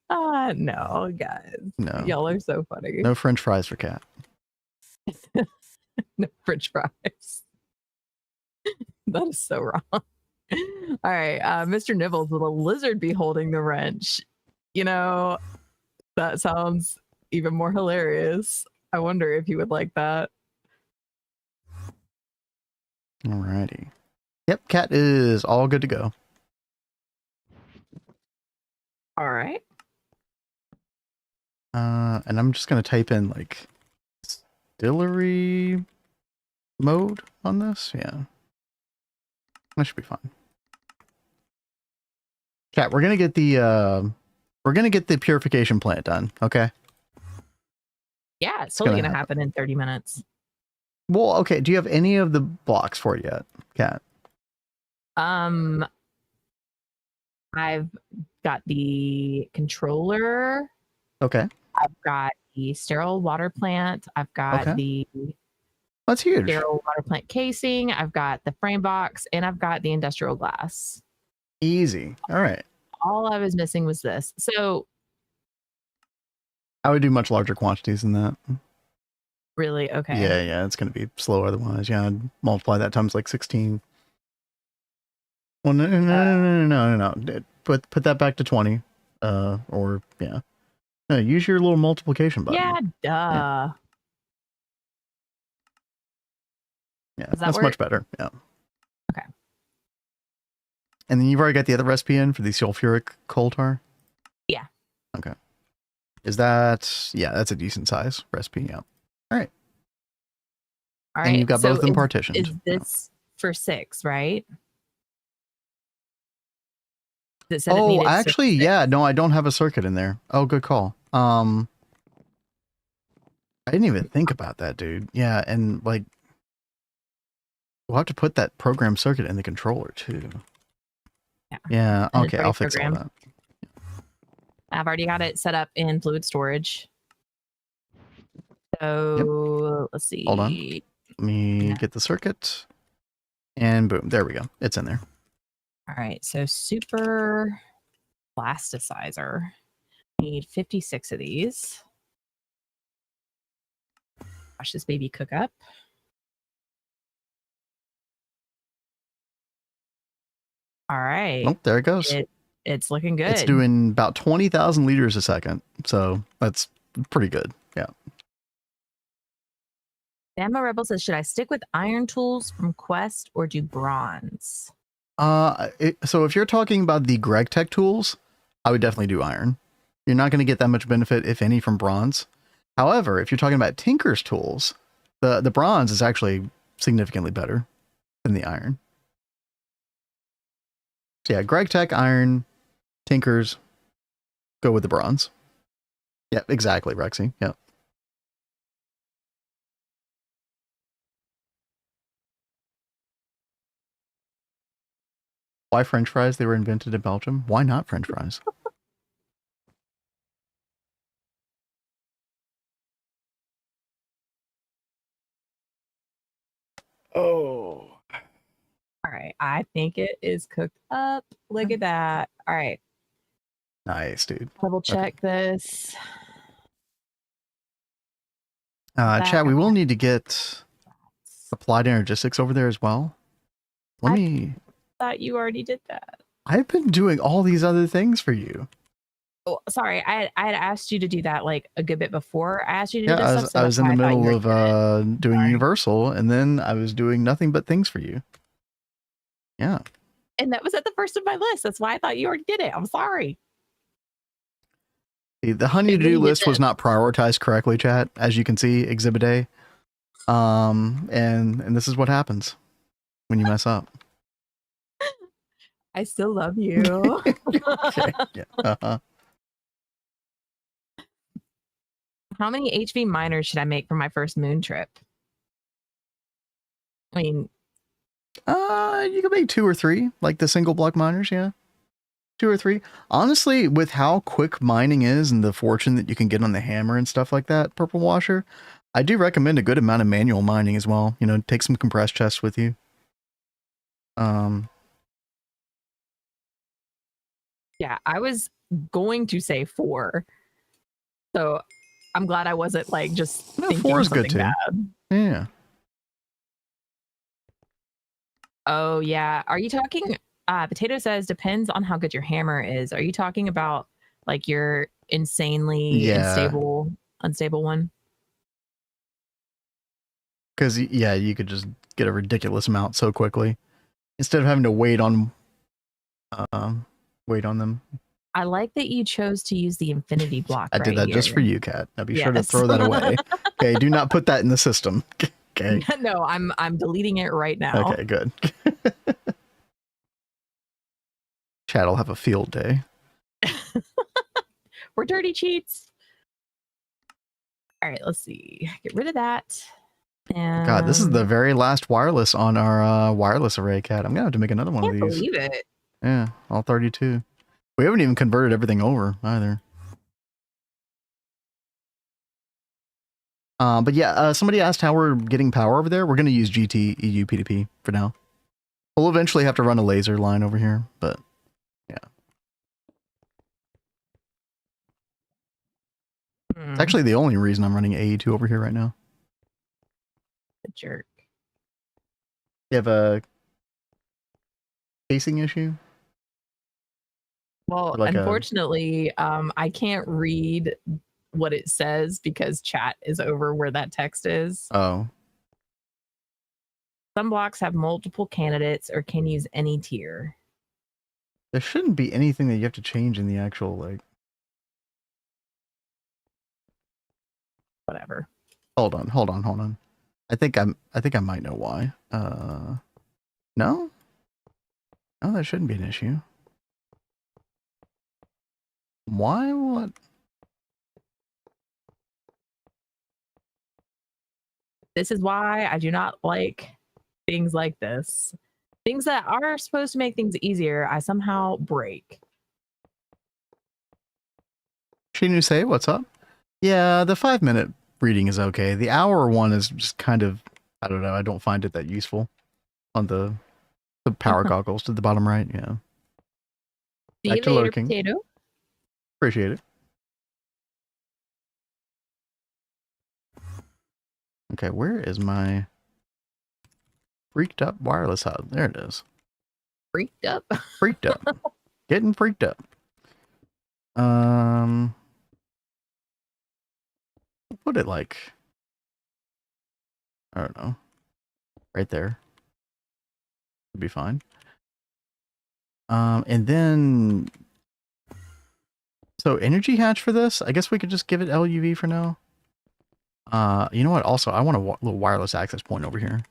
No, guys. No. Y'all are so funny. No French fries for Kat. No French fries. That is so wrong. All right, Mr. Nibbles, will a lizard be holding the wrench? You know, that sounds even more hilarious. I wonder if he would like that. Alrighty. Yep, Kat is all good to go. All right. And I'm just gonna type in like distillery mode on this. Yeah, that should be fine. Chat, we're gonna get the purification plant done. Okay. Yeah, it's totally gonna happen in 30 minutes. Well, okay. Do you have any of the blocks for it yet, Kat? I've got the controller. Okay. I've got the sterile water plant. I've got the That's huge. sterile water plant casing. I've got the frame box, and I've got the industrial glass. Easy. All right. All I was missing was this. So I would do much larger quantities than that. really, okay. Yeah, it's going to be slow otherwise. Yeah, I'd multiply that times like 16. Well, no. Put that back to 20. Or yeah. No, use your little multiplication button. Yeah, duh. Yeah, that's much better. Yeah. Okay. And then you've already got the other recipe in for the sulfuric coal tar? Yeah. Okay. Is that, yeah, that's a decent size recipe. Yeah. All right. All right. And you've got both of them partitioned. Is this for 6, right? Oh, actually, yeah. No, I don't have a circuit in there. Oh, good call. I didn't even think about that, dude. Yeah, and like we'll have to put that program circuit in the controller too. Yeah. Okay, I'll fix all that. I've already got it set up in fluid storage. So let's see. Hold on. Let me get the circuit. And boom, there we go. It's in there. All right, so super plasticizer. Need 56 of these. Watch this baby cook up. All right. Oh, there it goes. It's looking good. It's doing about 20,000 liters a second. So that's pretty good. Yeah. Bama Rebel says, should I stick with iron tools from Quest or do bronze? So if you're talking about the Gregtech tools, I would definitely do iron. You're not going to get that much benefit, if any, from bronze. However, if you're talking about Tinker's tools, the bronze is actually significantly better than the iron. So yeah, Gregtech, iron, Tinker's, go with the bronze. Yep, exactly, Rexy. Yep. Why French fries? They were invented in Belgium. Why not French fries? Oh. All right. I think it is cooked up. Look at that. All right. Nice, dude. Double check this. Chat, we will need to get applied energistics over there as well. I thought you already did that. I've been doing all these other things for you. Oh, sorry. I had asked you to do that like a good bit before I asked you to do this Yeah, stuff. So I was in the middle of doing Sorry. Universal, and then I was doing nothing but things for you. Yeah. And that was at the first of my list. That's why I thought you already did it. I'm sorry. The honey-to-do list was not prioritized correctly, chat, as you can see, Exhibit A. And this is what happens when you mess up. I still love you. Okay. Yeah. How many HV miners should I make for my first moon trip? I mean, you can make 2 or 3, like the single block miners, yeah. 2 or 3. Honestly, with how quick mining is and the fortune that you can get on the hammer and stuff like that, Purple Washer, I do recommend a good amount of manual mining as well. You know, take some compressed chests with you. yeah, I was going to say 4. So I'm glad I wasn't like just No, thinking 4 is something good too. bad. Yeah. Oh yeah. Are you talking Potato says depends on how good your hammer is. Are you talking about like your insanely unstable one? Because yeah, you could just get a ridiculous amount so quickly instead of having to wait on them. I like that you chose to use the infinity block. I did that here. just for you, Kat. Now be sure to throw that away. Okay, do not put that in the system. Okay. No, I'm deleting it right now. Okay, good. Chat will have a field day. We're dirty cheats. All right, let's see. Get rid of that. And God, this is the very last wireless on our wireless array, Kat. I'm gonna have to make another one of these. Believe it. Yeah, all 32. We haven't even converted everything over either. But yeah, somebody asked how we're getting power over there. We're gonna use GTEU PDP for now. We'll eventually have to run a laser line over here, but yeah. It's actually the only reason I'm running AE2 over here right now. A jerk. You have a casing issue? Well, like unfortunately, I can't read what it says because chat is over where that text is. Oh. Some blocks have multiple candidates or can use any tier. There shouldn't be anything that you have to change in the actual, like... Whatever. Hold on. I think I might know why. No? No, that shouldn't be an issue. Why? What? This is why I do not like things like this. Things that are supposed to make things easier, I somehow break. Shinu say, what's up? Yeah, the 5-minute reading is okay. The hour one is just kind of, I don't know, I don't find it that useful on the power goggles to the bottom right, yeah. See you later, Potato. Appreciate it. Okay, where is my freaked up wireless hub? There it is. Freaked up. Freaked up. Getting freaked up. Put it like, I don't know, right there. Would be fine. And then, so energy hatch for this, I guess we could just give it LUV for now. You know what? Also, I want a little wireless access point over here.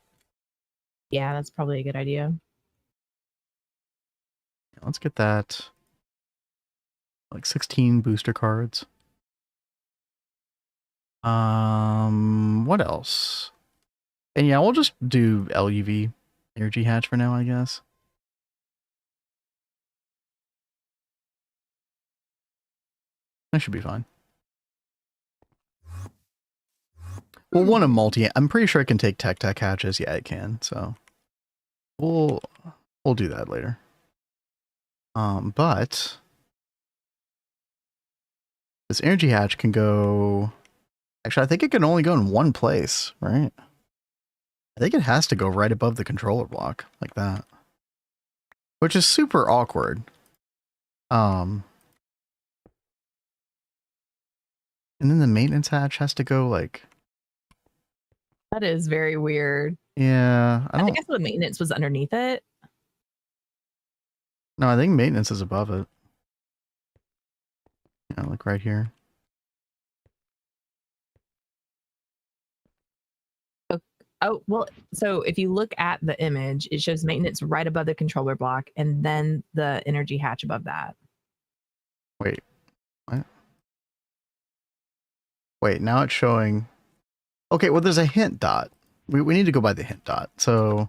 Yeah, that's probably a good idea. Let's get that. Like 16 booster cards. What else? And yeah, we'll just do LUV energy hatch for now, I guess. That should be fine. We'll want a multi. I'm pretty sure it can take tech hatches. Yeah, it can. So we'll do that later. But this energy hatch can go. Actually, I think it can only go in one place, right? I think it has to go right above the controller block, like that. Which is super awkward. And then the maintenance hatch has to go like... That is very weird. Yeah, I think I saw the maintenance was underneath it. No, I think maintenance is above it. Yeah, like right here. Oh, well, so if you look at the image, it shows maintenance right above the controller block and then the energy hatch above that. Wait, what? Wait, now it's showing... Okay, well, there's a hint dot. We need to go by the hint dot. So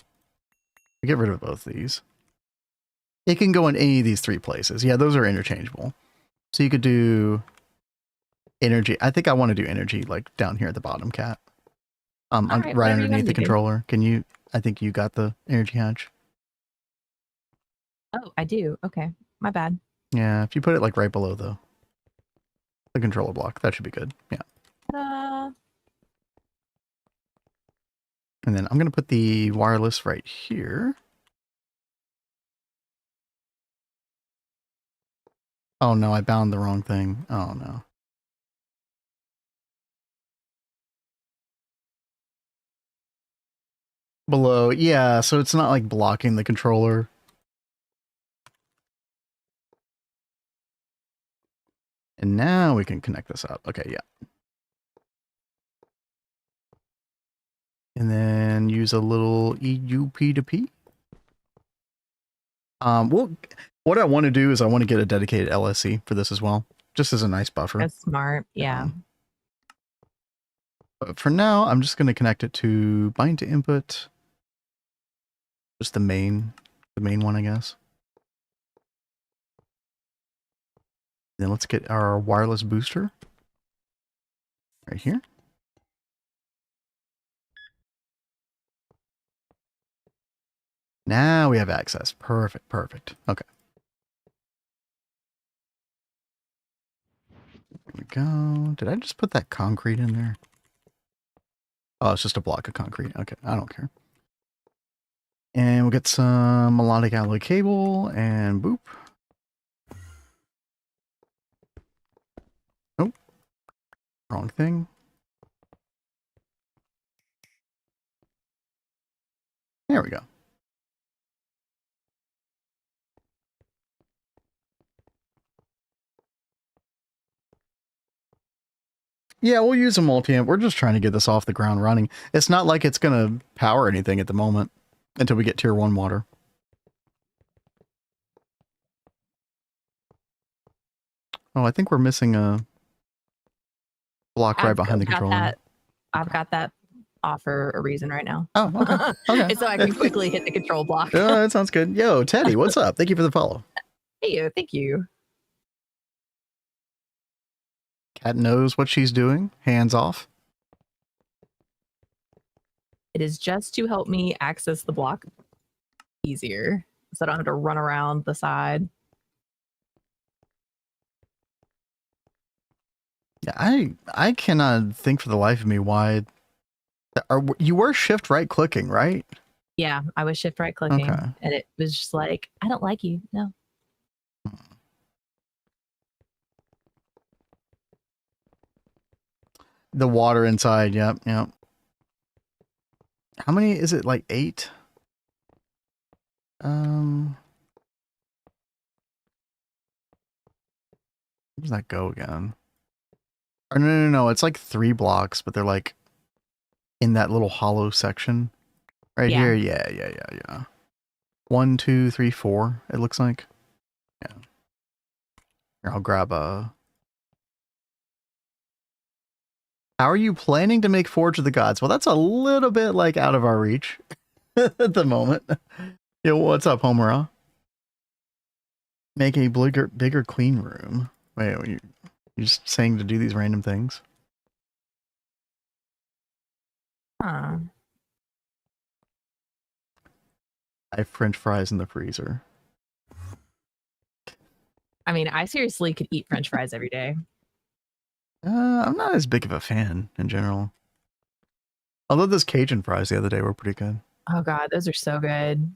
we get rid of both these. It can go in any of these three places. Yeah, those are interchangeable. So you could do energy. I think I want to do energy like down here at the bottom, Cat. Right underneath the controller. Can you... I think you got the energy hatch. Oh, I do. Okay, my bad. Yeah, if you put it like right below the controller block, that should be good. Yeah. And then I'm going to put the wireless right here. Oh no, I bound the wrong thing. Oh no. Below, yeah, so it's not like blocking the controller. And now we can connect this up. Okay, yeah. And then use a little EUP to P. Well, what I want to do is I want to get a dedicated LSC for this as well, just as a nice buffer. That's smart. Yeah. But for now, I'm just going to connect it to bind to input. Just the main one, I guess. Then let's get our wireless booster right here. Now we have access. Perfect, perfect. Okay. There we go. Did I just put that concrete in there? Oh, it's just a block of concrete. Okay, I don't care. And we'll get some melodic alloy cable and boop. Nope. Wrong thing. There we go. Yeah, we'll use a multi-amp. We're just trying to get this off the ground running. It's not like it's going to power anything at the moment until we get tier 1 water. Oh, I think we're missing a block right behind the controller. I've got that off for a reason right now. Oh, okay. Okay. So I can quickly hit the control block. Yeah, that sounds good. Yo, Teddy, what's up? Thank you for the follow. Hey, thank you. Cat knows what she's doing. Hands off. It is just to help me access the block easier, so I don't have to run around the side. Yeah, I cannot think for the life of me why You were shift right clicking, right? Yeah, I was shift right clicking, Okay. and it was just like, I don't like you. No. The water inside. Yep. Yep. How many is it? Like 8? Where does that go again? Or no. It's like 3 blocks, but they're like in that little hollow section right here. Yeah. 1, 2, 3, 4. It looks like. Yeah. Here, I'll grab a. How are you planning to make Forge of the Gods? Well, that's a little bit like out of our reach at the moment. Yo, what's up, Homura? Make a bigger clean room. Wait, you're just saying to do these random things? Huh. I have French fries in the freezer. I mean, I seriously could eat French fries every day. I'm not as big of a fan in general. Although those Cajun fries the other day were pretty good. Oh God, those are so good.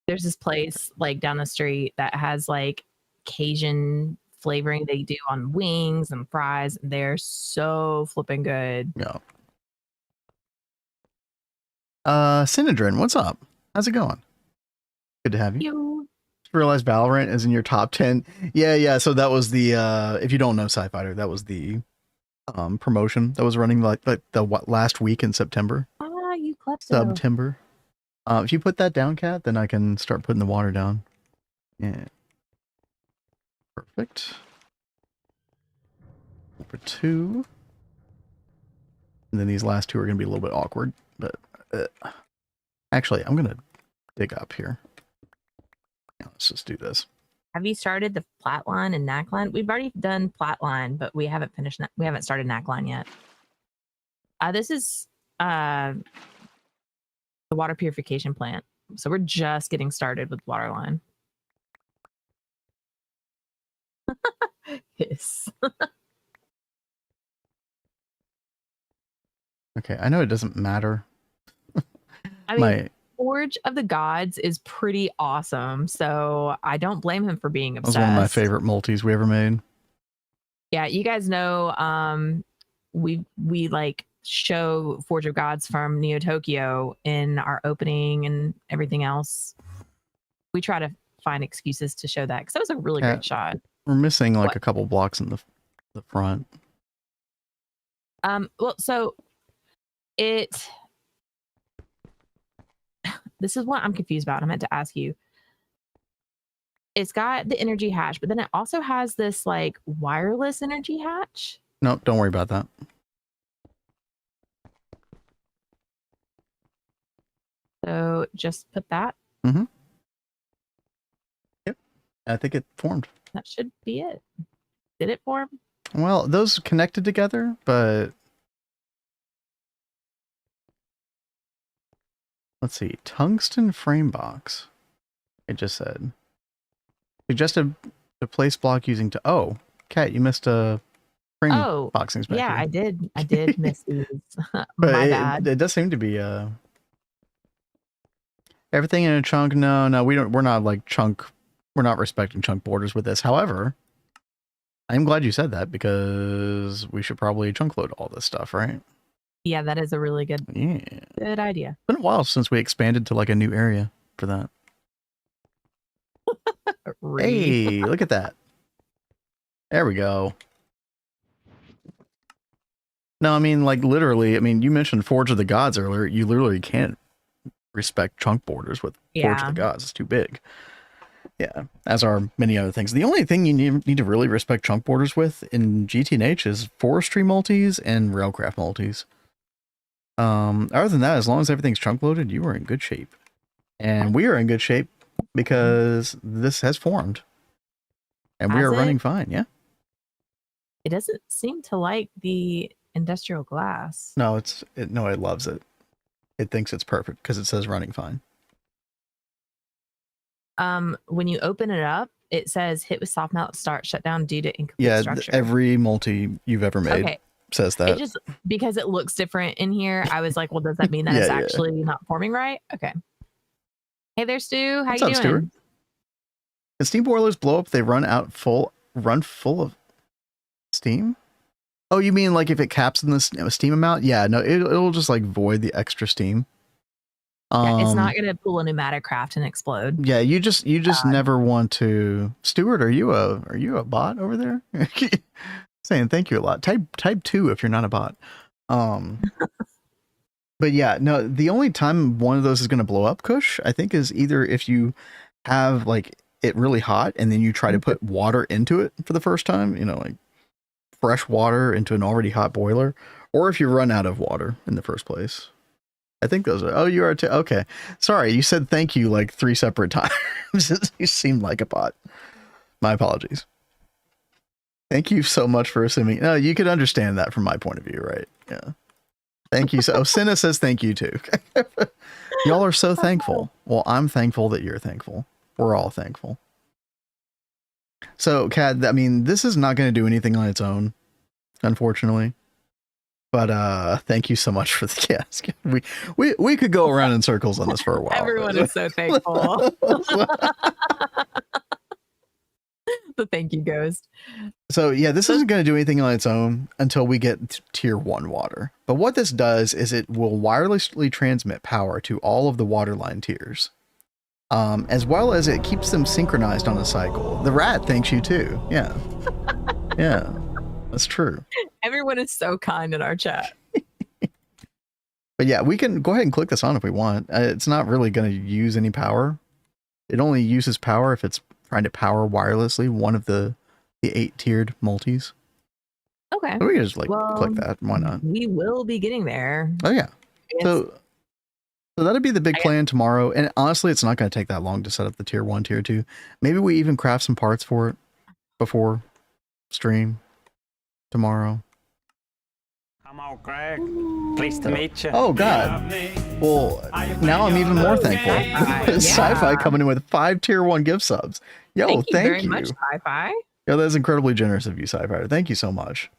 There's this place like down the street that has like Cajun flavoring they do on wings and fries. And they're so flipping good. Yeah. Synedrin, what's up? How's it going? Good to have you. Just realized Valorant is in your top 10. Yeah. So that was the if you don't know Sci-Fighter, that was the promotion that was running like the last week in September. Ah, you klepto. September. If you put that down, Kat, then I can start putting the water down. Yeah. Perfect. Number 2. And then these last 2 are going to be a little bit awkward, but actually, I'm going to dig up here. Yeah, let's just do this. Have you started the plat line and knack line? We've already done plat line, but we haven't finished. We haven't started knack line yet. This is the water purification plant. So we're just getting started with water line. Yes. Okay, I know it doesn't matter. I mean, Forge of the Gods is pretty awesome, so I don't blame him for being obsessed. That was one of my favorite multis we ever made. Yeah, you guys know we like show Forge of Gods from Neo Tokyo in our opening and everything else. We try to find excuses to show that because that was a really great shot. We're missing like a couple blocks in the front. Well, so this is what I'm confused about. I meant to ask you. It's got the energy hatch, but then it also has this like wireless energy hatch. No, don't worry about that. So just put that. Mm-hmm. Yep. I think it formed. That should be it. Did it form? Well, those connected together, but let's see. Tungsten frame box. It just said. Suggested a place block using oh, Kat, you missed a frame boxing spec. Yeah, I did. I did miss these. But My bad. It does seem to be everything in a chunk. No, we're not like chunk. We're not respecting chunk borders with this. However, I'm glad you said that because we should probably chunk load all this stuff, right? Yeah, that is a really good idea. It's been a while since we expanded to like a new area for that. Hey, look at that. There we go. No, I mean, like literally, I mean, you mentioned Forge of the Gods earlier. You literally can't respect chunk borders with Forge of the Gods. It's too big. Yeah, as are many other things. The only thing you need to really respect chunk borders with in GTNH is forestry multis and railcraft multis. Other than that, as long as everything's chunk loaded, you are in good shape. And we are in good shape because this has formed. And we are running fine, yeah? It doesn't seem to like the industrial glass. No, it loves it. It thinks it's perfect because it says running fine. When you open it up, it says hit with soft mount, start, shut down due to incomplete structure. Yeah, every multi you've ever made. Okay. says that. It just because it looks different in here. I was like, well, does that mean that it's actually not forming right? Okay. Hey there, Stu. How you doing? Stuart? When steam boilers blow up, they run full of steam. Oh, you mean like if it caps in the steam amount? Yeah, no, it'll just like void the extra steam. Yeah, it's not gonna pull a pneumatic craft and explode. Yeah, you just never want to. Stuart, are you a bot over there? Saying thank you a lot. Type 2 if you're not a bot. But yeah, no, the only time one of those is gonna blow up, Kush, I think, is either if you have like it really hot and then you try to put water into it for the first time, you know, like fresh water into an already hot boiler, or if you run out of water in the first place. I think those are, oh, you are too. Okay. Sorry. You said thank you like 3 separate times. You seemed like a bot. My apologies. Thank you so much for assuming. No, you could understand that from my point of view, right? Yeah. Thank you. So Cinna says thank you too. Y'all are so thankful. Well, I'm thankful that you're thankful. We're all thankful. So, Kat, I mean, this is not going to do anything on its own, unfortunately. But thank you so much for the ask. We could go around in circles on this for a while. Everyone is so thankful. The thank you ghost. So yeah, this isn't going to do anything on its own until we get tier 1 water. But what this does is it will wirelessly transmit power to all of the water line tiers. As well as it keeps them synchronized on a cycle. The rat thanks you too. Yeah. Yeah. That's true. Everyone is so kind in our chat. But yeah, we can go ahead and click this on if we want. It's not really going to use any power. It only uses power if it's trying to power wirelessly one of the 8 tiered multis. Okay. So we can just like click that. Why not? We will be getting there. Oh yeah. So that'll be the big plan tomorrow. And honestly, it's not going to take that long to set up the tier 1, tier 2. Maybe we even craft some parts for it before stream tomorrow. Come on, Greg. Pleased to meet you. Oh God. Well, now I'm even more thankful. Sci-Fi coming in with 5 tier 1 gift subs. Yo, thank you very much, Sci-Fi. Yo, that's incredibly generous of you, Sci-Fi. Thank you so much.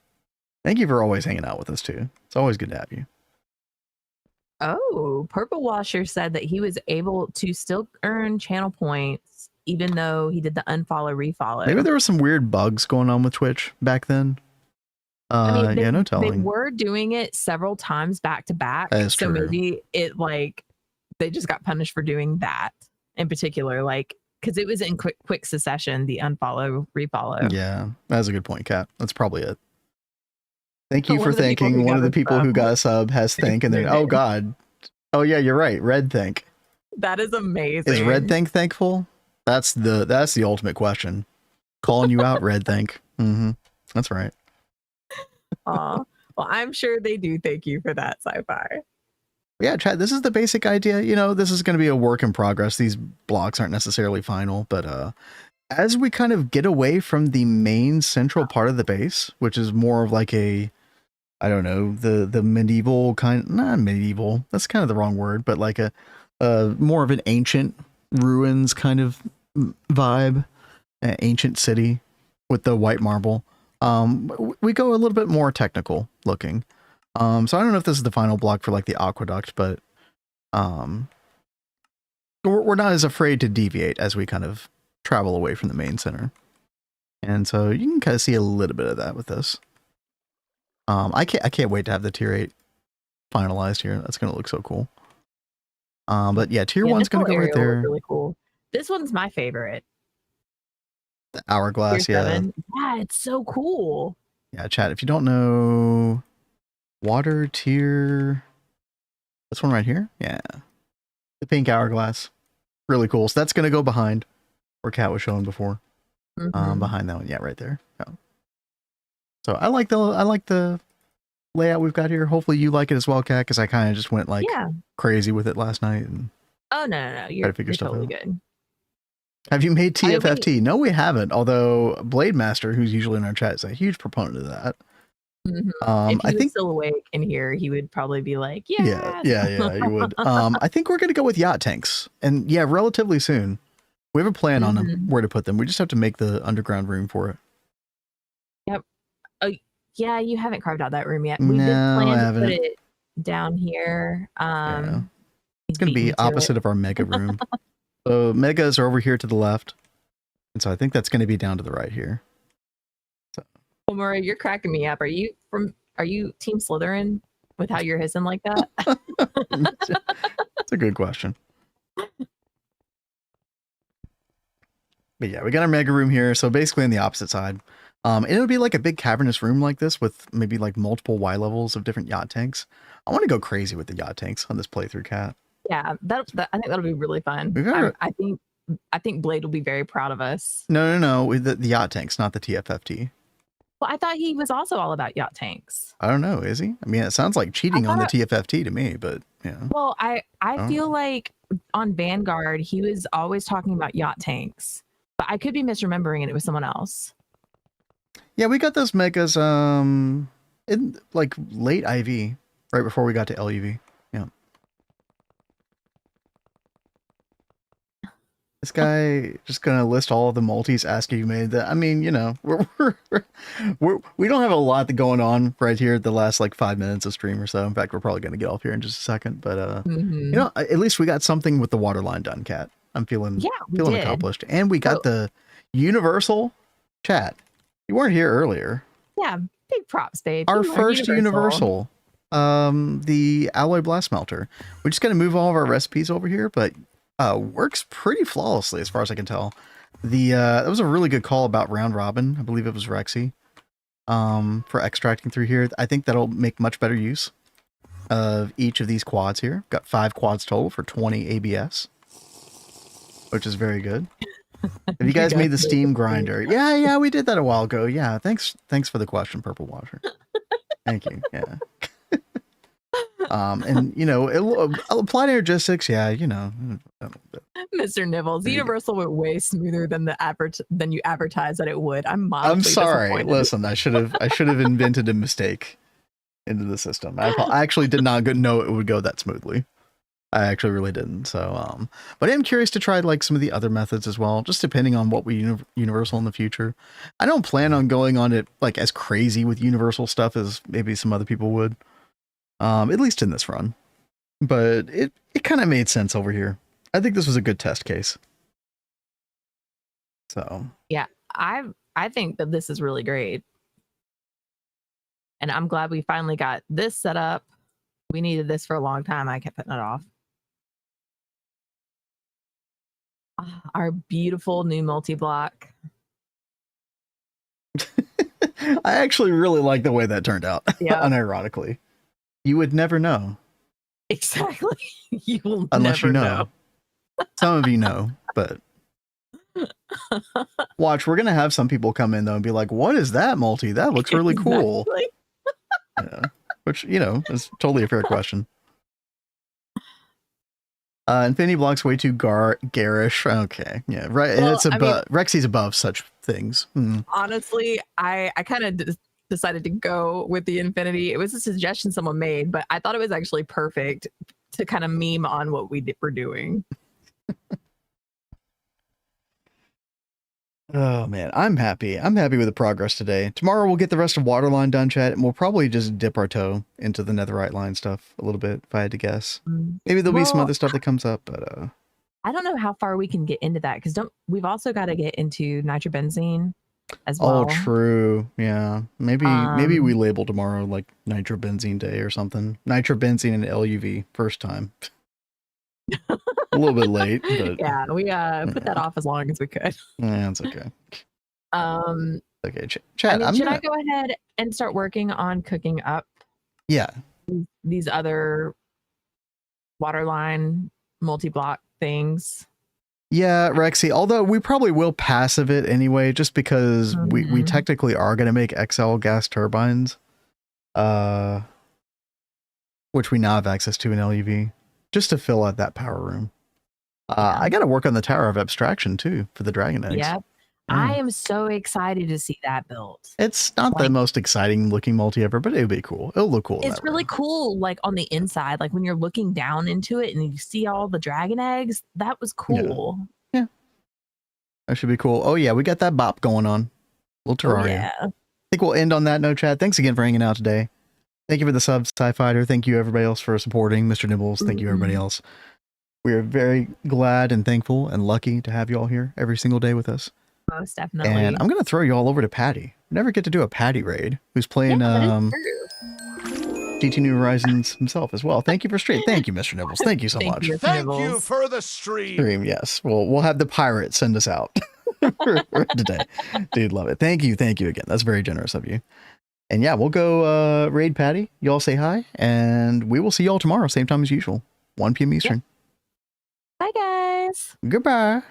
Thank you for always hanging out with us too. It's always good to have you. Oh, Purple Washer said that he was able to still earn channel points even though he did the unfollow refollow. Maybe there were some weird bugs going on with Twitch back then. I mean, no telling. They were doing it several times back to back. That is so true. Maybe it like they just got punished for doing that in particular, like because it was in quick succession, the unfollow refollow. Yeah, that's a good point, Kat. That's probably it. Thank you for thanking. One of the people who got a sub has thank, and then oh God, oh yeah, you're right. Red thank. That is amazing. Is Red thank thankful? That's the ultimate question. Calling you out, Red thank. Mm-hmm. That's right. Well, I'm sure they do thank you for that, Sci-Fi. Yeah, chat, this is the basic idea. You know, this is going to be a work in progress. These blocks aren't necessarily final, but as we kind of get away from the main central part of the base, which is more of like a, I don't know, the medieval kind, not medieval, that's kind of the wrong word, but like a more of an ancient ruins kind of vibe, an ancient city with the white marble. We go a little bit more technical looking. So I don't know if this is the final block for like the aqueduct, but we're not as afraid to deviate as we kind of travel away from the main center. And so you can kind of see a little bit of that with this. I can't wait to have the tier 8 finalized here. That's going to look so cool. But yeah, tier 1's going to go right there. Really cool. This one's my favorite. The hourglass, yeah. Yeah, it's so cool. Yeah, chat, if you don't know, water tier, this one right here, yeah, the pink hourglass, really cool. So that's going to go behind where Kat was showing before. Behind that one, yeah, right there. Yeah. So I like the layout we've got here. Hopefully you like it as well, Kat, because I kind of just went like crazy with it last night. And oh no, you're totally good. Have you made TFFT? No, we haven't. Although Blade Master, who's usually in our chat, is a huge proponent of that. If he was still awake in here, he would probably be like, yeah, you would. I think we're gonna go with yacht tanks, and yeah, relatively soon. We have a plan on them, where to put them. We just have to make the underground room for it. Yep. Yeah, you haven't carved out that room yet. No, We did I plan to haven't. put it down here. Yeah. He's It's going to be beaten to opposite it. of our mega room. So megas are over here to the left. And so I think that's going to be down to the right here. Well, Murray, you're cracking me up. Are you Team Slytherin with how you're hissing like that? That's a good question. But yeah, we got our mega room here. So basically on the opposite side. And it would be like a big cavernous room like this with maybe like multiple Y levels of different yacht tanks. I want to go crazy with the yacht tanks on this playthrough, Cat. Yeah, I think that'll be really fun. I think Blade will be very proud of us. No. The yacht tanks, not the TFFT. Well, I thought he was also all about yacht tanks. I don't know, is he? I mean, it sounds like cheating on the TFFT to me, but yeah. Well, I feel like on Vanguard, he was always talking about yacht tanks, but I could be misremembering and it was someone else. Yeah, we got those megas in like late IV, right before we got to LUV. Yeah. This guy just gonna list all of the multis ASCII you made. That I mean, you know, we don't have a lot going on right here at the last like 5 minutes of stream or so. In fact, we're probably gonna get off here in just a second. But you know, at least we got something with the waterline done, Cat. I'm feeling accomplished, and we got the universal chat. You weren't here earlier. Yeah, big props, babe. Our first universal, the alloy blast melter. We're just gonna move all of our recipes over here, but works pretty flawlessly as far as I can tell. That was a really good call about round robin. I believe it was Rexy. For extracting through here, I think that'll make much better use of each of these quads here. Got 5 quads total for 20 ABS, which is very good. Have you guys made the steam grinder? Yeah, we did that a while ago. Yeah, thanks for the question, Purple Washer. Thank you. Yeah. And you know, it'll apply to logistics. Yeah, you know. Mr. Nibbles, Universal went way smoother than you advertised that it would. I'm sorry. Listen, I should have invented a mistake into the system. I actually did not know it would go that smoothly. I actually really didn't. So, but I'm curious to try like some of the other methods as well, just depending on what we universal in the future. I don't plan on going on it like as crazy with universal stuff as maybe some other people would, at least in this run. But it kind of made sense over here. I think this was a good test case. So yeah, I think that this is really great, and I'm glad we finally got this set up. We needed this for a long time. I kept putting it off. Our beautiful new multi-block. I actually really like the way that turned out. Yeah. Unironically. You would never know. Exactly. You will unless never you know. Some of you know, but watch, we're gonna have some people come in though and be like, what is that multi? That looks really cool. Yeah. Which, you know, is totally a fair question. Infinity Block's way too garish. Okay, yeah, right. Well, it's above. Rexy's above such things. Honestly, I kind of decided to go with the Infinity. It was a suggestion someone made, but I thought it was actually perfect to kind of meme on what we're doing. Oh man, I'm happy. I'm happy with the progress today. Tomorrow we'll get the rest of Waterline done, chat, and we'll probably just dip our toe into the Netherite Line stuff a little bit, if I had to guess. Maybe there'll be some other stuff that comes up, but I don't know how far we can get into that because we've also got to get into nitrobenzene as well. Oh, true. Yeah, maybe we label tomorrow like nitrobenzene day or something. Nitrobenzene and LUV first time. A little bit late, but yeah, we put that off as long as we could. Yeah, it's okay. Okay, chat. Should I go ahead and start working on cooking up? Yeah, these other waterline multi-block things. Yeah, Rexy. Although we probably will passive it anyway, just because we technically are going to make XL gas turbines, which we now have access to in LUV, just to fill out that power room. I got to work on the Tower of Abstraction too for the Dragon Eggs. Yep. I am so excited to see that built. It's not the most exciting looking multi ever, but it'll be cool. It'll look cool. It's really cool, like on the inside, like when you're looking down into it and you see all the dragon eggs. That was cool. Yeah. That should be cool. Oh yeah, we got that bop going on. Little Terraria. think we'll end on that note, Chad. Thanks again for hanging out today. Thank you for the subs, Sci-Fighter. Thank you, everybody else, for supporting Mr. Nibbles. Thank you, everybody else. We are very glad and thankful and lucky to have you all here every single day with us. Most definitely. And I'm going to throw you all over to Patty. We never get to do a Patty raid, who's playing GT New Horizons himself as well. Thank you for stream. Thank you, Mr. Nibbles. Thank you so much. Thank you for the stream. Yes. We'll have the pirate send us out for today. Dude, love it. Thank you again. That's very generous of you. And yeah, we'll go raid Patty. Y'all say hi, and we will see y'all tomorrow, same time as usual, 1 p.m. Eastern. Bye, guys. Goodbye.